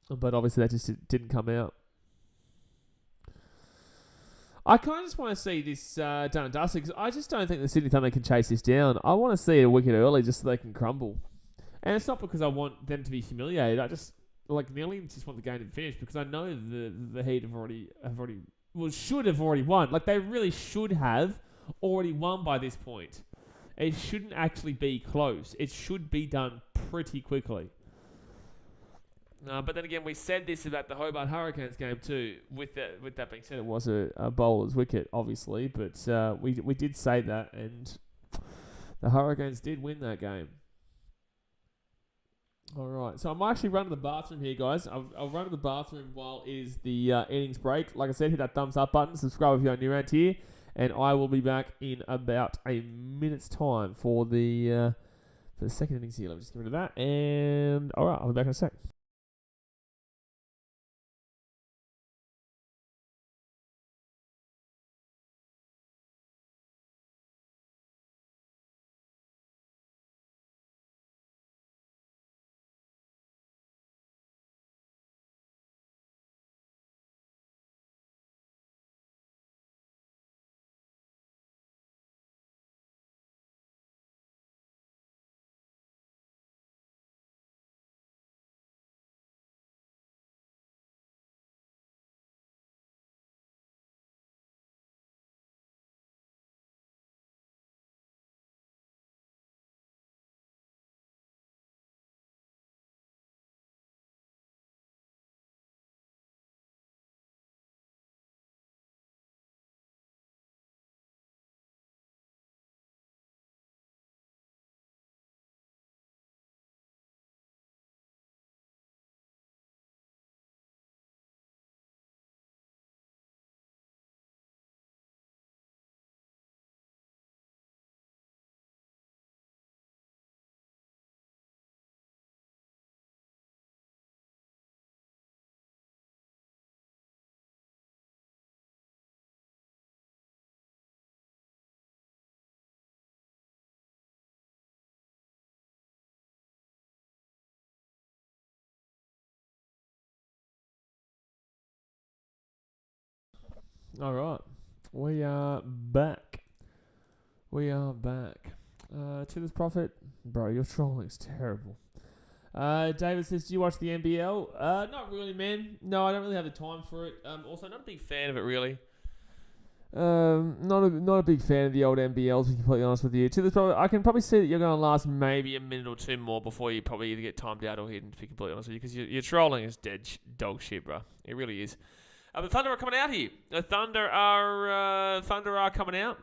But obviously that just didn't come out. I kind of just want to see this done and dusted because I just don't think the Sydney Thunder can chase this down. I want to see it a wicket early just so they can crumble. And it's not because I want them to be humiliated. I just, nearly just want the game to finish because I know the Heat should have already won. Like, they really should have already won by this point. It shouldn't actually be close. It should be done pretty quickly. But then again, we said this about the Hobart Hurricanes game too. With that being said, it was a bowler's wicket, obviously, but we did say that, and the Hurricanes did win that game. All right, so I'm actually running to the bathroom here, guys. I'll run to the bathroom while it is the innings break. Like I said, hit that thumbs up button, subscribe if you're new around here, and I will be back in about a minute's time for the second innings here. Let me just get rid of that, and all right, I'll be back in a sec. All right, we are back. To this profit, bro. Your trolling's terrible. David says, "Do you watch the NBL?" Not really, man. No, I don't really have the time for it. Also, not a big fan of it, really. Not a big fan of the old NBL, to be completely honest with you. To this profit, I can probably see that you're going to last maybe a minute or two more before you probably either get timed out or hidden, to be completely honest with you, because your trolling is dead dog shit, bro. It really is. The Thunder are coming out here. The Thunder are coming out.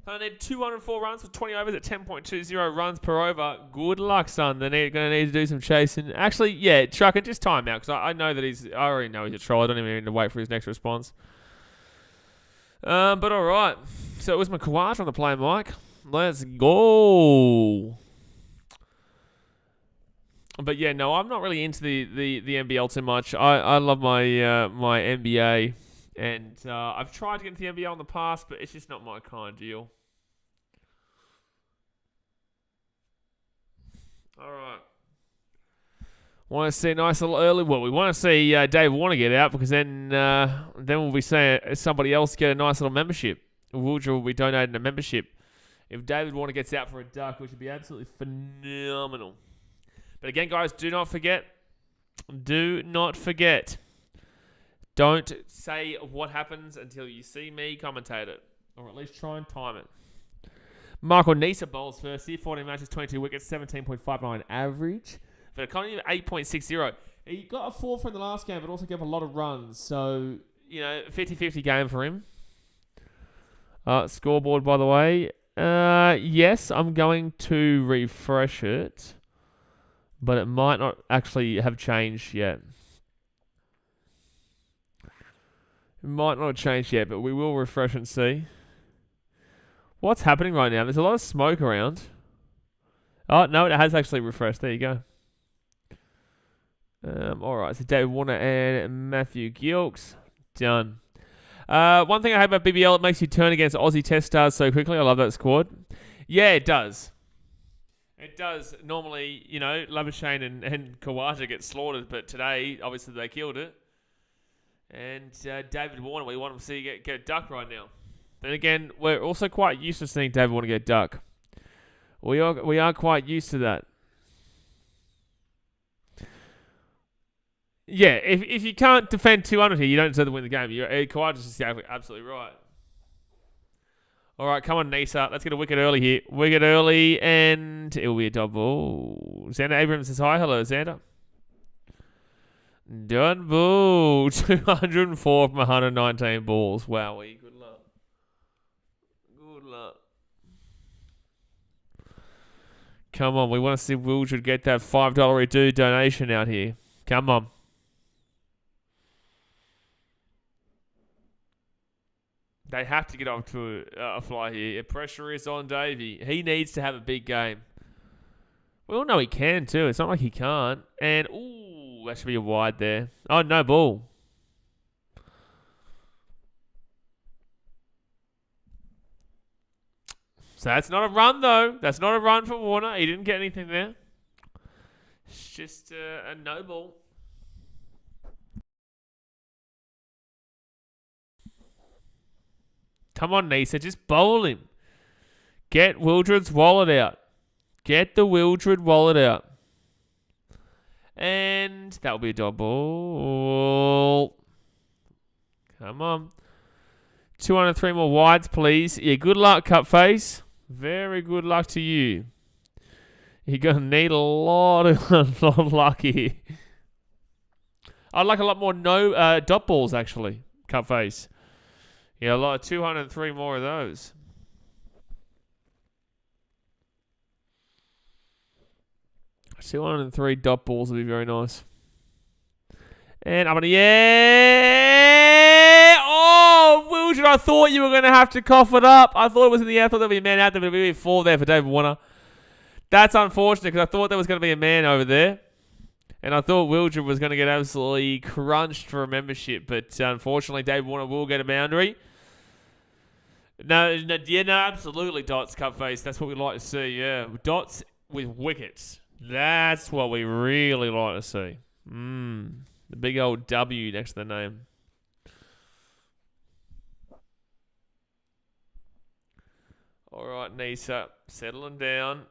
Thunder need 204 runs for 20 overs at 10.20 runs per over. Good luck, son. They're going to need to do some chasing. Actually, yeah, Trucker, just time out, because I know that I already know he's a troll. I don't even need to wait for his next response. But all right. So it was McQuarrie on the play, Mike. Let's go. But yeah, no, I'm not really into the NBL too much. I love my my NBA, and I've tried to get into the NBL in the past, but it's just not my kind of deal. All right. Want to see a nice little early? Well, we want to see Dave Warner get out, because then we'll be saying somebody else get a nice little membership. Woodrow will be donating a membership if David Warner gets out for a duck, which would be absolutely phenomenal. But again, guys, do not forget. Don't say what happens until you see me commentate it, or at least try and time it. Michael Nisa bowls first here, 14 matches, 22 wickets, 17.59 average. For a economy of 8.60. He got a 4 from the last game, but also gave a lot of runs. So, 50-50 game for him. Scoreboard, by the way. Yes, I'm going to refresh it, but it might not actually have changed yet. It might not have changed yet, but we will refresh and see. What's happening right now? There's a lot of smoke around. Oh, no, it has actually refreshed. There you go. Alright, so David Warner and Matthew Gilks. Done. One thing I hate about BBL, it makes you turn against Aussie test stars so quickly. I love that squad. Yeah, it does. It does. Normally, Labuschagne and Khawaja get slaughtered, but today, obviously, they killed it. And David Warner, we want him to see get a duck right now. Then again, we're also quite used to seeing David Warner get a duck. We are quite used to that. Yeah, if you can't defend 200 here, you don't deserve to win the game. Khawaja's just absolutely right. All right, come on, Nisa. Let's get a wicket early here. Wicket early, and it will be a double. Xander Abrams says hi. Hello, Xander. Done ball. 204 from 119 balls. Wowee. Good luck. Good luck. Come on, we want to see Wildred get that $5 due donation out here. Come on. They have to get off to a fly here. Pressure is on Davey. He needs to have a big game. We all know he can too. It's not like he can't. And, ooh, that should be a wide there. Oh, no ball. So that's not a run, though. That's not a run for Warner. He didn't get anything there. It's just a no ball. Come on, Nisa. Just bowl him. Get Wildred's wallet out. Get the Wildred wallet out. And that'll be a dot ball. Come on. 203 more wides, please. Yeah, good luck, Cup Face. Very good luck to you. You're going to need a lot of luck here. I'd like a lot more no dot balls, actually, Cup Face. Yeah, a lot of 203 more of those. So 103 dot balls would be very nice. And up in the air. Oh, Wildred, I thought you were going to have to cough it up. I thought it was in the air. I thought there would be a man out there, but there would be 4 there for David Warner. That's unfortunate because I thought there was going to be a man over there. And I thought Wildred was going to get absolutely crunched for a membership. But unfortunately, David Warner will get a boundary. No, absolutely dots, Cup Face. That's what we like to see, yeah. Dots with wickets. That's what we really like to see. The big old W next to the name. All right, Nisa, settling down.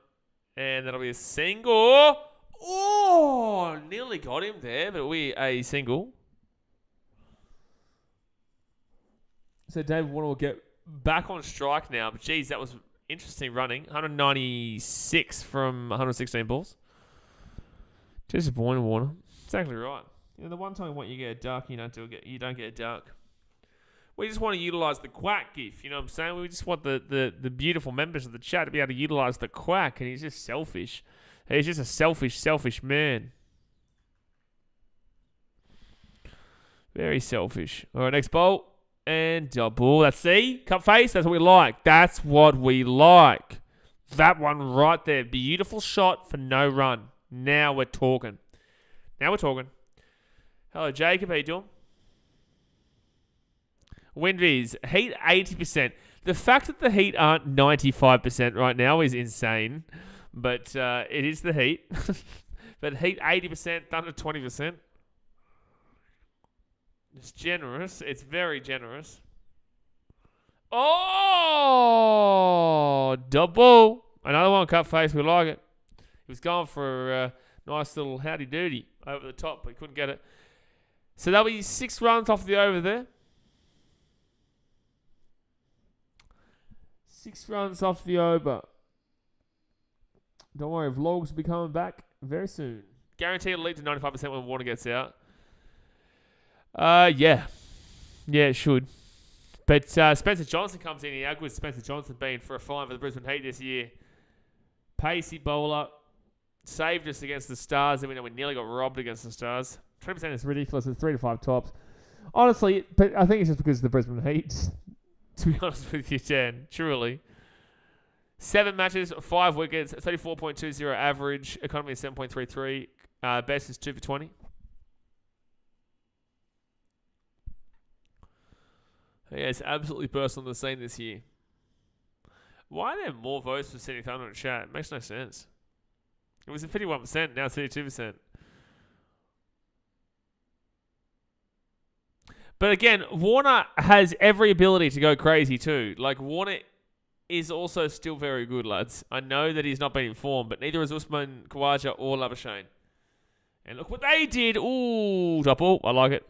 And that'll be a single. Oh, nearly got him there, but we a single. So David Warner will get back on strike now. But geez, that was interesting running. 196 from 116 balls. Disappointing, Warner. Exactly right. You know, the one time you get a duck, you don't get a duck. We just want to utilise the quack gif, you know what I'm saying? We just want the beautiful members of the chat to be able to utilise the quack, and he's just selfish. He's just a selfish man. Very selfish. All right, next bowl. And double. That's C. Cup Face. That's what we like. That's what we like. That one right there. Beautiful shot for no run. Now we're talking. Hello, Jacob. How you doing? Winvies. Heat 80%. The fact that the Heat aren't 95% right now is insane. But it is the Heat. But Heat 80%, Thunder 20%. It's generous. It's very generous. Oh! Double. Another one, Cup Face. We like it. He was going for a nice little howdy-doody over the top, but he couldn't get it. So that'll be 6 runs off the over there. 6 runs off the over. Don't worry, vlogs will be coming back very soon. Guaranteed it'll lead to 95% when Warner gets out. Yeah, it should. But Spencer Johnson comes in here. How good has Spencer Johnson been for a fine for the Brisbane Heat this year? Pacey bowler. Saved us against the Stars. And we know we nearly got robbed against the Stars. 20% is ridiculous. It's 3 to 5 tops. Honestly, but I think it's just because of the Brisbane Heat. To be honest with you, Dan. Truly. 7 matches, 5 wickets, 34.20 average. Economy is 7.33. Best is 2 for 20. Yeah, it's absolutely burst on the scene this year. Why are there more votes for Sydney Thunder in chat? It makes no sense. It was at 51%, now it's 32%. But again, Warner has every ability to go crazy too. Like, Warner is also still very good, lads. I know that he's not been informed, but neither is Usman Khawaja or Labuschagne. And look what they did. Ooh, double. I like it.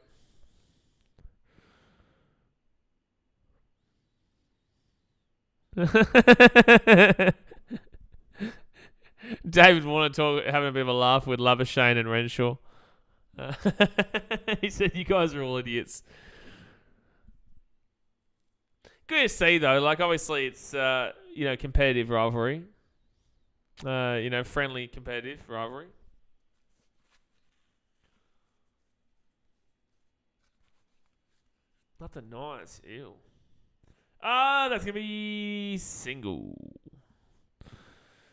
David Warner having a bit of a laugh with Labuschagne and Renshaw. He said, you guys are all idiots. Good to see, though. Like, obviously, it's, competitive rivalry. Friendly, competitive rivalry. Not the Knights. Ew. That's going to be single.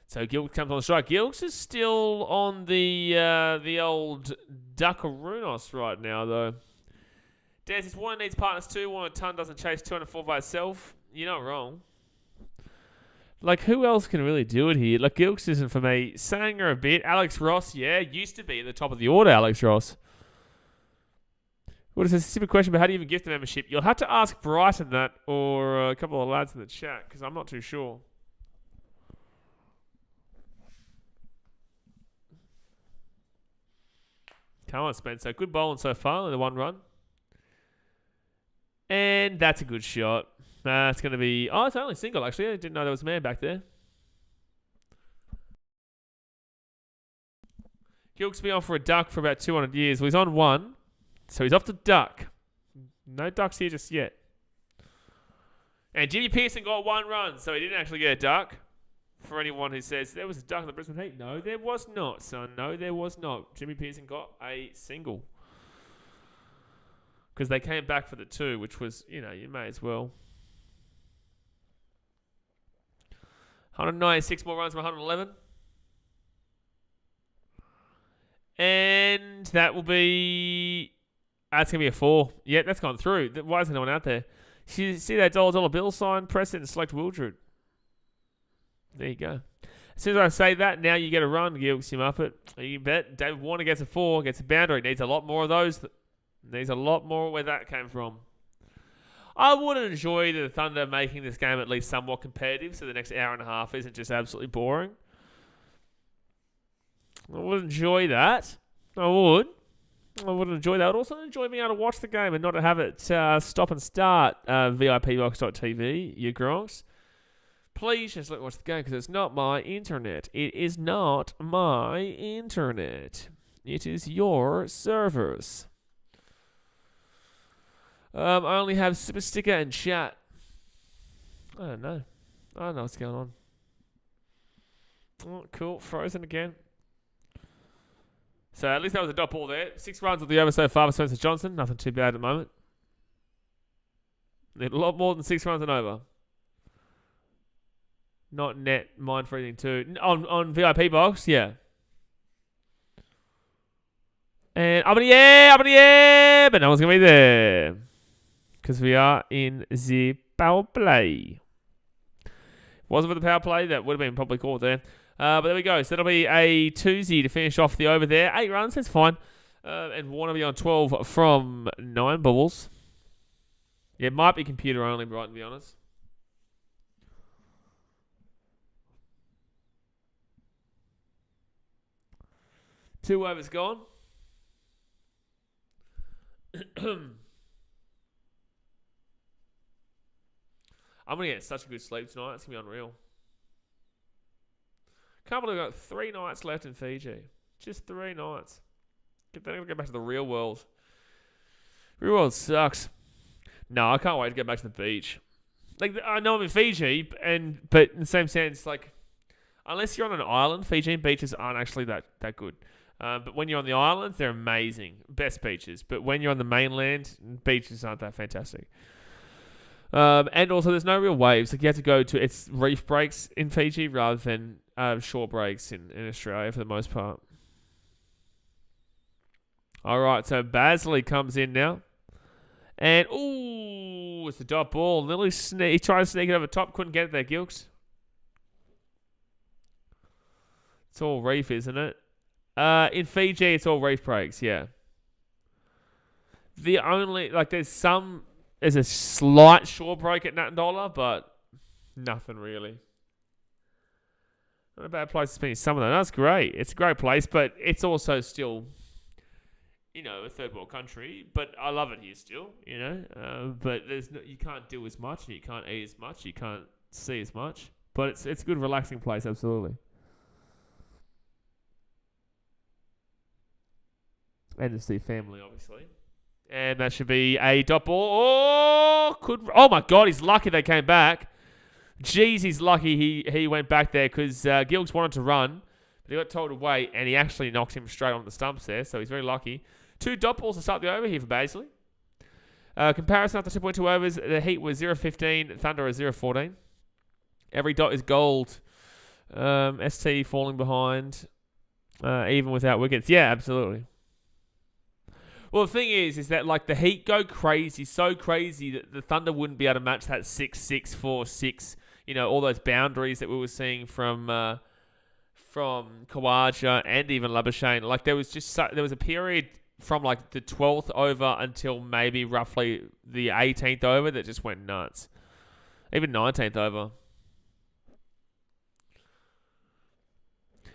So Gilks comes on the strike. Gilks is still on the old Duckarunos right now, though. Dan says, Warner needs partners too. Warner Ton doesn't chase 204 by itself. You're not wrong. Like, who else can really do it here? Like, Gilks isn't for me. Sanger a bit. Alex Ross, yeah, used to be at the top of the order, Alex Ross. What is this stupid question, but how do you even gift a membership? You'll have to ask Brighton that or a couple of lads in the chat, because I'm not too sure. Come on, Spencer. Good bowling so far, only the 1 run. And that's a good shot. It's going to be... Oh, it's only single, actually. I didn't know there was a man back there. Gilks been on for a duck for about 200 years. Well, he's on 1. So he's off to duck. No ducks here just yet. And Jimmy Pearson got 1 run, so he didn't actually get a duck. For anyone who says, there was a duck in the Brisbane Heat. No, there was not, son. No, there was not. Jimmy Pearson got a single. Because they came back for the 2, which was, you may as well. 196 more runs from 111. And that will be... That's going to be a 4. Yep, that's gone through. Why isn't no one out there? See that dollar bill sign? Press it and select Wildred. There you go. As soon as I say that, now you get a run, Gilks, you muppet. You bet. David Warner gets a 4, gets a boundary. Needs a lot more of those. Needs a lot more where that came from. I would enjoy the Thunder making this game at least somewhat competitive, so the next hour and a half isn't just absolutely boring. I would enjoy that. I would enjoy that. I would also enjoy being able to watch the game and not have it stop and start VIPbox.tv, you gronks. Please just let me watch the game because it's not my internet. It is not my internet. It is your servers. I only have Super Sticker and chat. I don't know what's going on. Oh, cool. Frozen again. So at least that was a dot ball there. 6 runs of the over so far for Spencer Johnson. Nothing too bad at the moment. Need a lot more than 6 runs and over. Not net mind freezing too. On VIP box, yeah. And up in the air, but no one's going to be there. Because we are in the power play. Wasn't for the power play, that would have been probably called there. But there we go. So that'll be a 2-0 to finish off the over there. 8 runs, that's fine. And Warner will be on 12 from 9 bubbles. Yeah, it might be computer only, Brighton, to be honest. Two overs gone. I'm going to get such a good sleep tonight. It's going to be unreal. Can't believe we've got 3 nights left in Fiji. Just 3 nights. Then I'm going to go back to the real world. Real world sucks. No, I can't wait to get back to the beach. Like, I know I'm in Fiji, but in the same sense, like, unless you're on an island, Fijian beaches aren't actually that good. But when you're on the islands, they're amazing. Best beaches. But when you're on the mainland, beaches aren't that fantastic. And also, there's no real waves. Like, you have to go to... It's reef breaks in Fiji rather than shore breaks in Australia for the most part. All right, so Basley comes in now. And, ooh, it's a dot ball. Lily he tried to sneak it over top. Couldn't get it there, Gilks. It's all reef, isn't it? In Fiji, it's all reef breaks, yeah. The only... Like, there's a slight shore break at Natandola, but nothing really. Not a bad place to spend summer, though. That's great. It's a great place, but it's also still... a third world country, but I love it here still, but you can't do as much, and you can't eat as much, you can't see as much, but it's a good relaxing place, absolutely. And to see family, obviously. And that should be a dot ball. Oh my God, he's lucky they came back. Geez, he's lucky he went back there because Gilks wanted to run, but he got told to wait, and he actually knocked him straight on the stumps there, so he's very lucky. 2 dot balls to start the over here for Bazley. Comparison after 2.2 overs, the Heat was 0-15, Thunder is 0-14. Every dot is gold. ST falling behind, even without wickets. Yeah, absolutely. Well, the thing is that like the Heat go crazy, so crazy that the Thunder wouldn't be able to match that 6-6, 4-6. You know, all those boundaries that we were seeing from Khawaja and even Labuschagne. Like there was a period from like the 12th over until maybe roughly the 18th over that just went nuts. Even 19th over.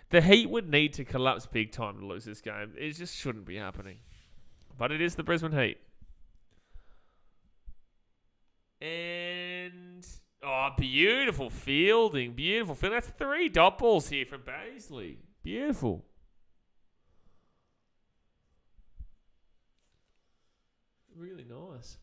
The Heat would need to collapse big time to lose this game. It just shouldn't be happening. But it is the Brisbane Heat. And... oh, beautiful fielding. Beautiful fielding. That's 3 dot balls here from Bazley. Beautiful. Really nice.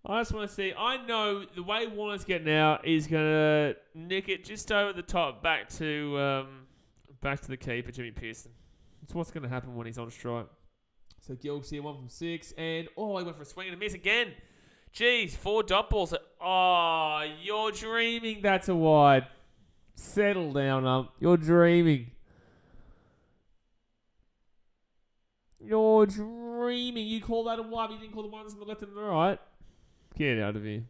I just want to see. I know the way Warner's getting out is going to nick it just over the top back to the keeper, Jimmy Pearson. That's what's going to happen when he's on strike. So Gilks here, 1 from 6. And, he went for a swing and a miss again. Jeez, 4 dot balls. Oh, you're dreaming that's a wide. Settle down, You're dreaming. You're dreaming. You call that a wide, but you didn't call the ones on the left and the right. Get out of here.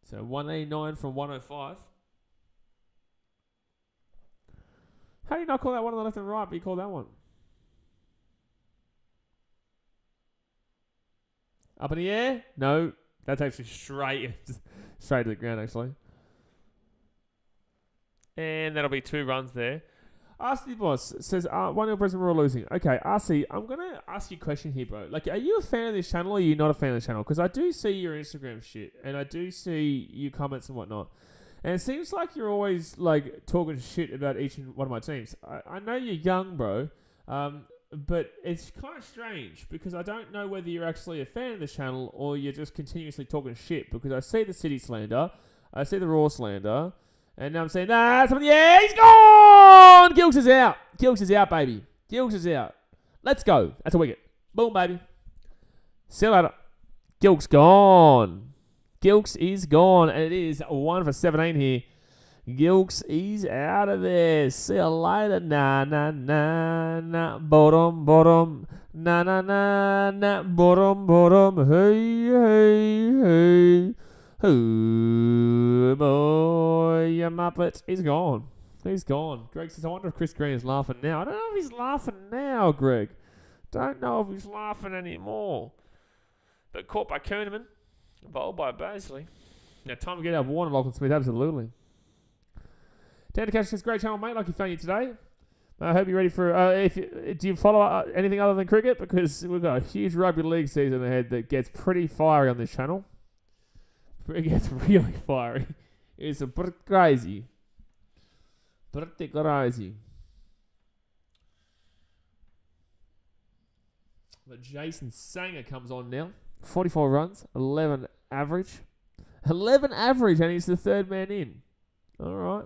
So 189 from 105. How do you not call that one on the left and right, but you call that one? Up in the air? No. That's actually straight to the ground, actually. And that'll be 2 runs there. RC Boss says, 1-0 Brisbane, we're all losing. Okay, RC, I'm going to ask you a question here, bro. Like, are you a fan of this channel or are you not a fan of this channel? Because I do see your Instagram shit and I do see your comments and whatnot. And it seems like you're always, like, talking shit about each and one of my teams. I know you're young, bro, but it's kind of strange because I don't know whether you're actually a fan of this channel or you're just continuously talking shit because I see the City slander, I see the Raw slander, and now I'm saying, somebody, yeah, he's gone! Gilks is out. Gilks is out, baby. Gilks is out. Let's go. That's a wicket. Boom, baby. See you later. Gilks gone. Gilks is gone, and it is 1 for 17 here. Gilks is out of there. See you later. Nah, nah, nah, nah. Bottom, bottom. Nah, nah, nah, nah. Bottom, bottom. Hey, hey, hey. Oh, boy, you muppet. He's gone. He's gone. Greg says, I wonder if Chris Green is laughing now. I don't know if he's laughing now, Greg. Don't know if he's laughing anymore. But caught by Kuhneman. Bowled by Bazley. Now, time to get out of Warner, Lachlan Smith. Absolutely. Dan to catch this great channel, mate, like you found you today. I hope you're ready for... do you follow anything other than cricket? Because we've got a huge rugby league season ahead that gets pretty fiery on this channel. It gets really fiery. It's a pretty crazy. Pretty crazy. But Jason Sanger comes on now. 44 runs, 11 average. 11 average, and he's the 3rd man in. All right.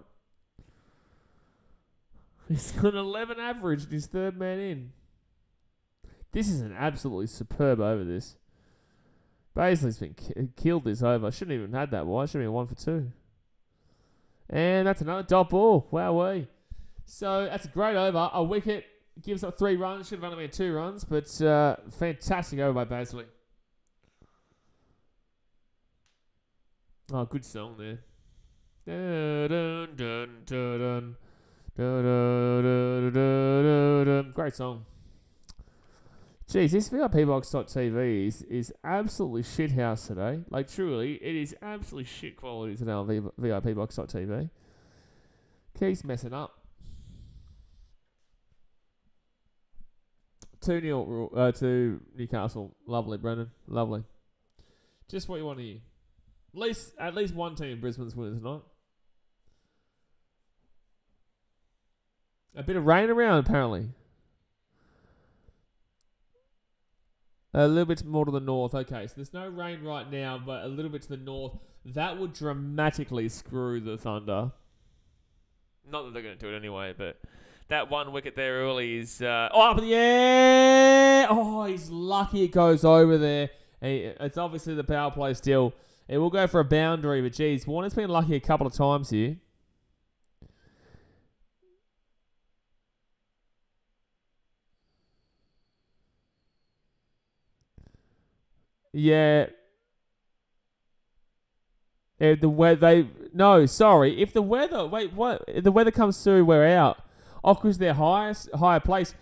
He's got an 11 average, and he's 3rd man in. This is an absolutely superb over this. Bazley's been killed this over. Shouldn't even had that wide. Should have been 1 for 2. And that's another dot ball. Wowee. So that's a great over. A wicket gives up 3 runs. Should have only been 2 runs, but fantastic over by Bazley. Oh, good song there. Dun, dun, dun, dun, dun. Great song. Jeez, this VIPbox.tv is absolutely shithouse today. Like, truly, it is absolutely shit quality today on VIPbox.tv. Keeps messing up. 2-0 to Newcastle. Lovely, Brendan. Lovely. Just what you want to hear. At least one team in Brisbane's winners tonight. A bit of rain around, apparently. A little bit more to the north. Okay, so there's no rain right now, but a little bit to the north. That would dramatically screw the Thunder. Not that they're going to do it anyway, but that one wicket there early is... up in the air! Oh, he's lucky it goes over there. It's obviously the power play still. It will go for a boundary, but geez, Warner's been lucky a couple of times here. Yeah. If the weather, if the weather, wait, what? If the weather comes through, we're out. Oh, because they're higher place.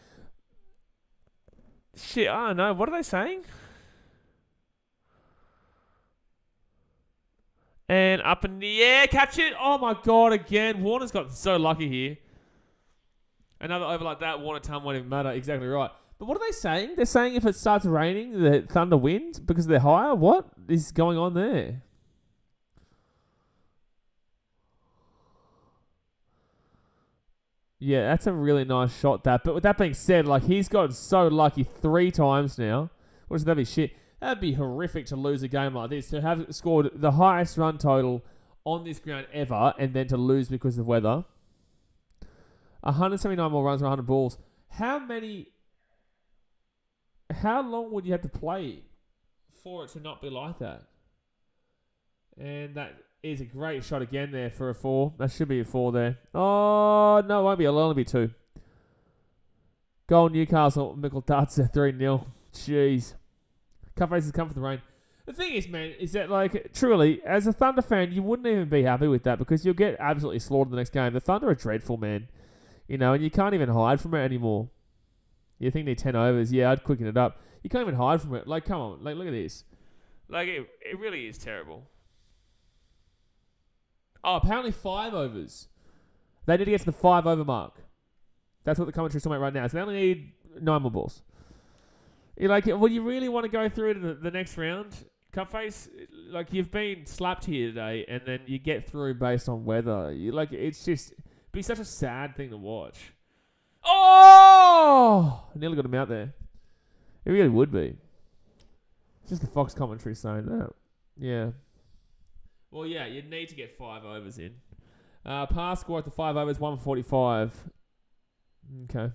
Shit, I don't know. What are they saying? And up in the air, catch it. Oh my god, again. Warner's got so lucky here. Another over like that, Warner time won't even matter. Exactly right. But what are they saying? They're saying if it starts raining, the Thunder wins because they're higher? What is going on there? Yeah, that's a really nice shot, that. But with that being said, like, he's gotten so lucky 3 times now. What that be? Shit. That'd be horrific to lose a game like this. To have scored the highest run total on this ground ever and then to lose because of weather. 179 more runs for 100 balls. How long would you have to play for it to not be like that? And that is a great shot again there for a 4. That should be a 4 there. Oh, no, it won't be. It'll only be 2. Goal Newcastle. Mickle darts at 3-0. Jeez. Cup races come for the rain. The thing is, man, is that, like, truly, as a Thunder fan, you wouldn't even be happy with that because you'll get absolutely slaughtered the next game. The Thunder are dreadful, man. You know, and you can't even hide from it anymore. You think they're 10 overs. Yeah, I'd quicken it up. You can't even hide from it. Like, come on. Like, look at this. Like, it really is terrible. Oh, apparently 5 overs. They need to get to the 5 over mark. That's what the commentary's talking about right now. So they only need 9 more balls. You're like, well, you really want to go through to the next round? Cupface, like, you've been slapped here today, and then you get through based on weather. It's just be such a sad thing to watch. Oh! I nearly got him out there. It really would be. It's just the Fox commentary saying that. Yeah. Well, yeah, you need to get 5 overs in. Pass score at the 5 overs, 145. Okay.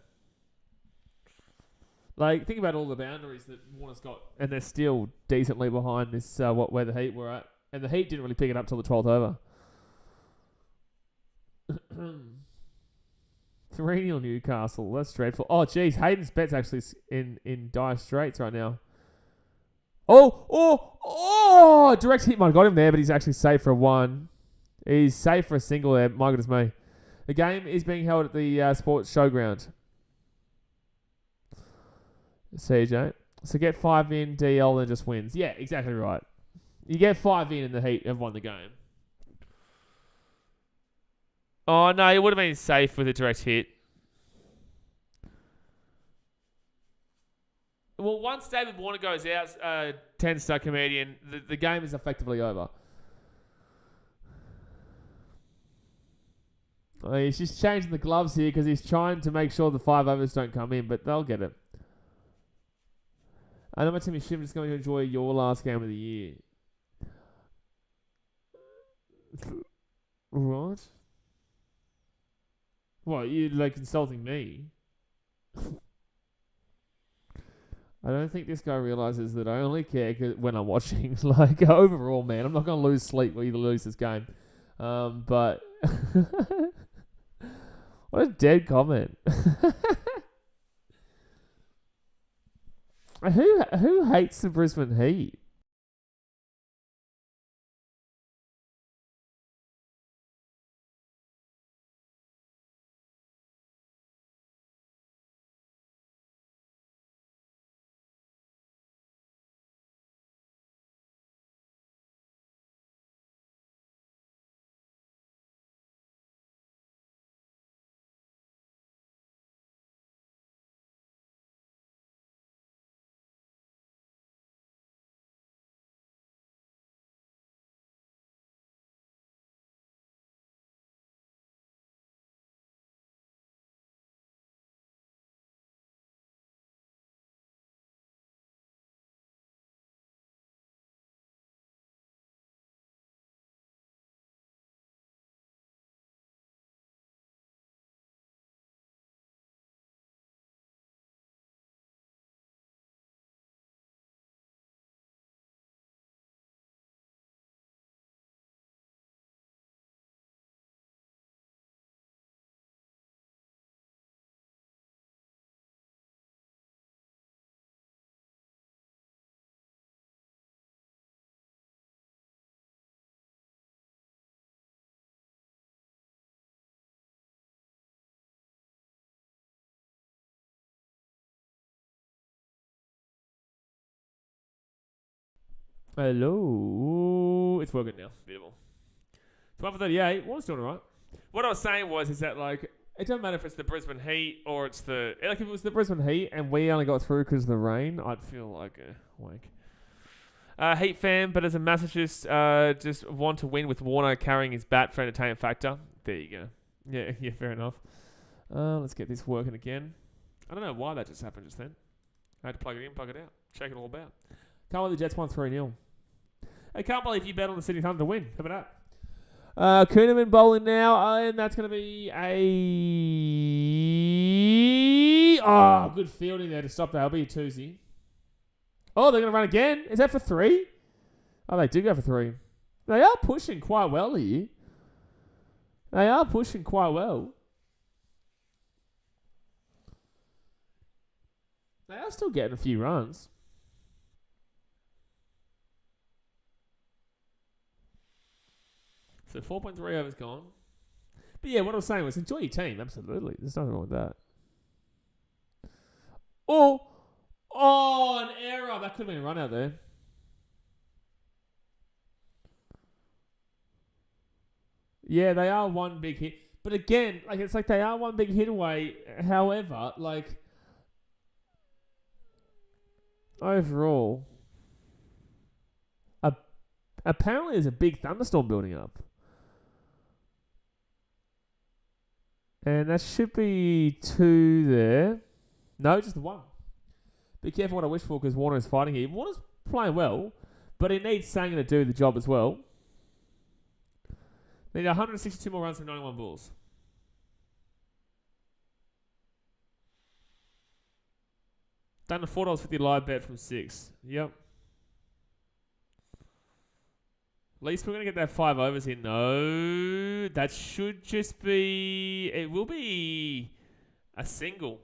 Like, think about all the boundaries that Warner's got, and they're still decently behind this, where the Heat were at. And the Heat didn't really pick it up till the 12th over. 3-0 Newcastle. That's dreadful. Oh, geez. Hayden's bet's actually in dire straits right now. Oh! Direct hit might have got him there, but he's actually safe for a 1. He's safe for a single there. My goodness me. The game is being held at the Sports Showground. CJ. So get 5 in, DL, then just wins. Yeah, exactly right. You get 5 in and the Heat have won the game. Oh, no, it would have been safe with a direct hit. Well, once David Warner goes out, 10-star comedian, the game is effectively over. Oh, he's just changing the gloves here because he's trying to make sure the 5 overs don't come in, but they'll get it. I know my team is just going to enjoy your last game of the year. What? What, you like insulting me? I don't think this guy realizes that I only care when I'm watching. Like, overall, man, I'm not going to lose sleep when you lose this game. But what a dead comment. Who hates the Brisbane Heat? Hello. It's working now. Beautiful. 12 for 38. Warner's doing all right. What I was saying is that, like, it doesn't matter if it's the Brisbane Heat or it's the... Like, if it was the Brisbane Heat and we only got through because of the rain, I'd feel like a wank. Heat fan, but as a Massachusetts, just want to win with Warner carrying his bat for entertainment factor. There you go. Yeah, fair enough. Let's get this working again. I don't know why that just happened just then. I had to plug it in, plug it out. Check it all about. Can't believe the Jets won 3-0. I can't believe you bet on the Sydney Thunder to win. How about that? Kuhneman bowling now, and that's going to be a... Oh, good fielding there to stop that. That'll be a twosy. Oh, they're going to run again. Is that for 3? Oh, they do go for 3. They are pushing quite well here. They are pushing quite well. They are still getting a few runs. So 4.3 overs gone. But yeah, what I was saying was enjoy your team. Absolutely. There's nothing wrong with that. Oh, an error. That could have been a run out there. Yeah, they are one big hit. But again, like, it's like they are one big hit away. However, like, overall, apparently there's a big thunderstorm building up. And that should be 2 there. No, just the 1. Be careful what I wish for because Warner is fighting here. Warner's playing well, but he needs Sanger to do the job as well. They need 162 more runs from 91 balls. Done a $4.50 live bet from 6. Yep. At least we're going to get that 5 overs in. No, that should just be... It will be a single.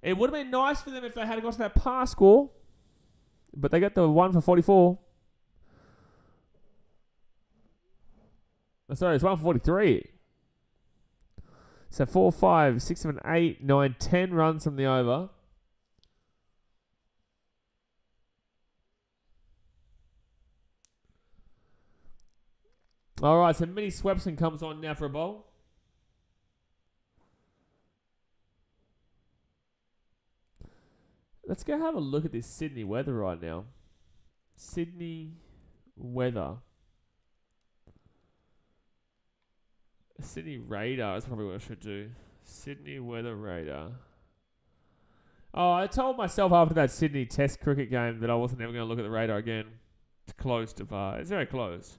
It would have been nice for them if they had got to that par score. But they got the 1 for 44. Oh, sorry, it's 1 for 43. So 4, 5, 6, 7, 8, 9, 10 runs from the over. All right, so Mini Swepson comes on now for a bowl. Let's go have a look at this Sydney weather right now. Sydney weather. Sydney radar is probably what I should do. Sydney weather radar. Oh, I told myself after that Sydney Test cricket game that I wasn't ever going to look at the radar again. It's close to VAR. It's very close.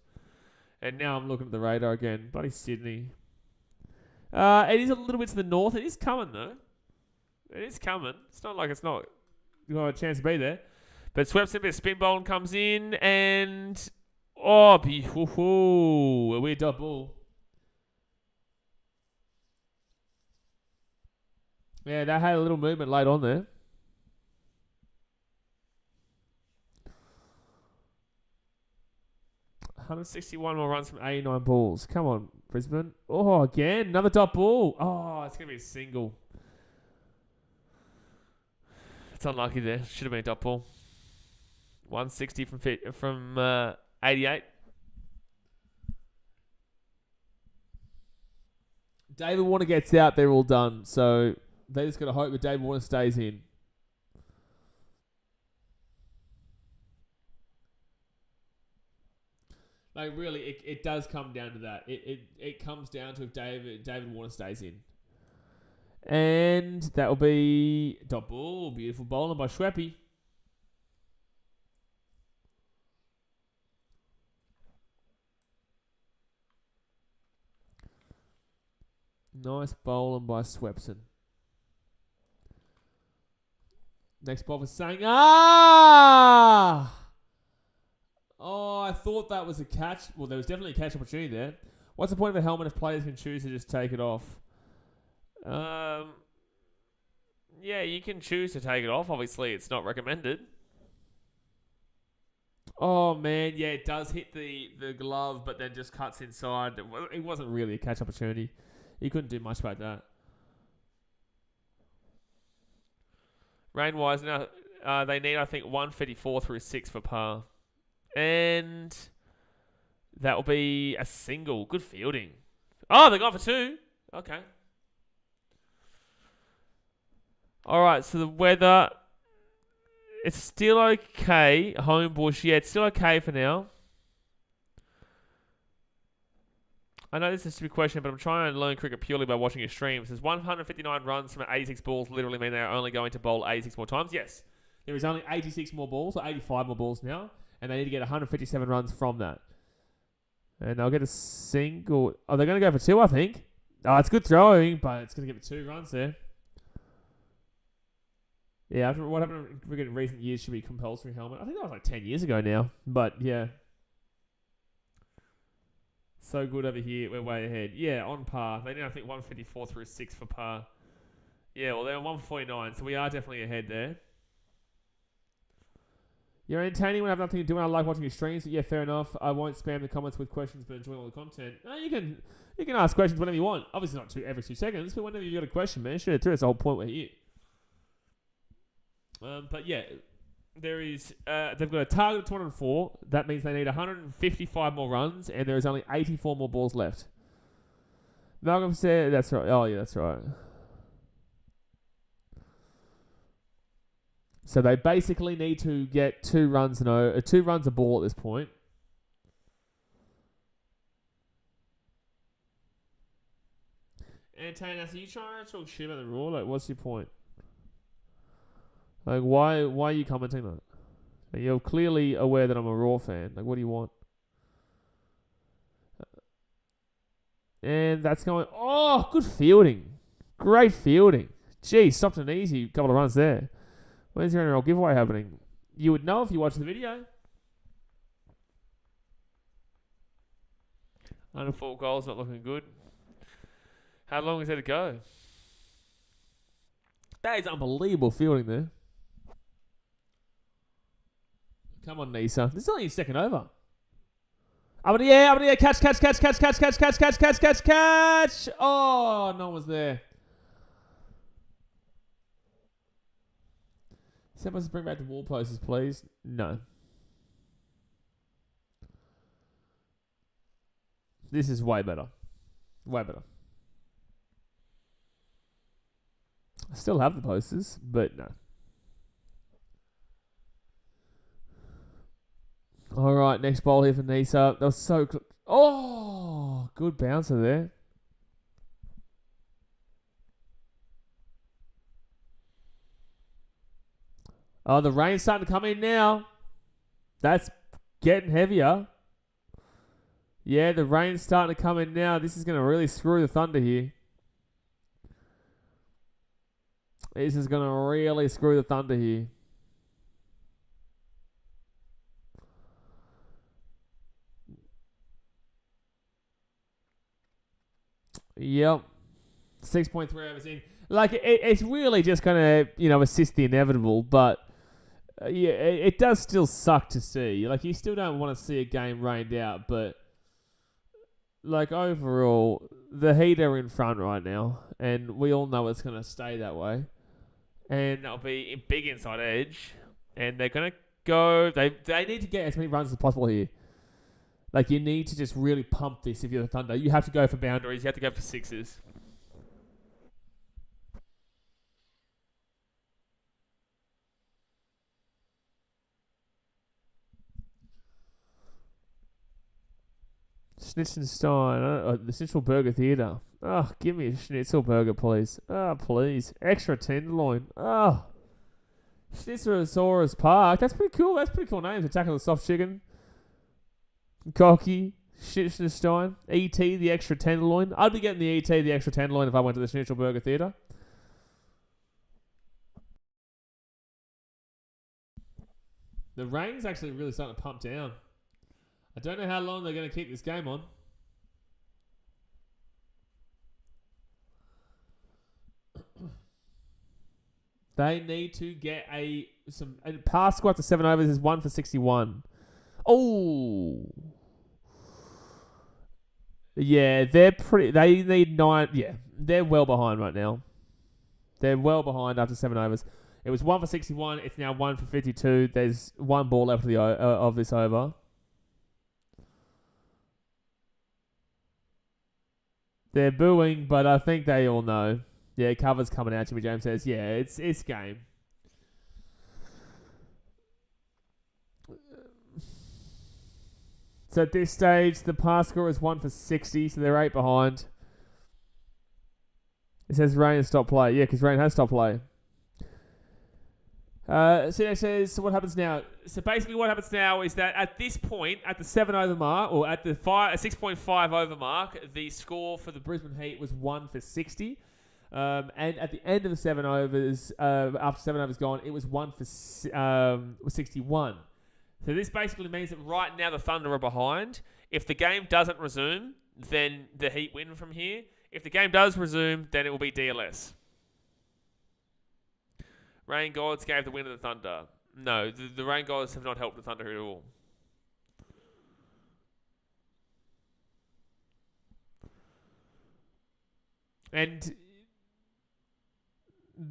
And now I'm looking at the radar again. Bloody Sydney. It is a little bit to the north. It is coming, though. It is coming. It's not like it's not got a chance to be there. But Swepson, a bit of spin bowling comes in. And... Oh, beautiful. A weird dot ball. Yeah, that had a little movement late on there. $161 more runs from 89 balls. Come on, Brisbane. Oh, again, another dot ball. Oh, it's going to be a single. It's unlucky there. Should have been a dot ball. 160 from 88. David Warner gets out. They're all done. So they just got to hope that David Warner stays in. Like, really, it does come down to that. It comes down to if David Warner stays in. And that will be dot ball. Beautiful bowling by Schweppy. Nice bowling by Swepson. Next ball for saying, ah! Oh, I thought that was a catch. Well, there was definitely a catch opportunity there. What's the point of a helmet if players can choose to just take it off? Yeah, you can choose to take it off. Obviously, it's not recommended. Oh, man. Yeah, it does hit the glove, but then just cuts inside. It wasn't really a catch opportunity. You couldn't do much about that. Rain-wise, now they need, I think, 154 through 6 for par. And that will be a single. Good fielding. Oh, they got for 2. Okay. All right, so the weather, it's still okay. Homebush, yeah, it's still okay for now. I know this is a stupid question, but I'm trying to learn cricket purely by watching your streams. Does 159 runs from 86 balls literally mean they're only going to bowl 86 more times? Yes. There is only 86 more balls, or 85 more balls now, and they need to get 157 runs from that. And they'll get a single. Oh, they're going to go for 2, I think. Oh, it's good throwing, but it's going to give it 2 runs there. Yeah, after what happened in recent years should be compulsory helmet. I think that was like 10 years ago now. But, yeah. So good over here. We're way ahead. Yeah, on par. They need, I think, 154 through 6 for par. Yeah, well, they're on 149, so we are definitely ahead there. You're entertaining when I have nothing to do and I like watching your streams. Yeah, fair enough. I won't spam the comments with questions but enjoy all the content. No, you can ask questions whenever you want. Obviously not every 2 seconds, but whenever you've got a question, man, shoot it through. That's the whole point we're here. But yeah, there is. They've got a target of 204. That means they need 155 more runs, and there is only 84 more balls left. Malcolm said, "That's right." Oh yeah, that's right. So they basically need to get 2 runs 2 runs a ball at this point. And Taylor, so you trying to talk shit about the rule? Like, what's your point? Like, why are you commenting on it? Like, you're clearly aware that I'm a Raw fan. Like, what do you want? And that's going... Oh, good fielding. Great fielding. Gee, stopped an easy couple of runs there. When's your NRL giveaway happening? You would know if you watched the video. Under 4 goals, not looking good. How long is there to go? That is unbelievable fielding there. Come on, Nisa. This is only your second over. Up in the air, catch. Oh, no one was there. Someone bring back the wall posters, please. No. This is way better. Way better. I still have the posters, but no. All right, next bowl here for Nisa. That was so good. Oh, good bouncer there. Oh, the rain's starting to come in now. That's getting heavier. Yeah, the rain's starting to come in now. This is going to really screw the Thunder here. This is going to really screw the Thunder here. Yep. 6.3 overs in. Like, it's really just going to, assist the inevitable, but yeah, it does still suck to see. Like, you still don't want to see a game rained out, but like, overall, the Heat are in front right now, and we all know it's going to stay that way. And that'll be a big inside edge, and they're going to go... They need to get as many runs as possible here. Like, you need to just really pump this if you're the Thunder. You have to go for boundaries. You have to go for sixes. Schnitzelstein, the Central Burger Theatre. Oh, give me a schnitzel burger, please. Oh, please. Extra tenderloin. Oh. Schnitzelosaurus Park. That's pretty cool. That's pretty cool names. Attacking the soft chicken. Cocky. Schnitzelstein. E.T. the extra tenderloin. I'd be getting the E.T. the extra tenderloin if I went to the Schnitzel Burger Theatre. The rain's actually really starting to pump down. I don't know how long they're going to keep this game on. They need to get a pass squad to 7 overs is 1 for 61. Oh. Yeah, they're pretty... They need 9... Yeah, they're well behind right now. They're well behind after 7 overs. It was 1 for 61. It's now 1 for 52. There's one ball left of this over. They're booing, but I think they all know. Yeah, cover's coming out. Jimmy James says, yeah, it's game. So at this stage, the pass score is 1 for 60, so they're 8 behind. It says Rain has stopped play. Yeah, because Rain has stopped play. CJ says, so what happens now? So basically what happens now is that at this point, at the 7 over mark, or at the 6.5 over mark, the score for the Brisbane Heat was 1 for 60. And at the end of the 7 overs, after 7 overs gone, it was 1 for 61. So this basically means that right now the Thunder are behind. If the game doesn't resume, then the Heat win from here. If the game does resume, then it will be DLS. Rain Gods gave the win to the Thunder. No, the Rain Gods have not helped the Thunder at all. And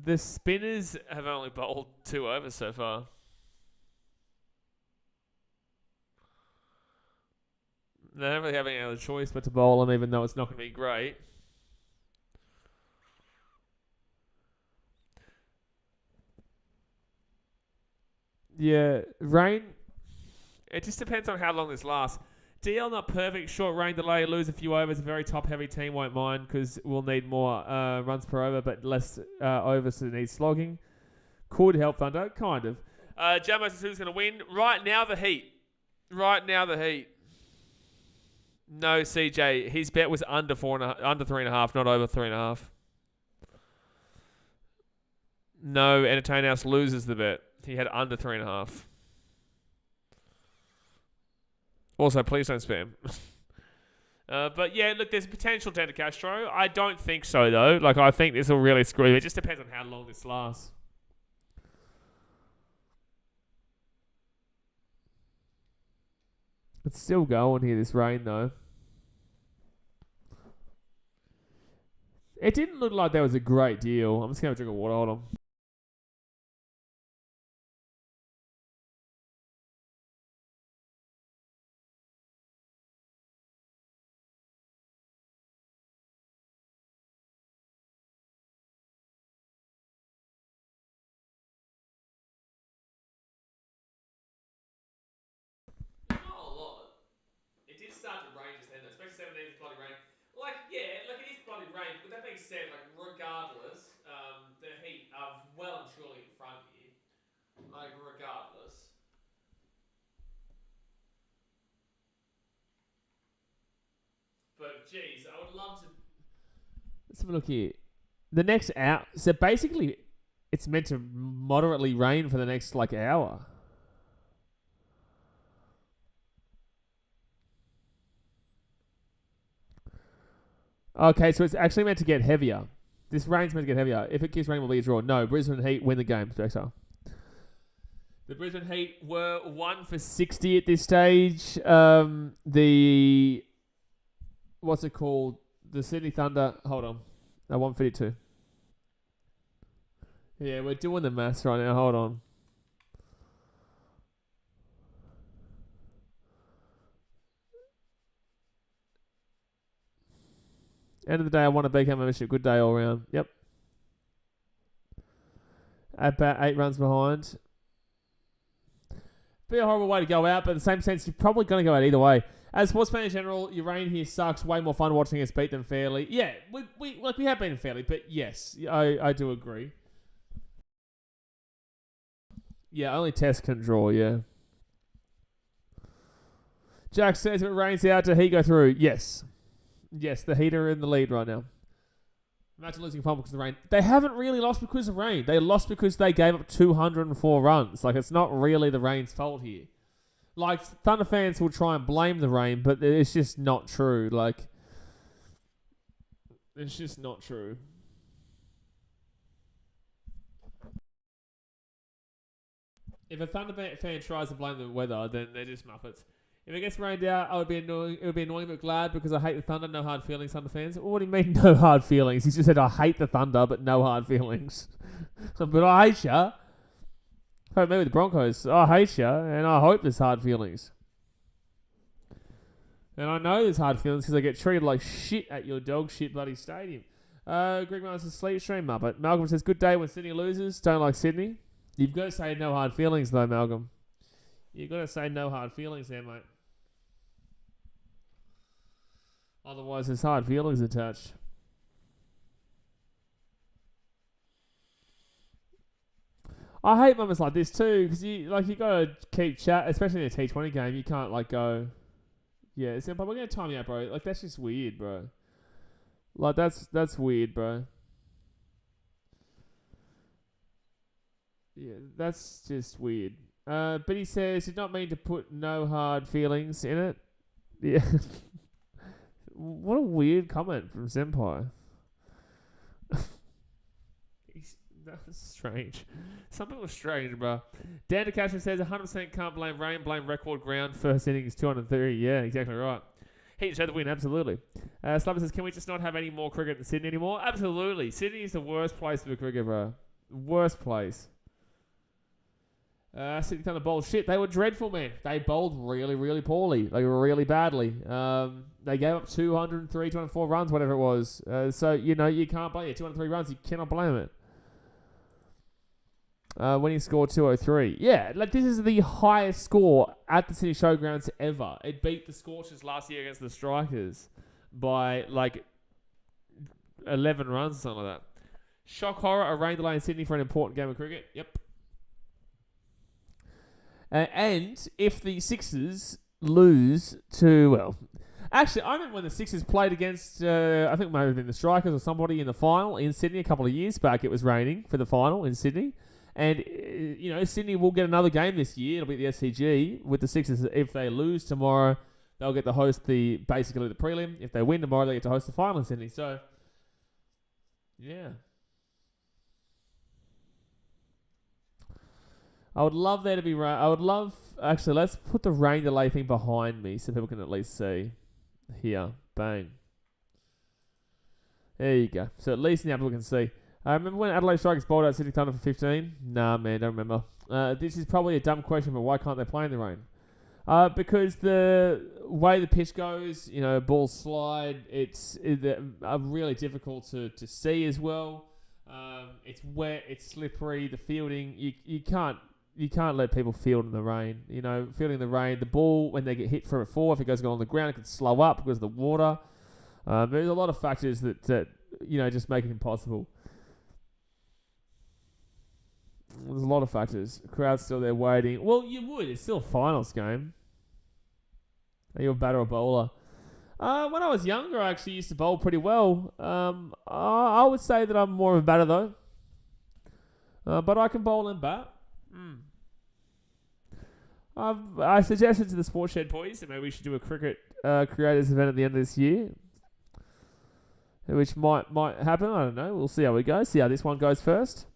the Spinners have only bowled 2 overs so far. They don't really have any other choice but to bowl them, even though it's not going to be great. Yeah, rain. It just depends on how long this lasts. DL not perfect. Short rain delay. Lose a few overs. A very top-heavy team won't mind because we'll need more runs per over, but less overs, so it needs slogging. Could help Thunder, kind of. Jamos is who's going to win. Right now, the Heat. No, CJ. His bet was under 3.5, not over 3.5. No, Entertain House loses the bet. He had under 3.5. Also, please don't spam. But yeah, look, there's potential down to Castro. I don't think so, though. Like, I think this will really screw him. It just depends on how long this lasts. It's still going here, this rain, though. It didn't look like that was a great deal. I'm just going to drink a water. Hold on. Start to rain just then, especially 17 is bloody rain. Like, yeah, like it is bloody rain. But that being said, like regardless, the Heat are well and truly in front here. Like regardless. But geez, I would love to. Let's have a look here. The next hour. So basically, it's meant to moderately rain for the next like hour. Okay, so it's actually meant to get heavier. This rain's meant to get heavier. If it keeps raining, will be a draw. No, Brisbane Heat win the game, Spectre. The Brisbane Heat were 1 for 60 at this stage. What's it called? The Sydney Thunder. Hold on. 152. Yeah, we're doing the maths right now. Hold on. End of the day, I want a BK membership. Good day all round. Yep. About 8 runs behind. Be a horrible way to go out, but in the same sense, you're probably going to go out either way. As sports fan in general, your rain here sucks. Way more fun watching us beat them fairly. Yeah, we have been fairly, but yes, I do agree. Yeah, only Test can draw, yeah. Jack says if it rains out, do Heat go through? Yes. Yes, the Heat are in the lead right now. Imagine losing 5 because of the rain. They haven't really lost because of rain. They lost because they gave up 204 runs. Like, it's not really the rain's fault here. Like, Thunder fans will try and blame the rain, but it's just not true. Like, it's just not true. If a Thunder fan tries to blame the weather, then they're just muppets. If it gets rained out, it would be annoying but glad because I hate the Thunder. No hard feelings, Thunder fans. What do you mean, no hard feelings? He just said, I hate the Thunder, but no hard feelings. But I hate ya. Hope me with the Broncos. I hate you, and I hope there's hard feelings. And I know there's hard feelings because I get treated like shit at your dog shit bloody stadium. Greg Martin says, sleep stream Muppet. Malcolm says, good day when Sydney loses. Don't like Sydney. You've got to say no hard feelings though, Malcolm. You've got to say no hard feelings there, mate. Otherwise, there's hard feelings attached. I hate moments like this too, because you gotta keep chat, especially in a T20 game. You can't go, yeah, but we're gonna time you out, bro. Like that's just weird, bro. Like that's weird, bro. Yeah, that's just weird. But he says did not mean to put no hard feelings in it. Yeah. What a weird comment from Senpai. That's strange. Some people are strange, bro. Dan DeCastro says 100% can't blame rain, blame record ground. First innings 203. Yeah, exactly right. Heat showed the win, absolutely. Slubber says, can we just not have any more cricket in Sydney anymore? Absolutely. Sydney is the worst place for cricket, bro. Worst place. Sydney Thunder bowled shit. They were dreadful, man. They bowled really, really poorly. Like, really badly. They gave up 203, 204 runs, whatever it was. So, you can't blame it. 203 runs, you cannot blame it. Winning score 203. Yeah, this is the highest score at the Sydney Showgrounds ever. It beat the Scorchers last year against the Strikers by 11 runs or something like that. Shock horror, a rain delay in Sydney for an important game of cricket. Yep. And if the Sixers lose to, well, actually, I remember when the Sixers played against, I think it might have been the Strikers or somebody in the final in Sydney a couple of years back. It was raining for the final in Sydney. And, Sydney will get another game this year. It'll be at the SCG with the Sixers. If they lose tomorrow, they'll get to host basically the prelim. If they win tomorrow, they get to host the final in Sydney. So, yeah. I would love there to be rain. Actually, let's put the rain delay thing behind me so people can at least see. Here. Bang. There you go. So at least now people can see. I remember when Adelaide Strikers bowled out Sydney Thunder for 15? Nah, man, don't remember. This is probably a dumb question, but why can't they play in the rain? Because the way the pitch goes, balls slide, it's really difficult to see as well. It's wet, it's slippery, the fielding, you can't let people field in the rain. Fielding in the rain, the ball, when they get hit for a four, if it goes on the ground, it can slow up because of the water. There's a lot of factors that just make it impossible. There's a lot of factors. The crowd's still there waiting. Well, you would. It's still a finals game. Are you a batter or bowler? When I was younger, I actually used to bowl pretty well. I would say that I'm more of a batter, though. But I can bowl and bat. I suggested to the Sports Shed boys that maybe we should do a cricket creators event at the end of this year. Which might happen. I don't know. We'll see how we go. See how this one goes first.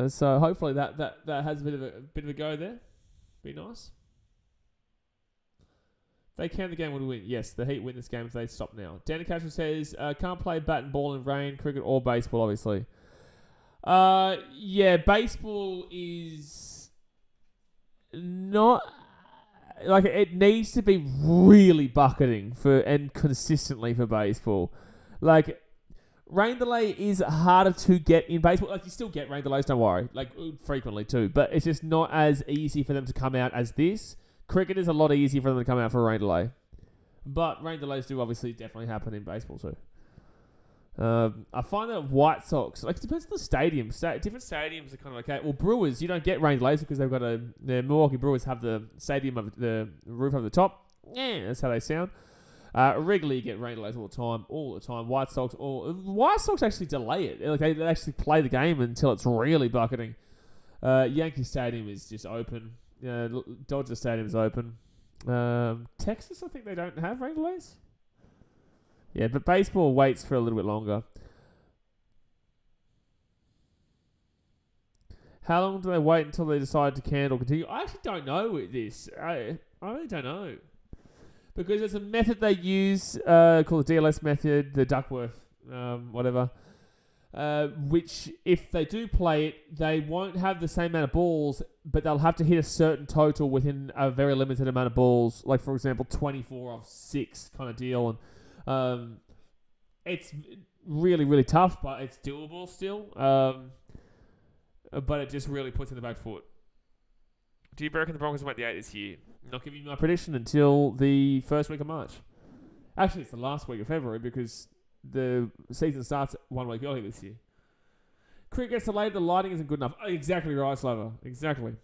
So hopefully that has a bit of a go there. Be nice. They can, the game would win. Yes, the Heat win this game if they stop now. Danny Cashel says, can't play bat and ball in rain, cricket or baseball, obviously. Yeah, baseball is not... it needs to be really bucketing and consistently for baseball. Rain delay is harder to get in baseball. You still get rain delays, don't worry. Frequently too. But it's just not as easy for them to come out as this. Cricket is a lot easier for them to come out for a rain delay. But rain delays do obviously definitely happen in baseball too. I find that White Sox, it depends on the stadium. Different stadiums are kind of okay. Well, Brewers, you don't get rain delays because they've got the Milwaukee Brewers have the stadium of the roof over the top. Yeah, that's how they sound. Regularly, you get rain delays all the time. White Sox actually delay it. They actually play the game until it's really bucketing. Yankee Stadium is just open. Dodger Stadium is open. Texas, I think they don't have rain delays. Yeah, but baseball waits for a little bit longer. How long do they wait until they decide to can or continue? I actually don't know with this. I really don't know. Because there's a method they use called the DLS method, the Duckworth, whatever. which if they do play it, they won't have the same amount of balls, but they'll have to hit a certain total within a very limited amount of balls, like for example 24 off 6 kind of deal. And it's really, really tough, but it's doable still. But it just really puts in the back foot. Do you reckon the Broncos will make the 8 this year? Not giving you my prediction until the first week of March. Actually, it's the last week of February because the season starts 1 week early this year. Cricket gets delayed. The lighting isn't good enough. Oh, exactly right, Slover. Exactly.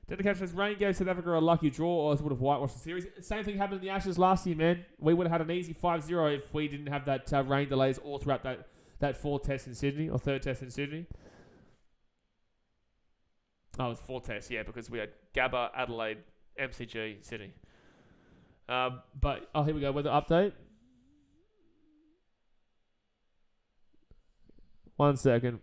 Dedication says, rain gave South Africa a lucky draw. Oz would have whitewashed the series. Same thing happened in the Ashes last year, man. We would have had an easy 5-0 if we didn't have that rain delays all throughout that fourth test in Sydney, or third test in Sydney. Oh, it was 4 tests, yeah, because we had Gabba, Adelaide, MCG, Sydney. But here we go. Weather update. 1 second.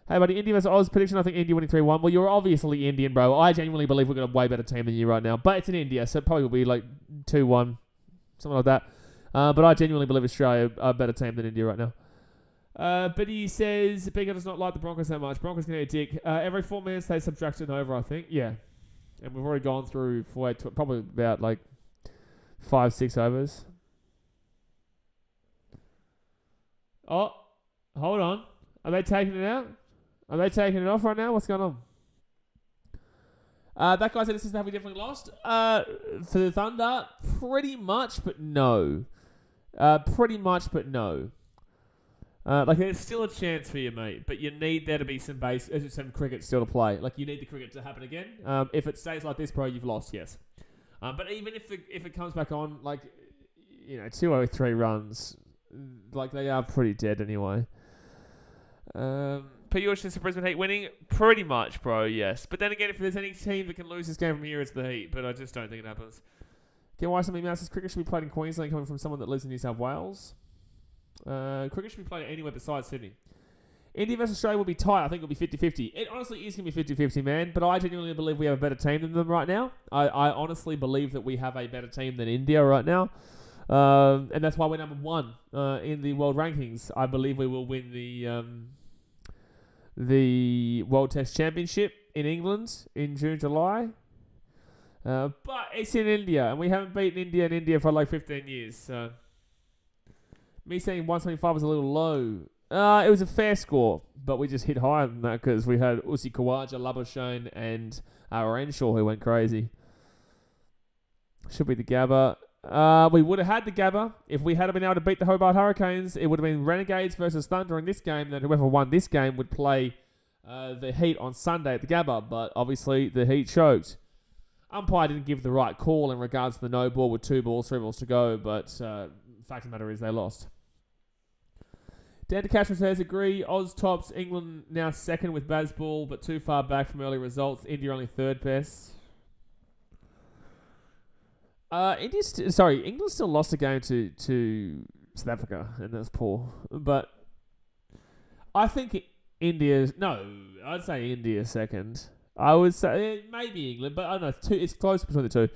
Hey, buddy, India versus Oz prediction. I think India winning 3-1. Well, you're obviously Indian, bro. I genuinely believe we've got a way better team than you right now. But it's in India, so it probably will be like 2-1, something like that. But I genuinely believe Australia are a better team than India right now. But he says, BK does not like the Broncos that much. Broncos can eat a dick. Every 4 minutes, they subtract an over, I think. Yeah. And we've already gone through probably about like 5-6 overs. Oh, hold on. Are they taking it out? Are they taking it off right now? What's going on? That guy said this is how we definitely lost. For the Thunder, pretty much, but no. Pretty much, but no. Like there's still a chance for you, mate, but you need there to be some cricket still to play. Like you need the cricket to happen again. If it stays like this, bro, you've lost. Yes. But even if it comes back on, like 203 runs, like they are pretty dead anyway. Piyush says Brisbane Heat winning, pretty much, bro. Yes, but then again, if there's any team that can lose this game from here, it's the Heat. But I just don't think it happens. Again, why something else says cricket should be played in Queensland, coming from someone that lives in New South Wales. Cricket should be played anywhere besides Sydney. India versus Australia will be tight. I think it'll be 50-50. It honestly is going to be 50-50, man. But I genuinely believe we have a better team than them right now. I honestly believe that we have a better team than India right now. And that's why we're number 1 in the world rankings. I believe we will win the World Test Championship in England in June, July. But it's in India, and we haven't beaten India for like 15 years. So me saying 175 was a little low. It was a fair score, but we just hit higher than that because we had Usi Khawaja, Labuschagne, and Renshaw who went crazy. Should be the Gabba. We would have had the Gabba if we had been able to beat the Hobart Hurricanes. It would have been Renegades versus Thunder in this game. Then whoever won this game would play the Heat on Sunday at the Gabba. But obviously the Heat choked. Umpire didn't give the right call in regards to the no ball with 3 balls to go. But fact of the matter is they lost. Dan DeCastro says, agree. Oz tops. England now second with Bazball, but too far back from early results. India only third best. England still lost a game to South Africa, and that's poor. But I think I'd say India second. I would say maybe England, but I don't know. It's close between the two.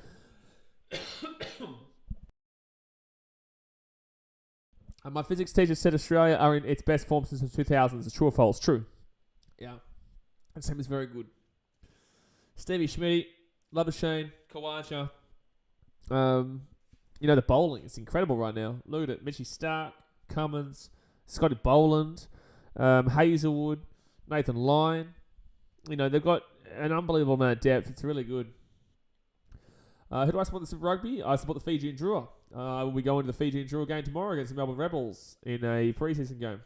And my physics teacher said Australia are in its best form since the 2000s. It's true or false? True. Yeah. And Sam is very good. Stevie Schmidt, Labuschagne, Khawaja. The bowling is incredible right now. Look at it. Mitchie Stark, Cummins, Scotty Boland, Hazelwood, Nathan Lyon. They've got an unbelievable amount of depth. It's really good. Who do I support this in rugby? I support the Fiji and Drua. We'll be going to the Fiji and Drua game tomorrow against the Melbourne Rebels in a preseason game.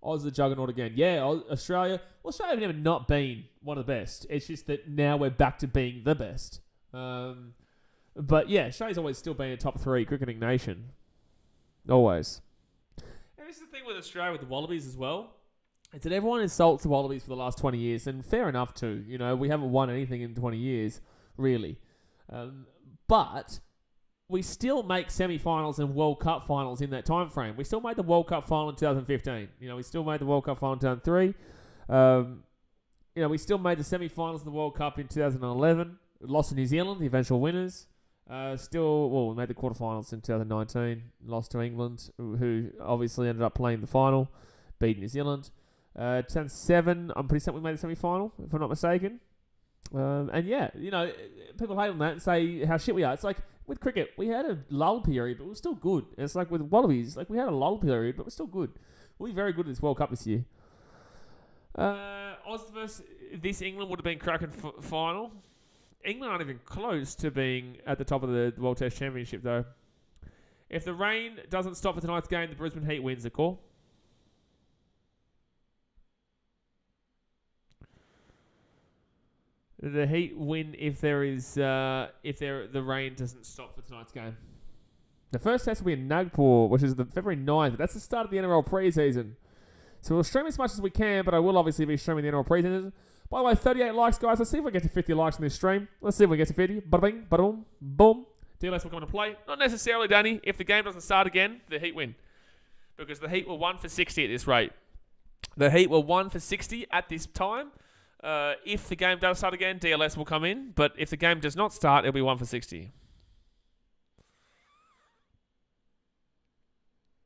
Oz the juggernaut again. Yeah, Australia. Well, Australia have never not been one of the best. It's just that now we're back to being the best. But yeah, Australia's always still been a top 3 cricketing nation. Always. And this is the thing with Australia with the Wallabies as well. It's that everyone insults the Wallabies for the last 20 years, and fair enough too. We haven't won anything in 20 years, really. But we still make semi-finals and World Cup finals in that time frame. We still made the World Cup final in 2015. We still made the World Cup final in 2003. We still made the semi-finals of the World Cup in 2011. We lost to New Zealand, the eventual winners. We made the quarterfinals in 2019. Lost to England, who obviously ended up playing the final, beat New Zealand. 2007, I'm pretty certain we made the semi-final, if I'm not mistaken. And yeah, people hate on that and say how shit we are. It's like with cricket, we had a lull period, but we're still good. And it's like with Wallabies, we had a lull period, but we're still good. We'll be very good at this World Cup this year. Oz versus this England would have been cracking final. England aren't even close to being at the top of the World Test Championship, though. If the rain doesn't stop for tonight's game, the Brisbane Heat wins the call. The Heat win if the rain doesn't stop for tonight's game. The first test will be in Nagpur, which is the February 9th. That's the start of the NRL preseason. So we'll stream as much as we can, but I will obviously be streaming the NRL preseason. By the way, 38 likes, guys. Let's see if we get to 50 likes on this stream. Let's see if we get to 50. Bada bing, bada boom, boom. DLS will come into play. Not necessarily, Danny. If the game doesn't start again, the Heat win. Because the Heat were 1 for 60 at this rate. The Heat were 1 for 60 at this time. If the game does start again, DLS will come in. But if the game does not start, it'll be 1 for 60.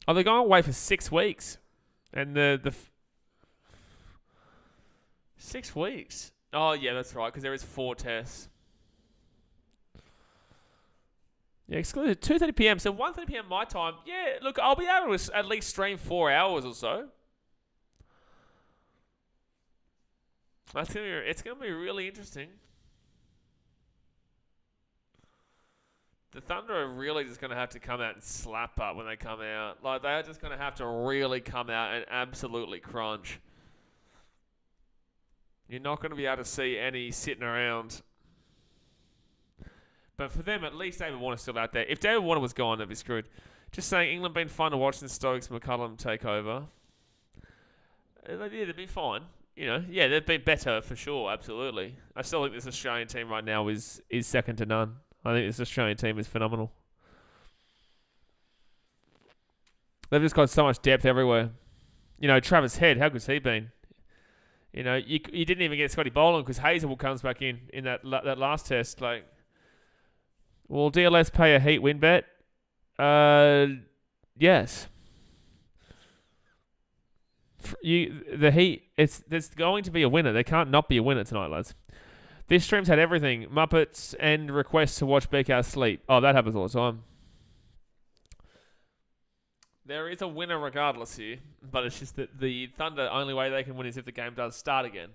Oh, they're going away for 6 weeks. And the 6 weeks. Oh, yeah, that's right, because there is 4 tests. Yeah, excluded 2:30 p.m. So 1:30 p.m. my time. Yeah, look, I'll be able to at least stream 4 hours or so. It's going to be really interesting. The Thunder are really just going to have to come out and slap up when they come out. They are just going to have to really come out and absolutely crunch. You're not going to be able to see any sitting around. But for them, at least David Warner's still out there. If David Warner was gone, they'd be screwed. Just saying, England been fun to watch since Stokes McCullum take over. Yeah, they'd be fine. They've been better for sure, absolutely. I still think this Australian team right now is second to none. I think this Australian team is phenomenal. They've just got so much depth everywhere. Travis Head, how good's he been? You didn't even get Scotty Boland because Hazelwood comes back in that last test. Will DLS pay a Heat win bet? Yes. The Heat, there's going to be a winner. There can't not be a winner tonight, lads. This stream's had everything. Muppets and requests to watch BKR sleep. Oh, that happens all the time. There is a winner regardless here, but it's just that the Thunder, only way they can win is if the game does start again.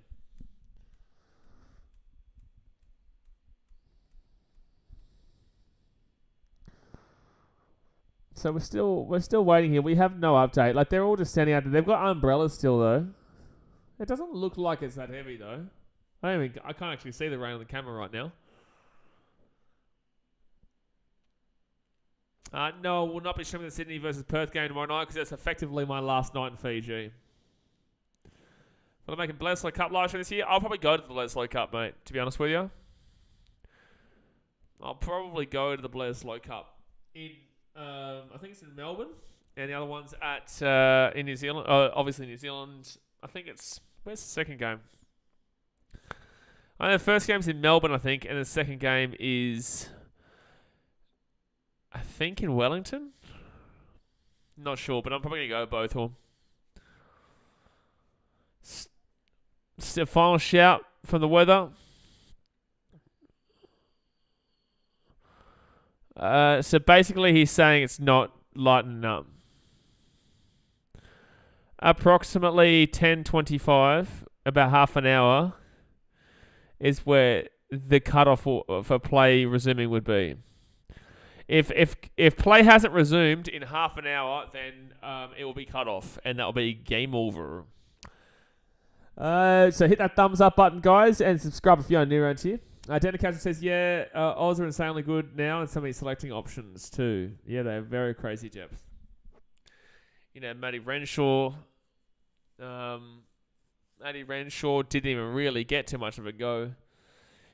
So we're still waiting here. We have no update. They're all just standing out there. They've got umbrellas still though. It doesn't look like it's that heavy though. I can't actually see the rain on the camera right now. No, we'll not be streaming the Sydney versus Perth game tomorrow night because that's effectively my last night in Fiji. Will I make a Bledisloe Cup live stream this year? I'll probably go to the Bledisloe Cup, mate, to be honest with you. I'll probably go to the Bledisloe Cup in, I think it's in Melbourne, and the other one's in New Zealand. Obviously New Zealand. I think where's the second game? The first game's in Melbourne, I think, and the second game is, I think, in Wellington. Not sure, but I'm probably going to go both of them. Final shout from the weather. So basically he's saying it's not lightening up. Approximately 10:25, about half an hour, is where the cutoff for play resuming would be. If play hasn't resumed in half an hour, then it will be cut off, and that will be game over. So hit that thumbs up button, guys, and subscribe if you're new around here. Denicaster says, Oz are insanely good now, and so many selecting options too. Yeah, they have very crazy depth. Matty Renshaw. Matty Renshaw didn't even really get too much of a go.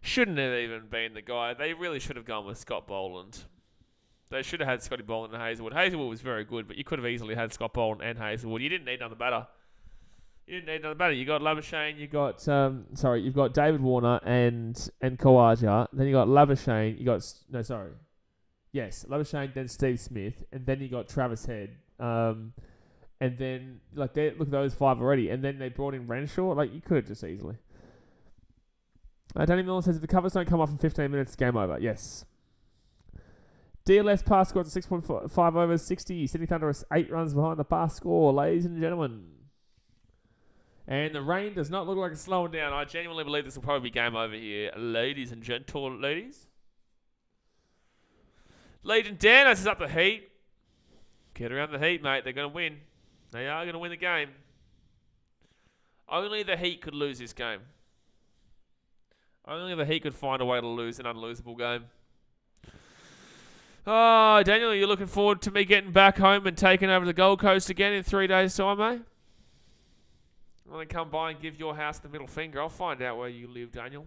Shouldn't have even been the guy. They really should have gone with Scott Boland. They should have had Scotty Boland and Hazelwood. Hazelwood was very good, but you could have easily had Scott Boland and Hazelwood. You didn't need another batter. You got Labuschagne, you've got David Warner and Kawaja. Then you got Labuschagne, Yes, Labuschagne, then Steve Smith, and then you got Travis Head. And then, look at those 5 already. And then they brought in Renshaw. You could just easily. Danny Miller says, if the covers don't come off in 15 minutes, game over. Yes. DLS pass score at 6.5 overs, 60. Sydney Thunder is 8 runs behind the pass score, ladies and gentlemen. And the rain does not look like it's slowing down. I genuinely believe this will probably be game over here, ladies and gentle ladies. Legion Dan is up the Heat. Get around the Heat, mate. They're going to win. They are going to win the game. Only the Heat could lose this game. Only the Heat could find a way to lose an unlosable game. Oh, Daniel, you're looking forward to me getting back home and taking over the Gold Coast again in 3 days' time, mate? I'm going to come by and give your house the middle finger. I'll find out where you live, Daniel.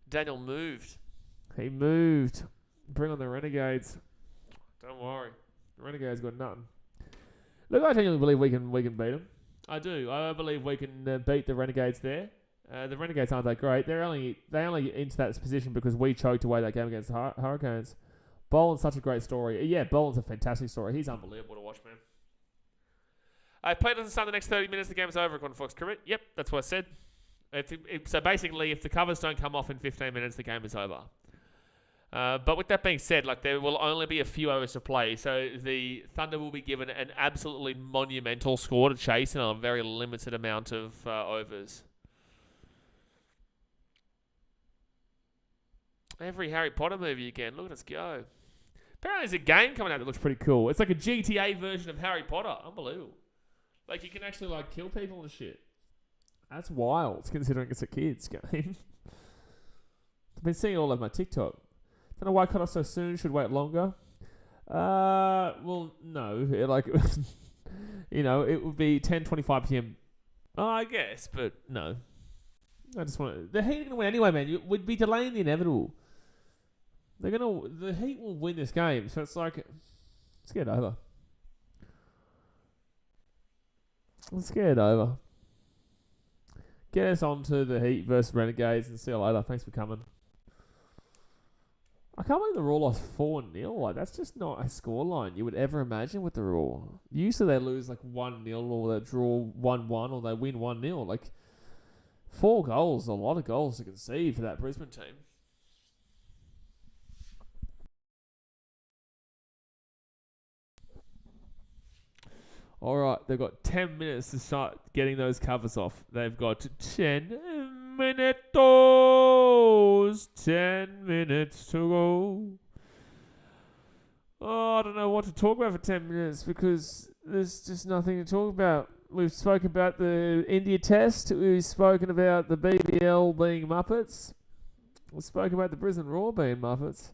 Daniel moved. He moved. Bring on the Renegades. Don't worry. The Renegades got nothing. Look, I genuinely believe we can beat them. I do. I believe we can beat the Renegades there. The Renegades aren't that great. They only into that position because we choked away that game against the Hurricanes. Boland's such a great story. Yeah, Boland's a fantastic story. He's unbelievable to watch, man. Play doesn't start the next 30 minutes. The game's over according to Fox Cricket. Yep, that's what I said. So basically, if the covers don't come off in 15 minutes, the game is over. But with that being said, there will only be a few overs to play. So the Thunder will be given an absolutely monumental score to chase in a very limited amount of overs. Every Harry Potter movie again. Look at us go. Apparently there's a game coming out that looks pretty cool. It's like a GTA version of Harry Potter. Unbelievable. You can actually, kill people and shit. That's wild, considering it's a kid's game. I've been seeing it all over my TikTok. Don't know why it cut off so soon. Should wait longer. Well, no. It would be 10:25 p.m. Oh, I guess, but no. I just want the Heat are gonna win anyway, man. We'd be delaying the inevitable. The Heat will win this game, so it's let's get it over. Let's get it over. Get us on to the Heat versus Renegades and see you later. Thanks for coming. I can't believe the Raw lost 4-0. That's just not a scoreline you would ever imagine with the Raw. Usually they lose 1-0 or they draw 1-1 or they win 1-0. 4 goals, a lot of goals to concede for that Brisbane team. All right, they've got 10 minutes to start getting those covers off. They've got 10 minutes. 10 minutes to go. Oh, I don't know what to talk about for 10 minutes because there's just nothing to talk about. We've spoken about the India Test. We've spoken about the BBL being Muppets. We've spoken about the Brisbane Raw being Muppets.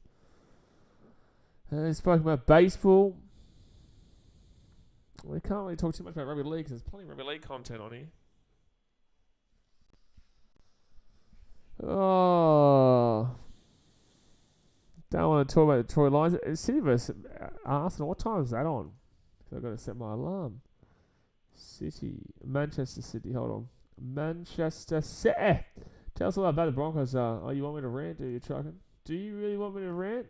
We've spoken about baseball. We can't really talk too much about rugby league because there's plenty of rugby league content on here. Oh. Don't want to talk about the Troy Lions. City versus Arsenal. What time is that on? I've got to set my alarm. Manchester City. Hold on. Manchester City. Tell us all about the Broncos. Oh, you want me to rant? Do you trucking? Do you really want me to rant?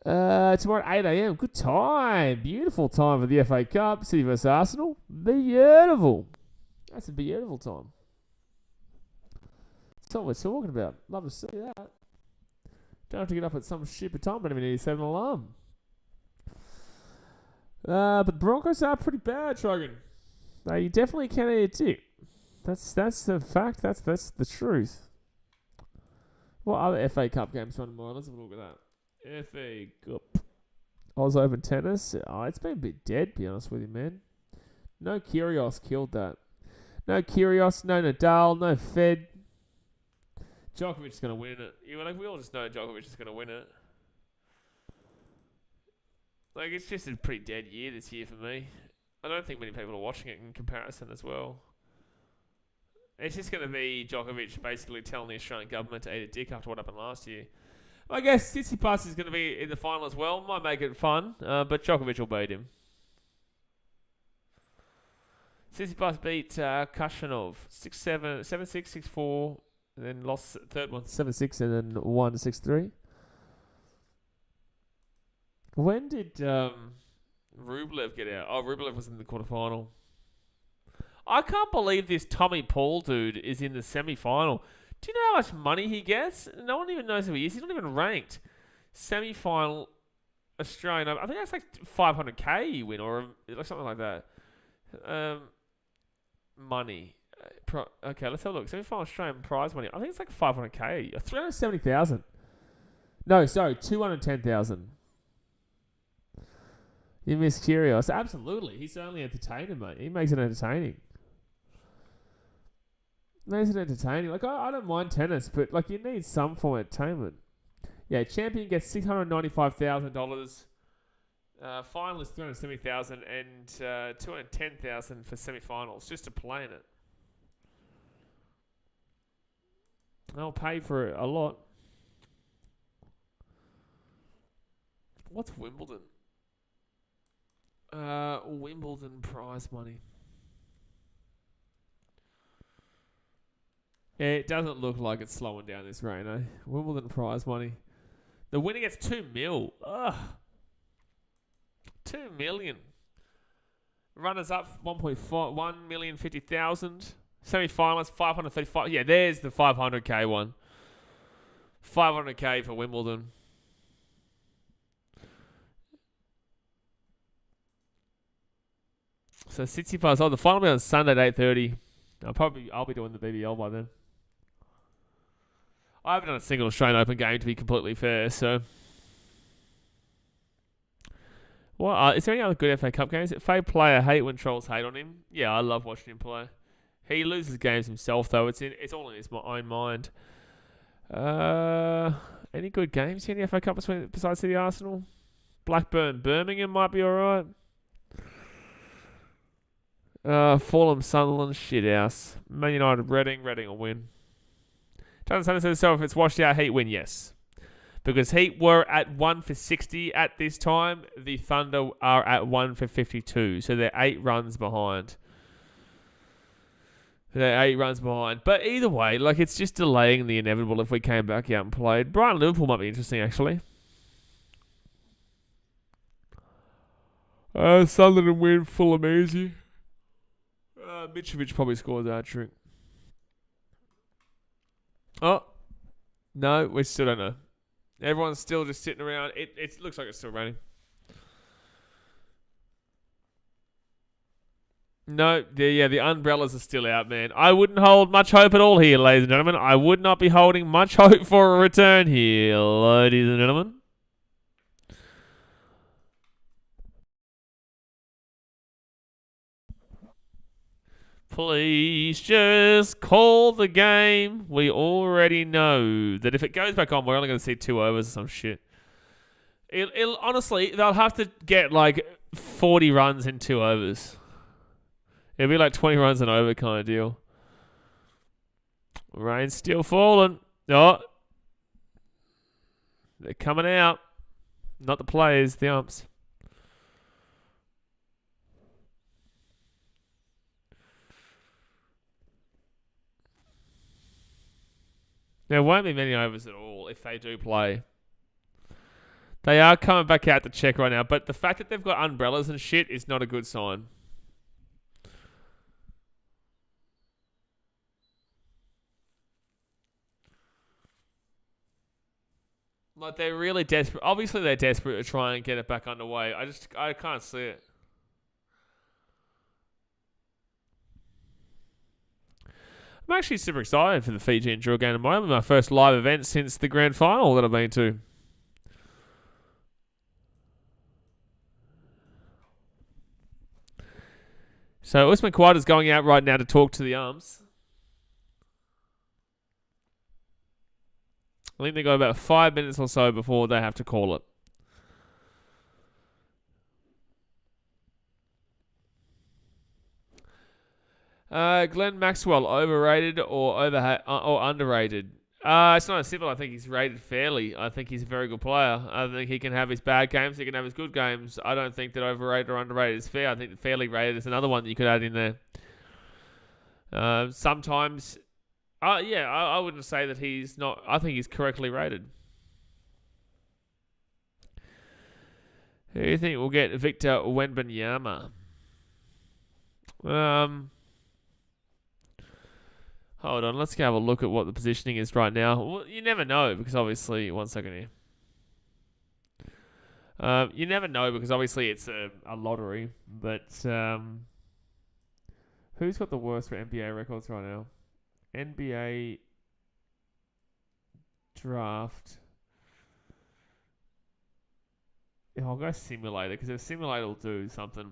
Tomorrow at 8 a.m. Good time. Beautiful time for the FA Cup. City versus Arsenal. Beautiful. That's a beautiful time. That's what we're talking about. Love to see that. Don't have to get up at some stupid time. Don't even need to set an alarm. But the Broncos are pretty bad, Trogan. You definitely can't eat a tick. That's the fact. That's the truth. What other FA Cup games run tomorrow? Let's have a look at that. FA Cup. Oz Open Tennis. Oh, it's been a bit dead, to be honest with you, man. No Kyrgios killed that. No Kyrgios, no Nadal, no Fed. Djokovic is going to win it. We all just know Djokovic is going to win it. It's just a pretty dead year this year for me. I don't think many people are watching it in comparison as well. It's just going to be Djokovic basically telling the Australian government to eat a dick after what happened last year. I guess Tsitsipas is going to be in the final as well. Might make it fun, but Djokovic will beat him. Tsitsipas beat Khachanov 6-7, 7-6, 6-4, and then lost third one 7-6, and then won 6-3. When did Rublev get out? Oh, Rublev was in the quarterfinal. I can't believe this Tommy Paul dude is in the semi-final. Do you know how much money he gets? No one even knows who he is. He's not even ranked. Semi-final Australian. I think that's like 500k you win or like something like that. Money. Okay, let's have a look. Semi-final Australian prize money. I think it's like 500k. 370,000. No, sorry, 210,000. You miss Kyrgios. Absolutely. He's only entertaining, mate. He makes it entertaining. Makes it entertaining. Like, I don't mind tennis, but like you need some form of entertainment. Yeah, champion gets $695,000. Finalist 370,000 and 210,000 for semi-finals just to play in it. They'll pay for it a lot. What's Wimbledon? Wimbledon prize money. Yeah, it doesn't look like it's slowing down this rain, eh? Wimbledon prize money. The winner gets 2 mil. Ugh. 2 million. Runners up 1,150,000. Semi-finalists 535. Yeah, there's the 500k one. 500k for Wimbledon. So 65. Oh, the final will be on Sunday at 8:30. I'll be doing the BBL by then. I haven't done a single Australian Open game to be completely fair. So, what is there any other good FA Cup games? Fair player hate when trolls hate on him. Yeah, I love watching him play. He loses games himself though. It's all in his own mind. Any good games here in the FA Cup besides City Arsenal? Blackburn Birmingham might be alright. Fulham, Sunderland, shithouse. Man United, Reading will win. Doesn't say itself if it's washed out, Heat win, yes. Because Heat were at 1 for 60 at this time. The Thunder are at 1 for 52. So they're 8 runs behind. But either way, like it's just delaying the inevitable if we came back out and played. Brighton Liverpool might be interesting, actually. Sunderland win, Fulham easy. Mitrovic probably scores that trick. Oh, no, we still don't know. Everyone's still just sitting around. It looks like it's still raining. No, the umbrellas are still out, man. I wouldn't hold much hope at all here, ladies and gentlemen. I would not be holding much hope for a return here, ladies and gentlemen. Please just call the game. We already know that if it goes back on, we're only going to see 2 overs or some shit. Honestly, they'll have to get like 40 runs in 2 overs. It'll be like 20 runs an over kind of deal. Rain's still falling. Oh. They're coming out. Not the players, the umps. There won't be many overs at all if they do play. They are coming back out to check right now, but the fact that they've got umbrellas and shit is not a good sign. Like, they're really desperate. Obviously, they're desperate to try and get it back underway. I can't see it. I'm actually super excited for the Fiji and drill game tomorrow. My first live event since the grand final that I've been to. So Usman Khawaja's going out right now to talk to the umps. I think they got about 5 minutes or so before they have to call it. Glenn Maxwell, overrated or underrated? It's not as simple. I think he's rated fairly. I think he's a very good player. I think he can have his bad games. He can have his good games. I don't think that overrated or underrated is fair. I think fairly rated is another one that you could add in there. Sometimes, I wouldn't say that he's not. I think he's correctly rated. Who do you think will get Victor Wembanyama? Hold on, let's go have a look at what the positioning is right now. Well, you never know because obviously, one second here. You never know because obviously it's a lottery, but who's got the worst for NBA records right now? NBA draft. Yeah, I'll go simulator because a simulator will do something.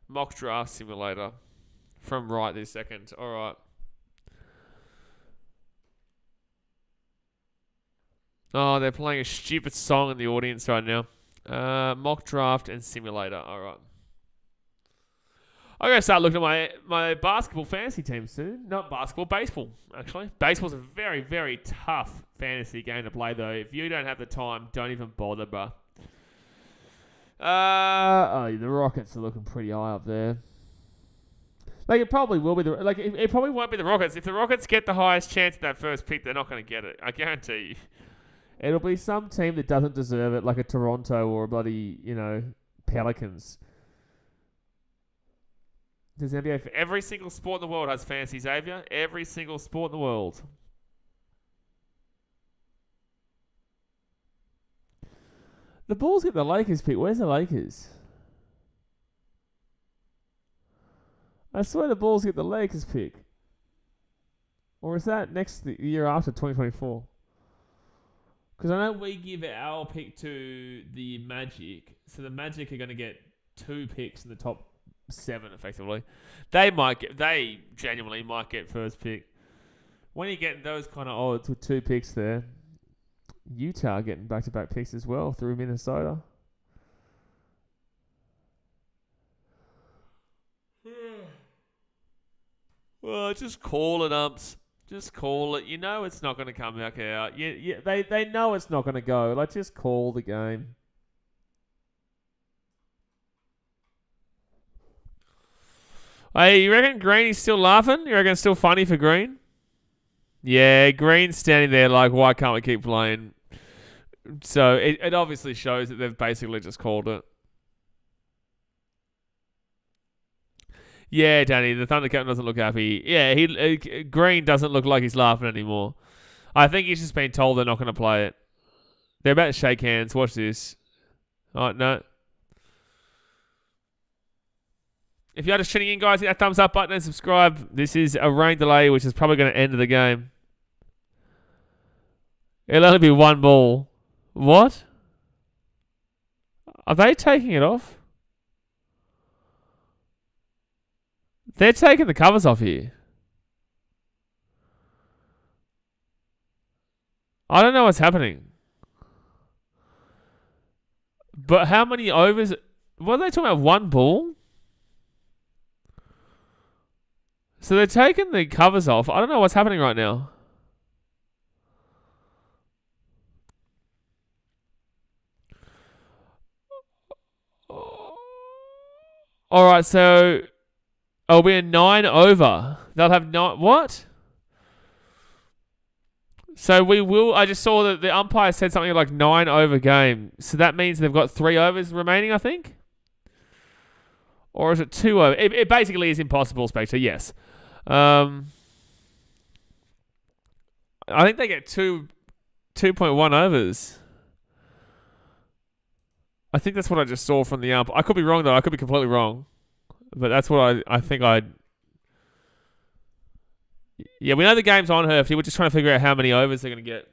Mock draft simulator from right this second. All right. Oh, they're playing a stupid song in the audience right now. Mock draft and simulator. All right. I'm going to start looking at my basketball fantasy team soon. Not basketball, baseball, actually. Baseball's a very, very tough fantasy game to play, though. If you don't have the time, don't even bother, bro. The Rockets are looking pretty high up there. Like, it probably will be it probably won't be the Rockets. If the Rockets get the highest chance at that first pick, they're not going to get it. I guarantee you. It'll be some team that doesn't deserve it, like a Toronto or a bloody, Pelicans. There's NBA for every single sport in the world has fantasy, Xavier. Every single sport in the world. The Bulls get the Lakers pick. Where's the Lakers? I swear the Bulls get the Lakers pick. Or is that the year after 2024? Because I know we give our pick to the Magic. So the Magic are going to get 2 picks in the top 7, effectively. They genuinely might get first pick. When you get those kind of odds with 2 picks there, Utah getting back-to-back picks as well through Minnesota. Well, just call it, umps. Just call it. You know it's not going to come back out. They know it's not going to go. Like, just call the game. Hey, you reckon Greeny's still laughing? You reckon it's still funny for Green? Yeah, Green's standing there like, why can't we keep playing? So it obviously shows that they've basically just called it. Yeah, Danny, the Thunder captain doesn't look happy. Yeah, Green doesn't look like he's laughing anymore. I think he's just been told they're not going to play it. They're about to shake hands. Watch this. Oh, no. If you're just tuning in, guys, hit that thumbs up button and subscribe. This is a rain delay, which is probably going to end the game. It'll only be 1 ball. What? Are they taking it off? They're taking the covers off here. I don't know what's happening. But how many overs? What are they talking about? 1 ball? So they're taking the covers off. I don't know what's happening right now. Alright, so it'll be a 9 over. They'll have 9. What? So we will. I just saw that the umpire said something like 9 over game. So that means they've got 3 overs remaining, I think. Or is it 2 over? It basically is impossible, Spectre. Yes. I think they get 2.1 overs. I think that's what I just saw from the ump. I could be wrong, though. I could be completely wrong. But that's what I think Yeah, we know the game's on, Herfy. We're just trying to figure out how many overs they're going to get.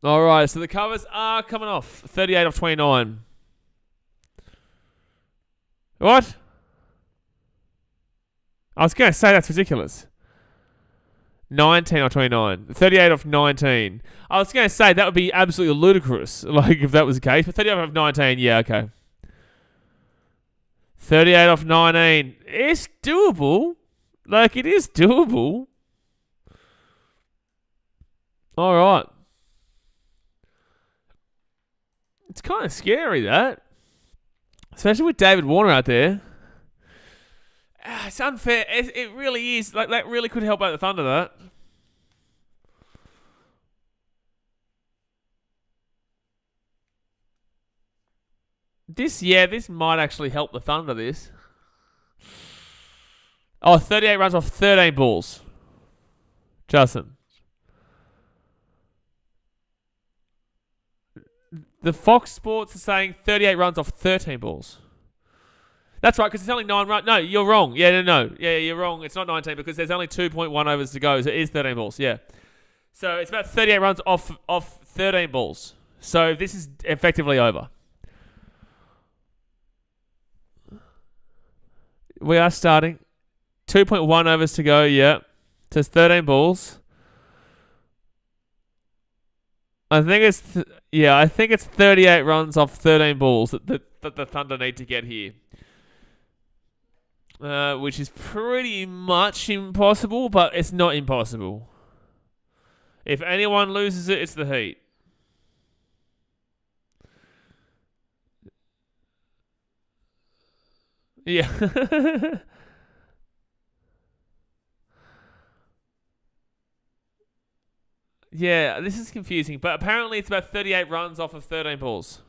All right, so the covers are coming off. 38 off 29. What? I was going to say that's ridiculous. 19 off 29. 38 off 19. I was going to say that would be absolutely ludicrous, like if that was the case. But 38 off 19, yeah, okay. 38 off 19. It's doable. Like, it is doable. All right. It's kind of scary, that. Especially with David Warner out there. It's unfair. It really is. Like, that really could help out the Thunder, that. This might actually help the Thunder, this. Oh, 38 runs off 13 balls. Justin. The Fox Sports are saying 38 runs off 13 balls. That's right, because it's only 9 runs. No, you're wrong. No. Yeah, you're wrong. It's not 19 because there's only 2.1 overs to go, so it is 13 balls. Yeah. So it's about 38 runs off 13 balls. So this is effectively over. We are starting. 2.1 overs to go, yeah. So it's 13 balls. I think it's 38 runs off 13 balls that the Thunder need to get here. Which is pretty much impossible, but it's not impossible. If anyone loses it, it's the Heat. Yeah. Yeah, this is confusing, but apparently it's about 38 runs off of 13 balls.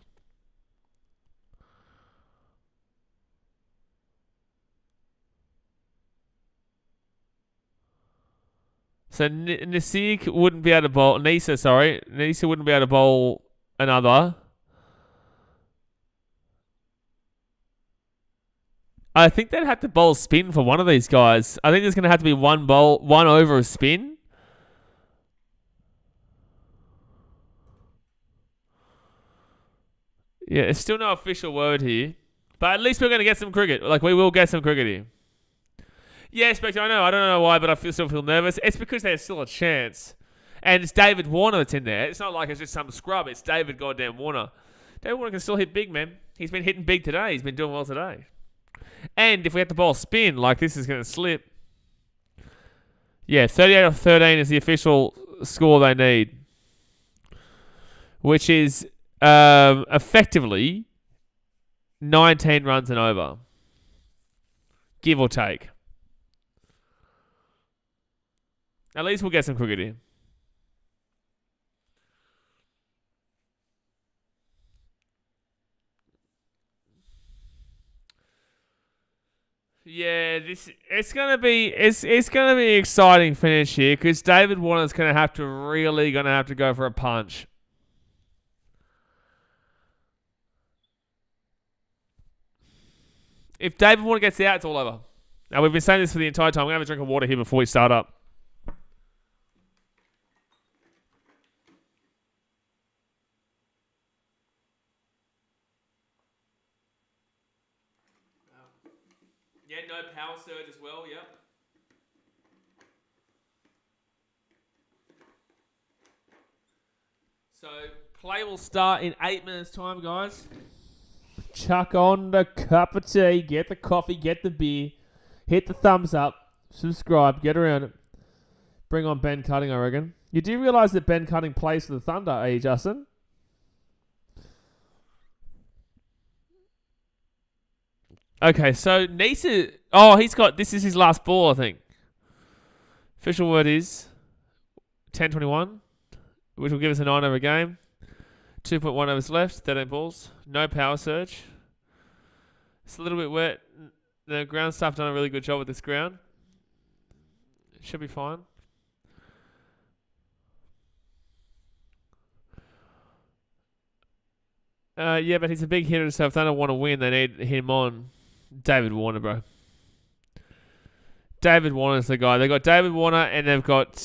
So Nisa wouldn't be able to bowl. Nisa wouldn't be able to bowl another. I think they'd have to bowl spin for one of these guys. I think there's going to have to be one over of spin. Yeah, it's still no official word here. But at least we're going to get some cricket. Like, we will get some cricket here. Yeah, Spectre, I know. I don't know why, but I still feel nervous. It's because there's still a chance. And it's David Warner that's in there. It's not like it's just some scrub. It's David goddamn Warner. David Warner can still hit big, man. He's been hitting big today. He's been doing well today. And if we have to bowl spin, like this is going to slip. Yeah, 38 off 13 is the official score they need. Which is effectively 19 runs and over. Give or take. At least we'll get some cricket here. Yeah, it's gonna be an exciting finish here because David Warner's gonna have to go for a punch. If David Warner gets out, it's all over. Now we've been saying this for the entire time. We're gonna have a drink of water here before we start up. Yeah, no power surge as well, yep. So, play will start in 8 minutes' time, guys. Chuck on the cup of tea, get the coffee, get the beer, hit the thumbs up, subscribe, get around it. Bring on Ben Cutting, I reckon. You do realise that Ben Cutting plays for the Thunder, are you, Justin? Okay, so Nisa... Oh, this is his last ball, I think. Official word is 10:21, which will give us a 9 over game. 2.1 overs left, 13 balls. No power surge. It's a little bit wet. The ground staff done a really good job with this ground. It should be fine. Yeah, but he's a big hitter, so if they don't want to win, they need him on. David Warner, bro. David Warner's the guy. They've got David Warner and they've got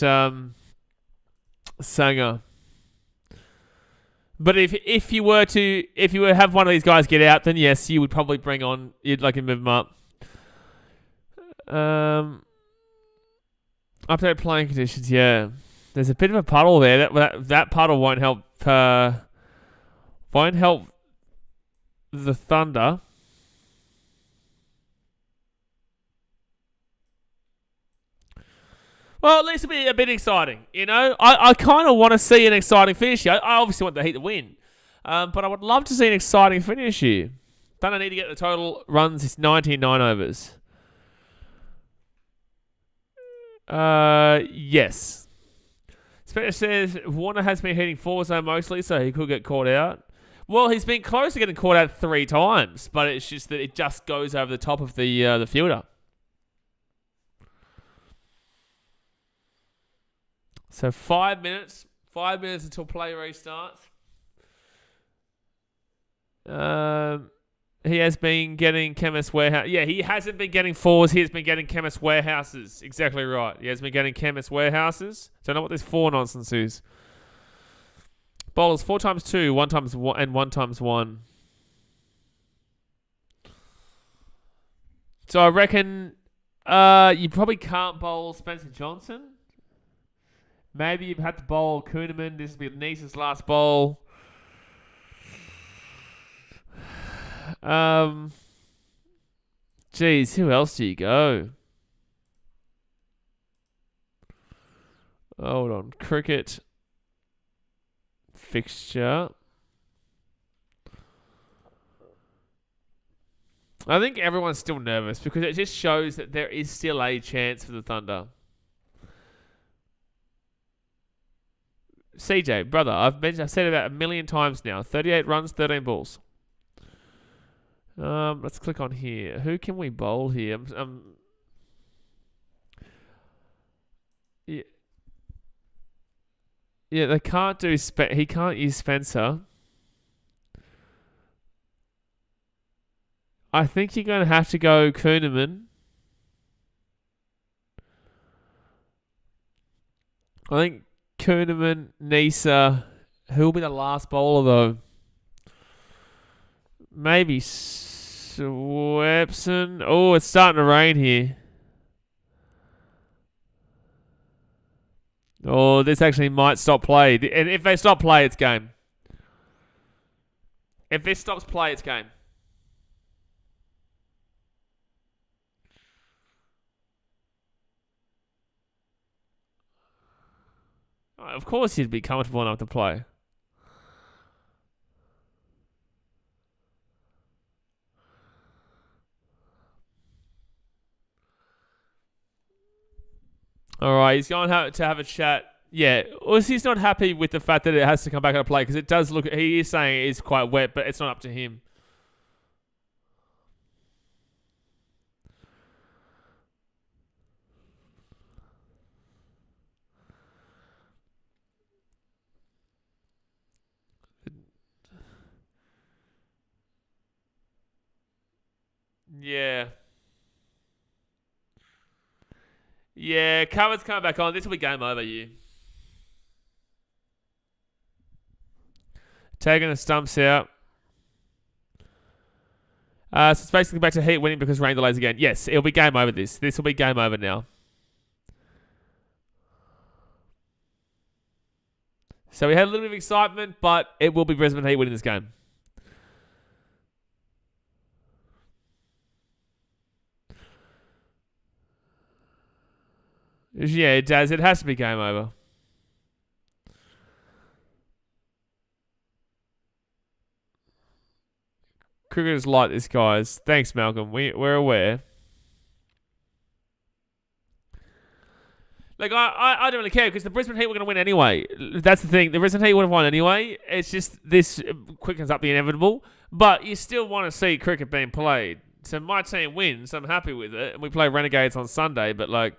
Sanger. But if you were to have one of these guys get out, then yes, you would probably you'd like to move them up. Update playing conditions, yeah. There's a bit of a puddle there. That puddle won't help the Thunder. Well, at least it'll be a bit exciting, you know? I kind of want to see an exciting finish here. I obviously want the Heat to win. But I would love to see an exciting finish here. Don't I need to get the total runs? It's 99 overs. Yes. Spectre says Warner has been hitting 4 zone mostly, so he could get caught out. Well, he's been close to getting caught out 3 times, but it's just that it just goes over the top of the fielder. So 5 minutes. 5 minutes until play restarts. He has been getting Chemist Warehouse. Yeah, he hasn't been getting 4s. He has been getting Chemist Warehouses. Exactly right. He has been getting Chemist Warehouses. Don't know what this 4 nonsense is. Bowlers 4 times 2, 1 times 1, and 1 times 1. So I reckon you probably can't bowl Spencer Johnson. Maybe you've had to bowl Kuhneman. This will be Nice's last bowl. Geez, who else do you go? Hold on. Cricket fixture. I think everyone's still nervous because it just shows that there is still a chance for the Thunder. CJ, brother, I've said it about 1 million times now. 38 runs, 13 balls. Let's click on here. Who can we bowl here? Yeah, they can't do he can't use Spencer. I think you're going to have to go Kuhneman. I think Kuhneman, Nisa. Who will be the last bowler though? Maybe Swepson. Oh, it's starting to rain here. Oh, this actually might stop play. And if they stop play, it's game. If this stops play, it's game. Of course you'd be comfortable enough to play. All right, he's going to have a chat. Yeah, he's not happy with the fact that it has to come back and play because it does look. He is saying it is quite wet, but it's not up to him. Yeah. Yeah, cover's coming back on. This will be game over, you. Taking the stumps out. So it's basically back to Heat winning because rain delays again. Yes, it'll be game over this. This will be game over now. So we had a little bit of excitement, but it will be Brisbane Heat winning this game. Yeah, it does. It has to be game over. Cricketers like this, guys. Thanks, Malcolm. We're aware. Like, I don't really care because the Brisbane Heat were going to win anyway. That's the thing. The Brisbane Heat would have won anyway. It's just this quickens up the inevitable. But you still want to see cricket being played. So my team wins. I'm happy with it. And we play Renegades on Sunday. But, like,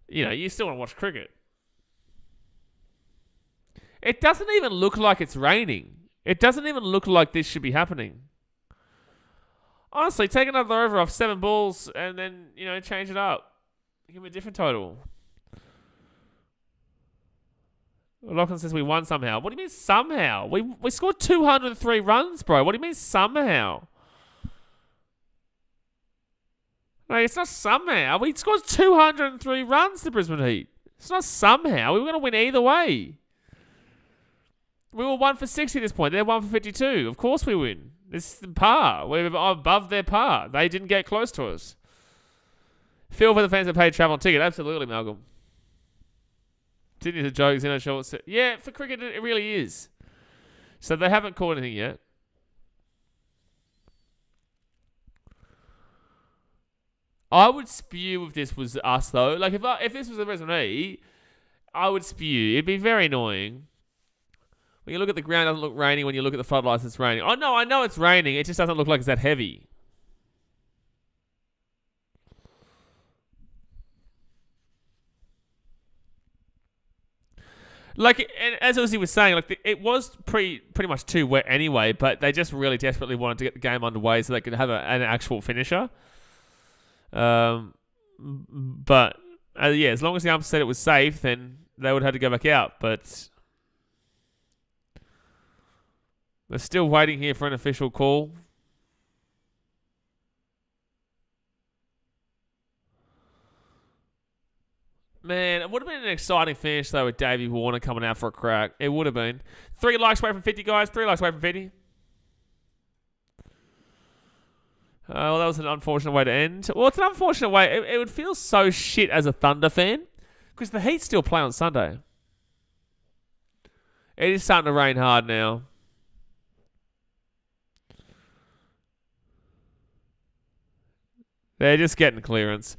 you know, you still want to watch cricket. It doesn't even look like it's raining. It doesn't even look like this should be happening. Honestly, take another over off 7 balls and then, you know, change it up. Give me a different total. Lachlan says we won somehow. What do you mean somehow? We scored 203 runs, bro. What do you mean somehow? No, it's not somehow. We scored 203 runs, the Brisbane Heat. It's not somehow. We were going to win either way. We were 1 for 60 at this point. They're 1 for 52. Of course we win. It's the par. We're above their par. They didn't get close to us. Feel for the fans that paid travel and ticket. Absolutely, Malcolm. Sydney's a joke. Zeno Schultz. Yeah, for cricket, it really is. So they haven't caught anything yet. I would spew if this was us, though. Like, if this was the Brisbane Heat, I would spew. It'd be very annoying. When you look at the ground, it doesn't look rainy. When you look at the floodlights, it's raining. Oh, no, I know it's raining. It just doesn't look like it's that heavy. Like, and as Ozzy was saying, like it was pretty much too wet anyway, but they just really desperately wanted to get the game underway so they could have an actual finisher. But yeah, as long as the ump said it was safe, then they would have to go back out. But we're still waiting here for an official call. Man, it would have been an exciting finish, though, with Davey Warner coming out for a crack. It would have been. 3 likes away from 50, guys. 3 likes away from 50. Well, that was an unfortunate way to end. Well, it's an unfortunate way. It would feel so shit as a Thunder fan because the Heat still play on Sunday. It is starting to rain hard now. They're just getting clearance.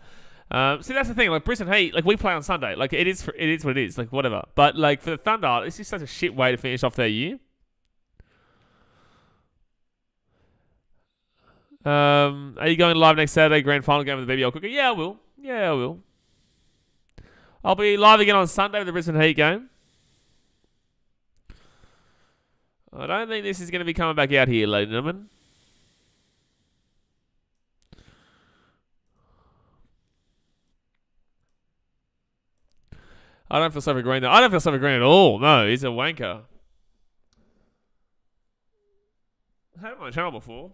See, that's the thing. Like Brisbane Heat, like we play on Sunday. Like it is what it is. Like whatever. But like for the Thunder, it's just such a shit way to finish off their year. Are you going live next Saturday, grand final game of the BBL Cooker? Yeah, I will. Yeah, I will. I'll be live again on Sunday with the Brisbane Heat game. I don't think this is going to be coming back out here, ladies and gentlemen. I don't feel sorry for Green, though. I don't feel sorry for Green at all. No, he's a wanker. I had him on the channel before.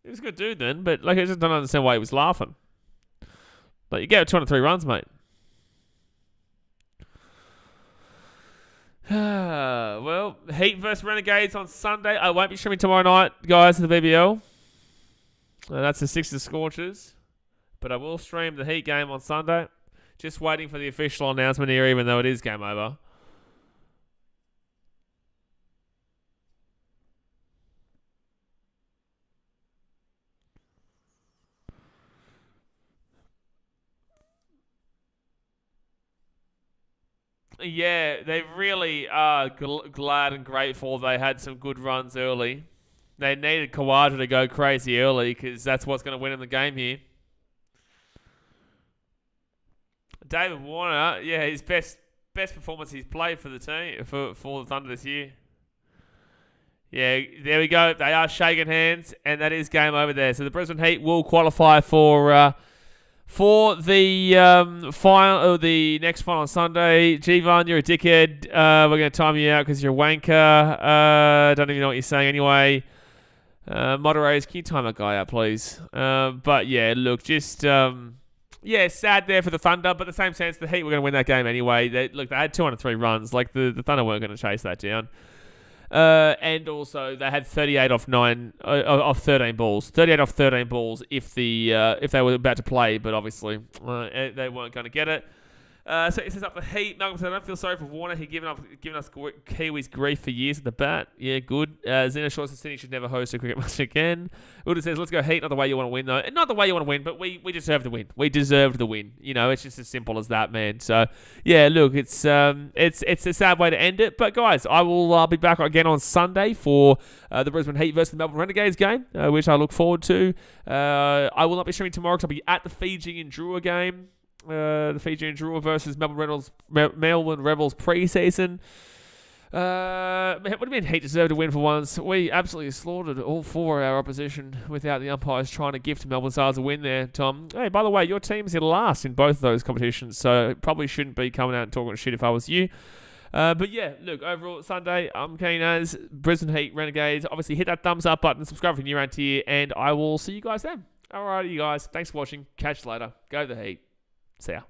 He was a good dude then, but like I just don't understand why he was laughing. Like, you get 203 runs, mate. Well, Heat versus Renegades on Sunday. I won't be streaming tomorrow night, guys, to the BBL. That's the Sixers Scorchers. But I will stream the Heat game on Sunday. Just waiting for the official announcement here, even though it is game over. Yeah, they really are glad and grateful they had some good runs early. They needed Kawaja to go crazy early because that's what's going to win in the game here. David Warner, yeah, his best performance he's played for the team for the Thunder this year. Yeah, there we go. They are shaking hands, and that is game over there. So the Brisbane Heat will qualify for the final, the next final on Sunday. Jivan, you're a dickhead. We're going to time you out because you're a wanker. Don't even know what you're saying anyway. Moderators, can you time that guy out, please? But yeah, look, just yeah, sad there for the Thunder, but in the same sense, the Heat were going to win that game anyway. They had 203 runs. Like, the Thunder weren't going to chase that down. And also, they had 38 off 13 balls. 38 off 13 balls if they were about to play, but obviously they weren't going to get it. So it says up the Heat. Malcolm said, I don't feel sorry for Warner. He's given us Kiwis grief for years at the bat. Yeah, good. Zena Short says Sydney should never host a cricket match again. Uda says, let's go Heat. Not the way you want to win, though. And not the way you want to win, but we deserve the win. We deserved the win. You know, it's just as simple as that, man. So, yeah, look, it's a sad way to end it. But, guys, I will be back again on Sunday for the Brisbane Heat versus the Melbourne Renegades game, which I look forward to. I will not be streaming tomorrow because I'll be at the Fiji and Drua game. The Fiji and Drua versus Melbourne Rebels pre-season. What do you mean Heat deserved to win for once? We absolutely slaughtered all four of our opposition without the umpires trying to gift Melbourne Stars a win there, Tom. Hey, by the way, your team's in last in both of those competitions, so probably shouldn't be coming out and talking shit if I was you. But yeah, look, overall Sunday, I'm keen as Brisbane Heat Renegades. Obviously, hit that thumbs up button, subscribe if you're new around here, and I will see you guys then. Alrighty, you guys. Thanks for watching. Catch you later. Go the Heat. See ya.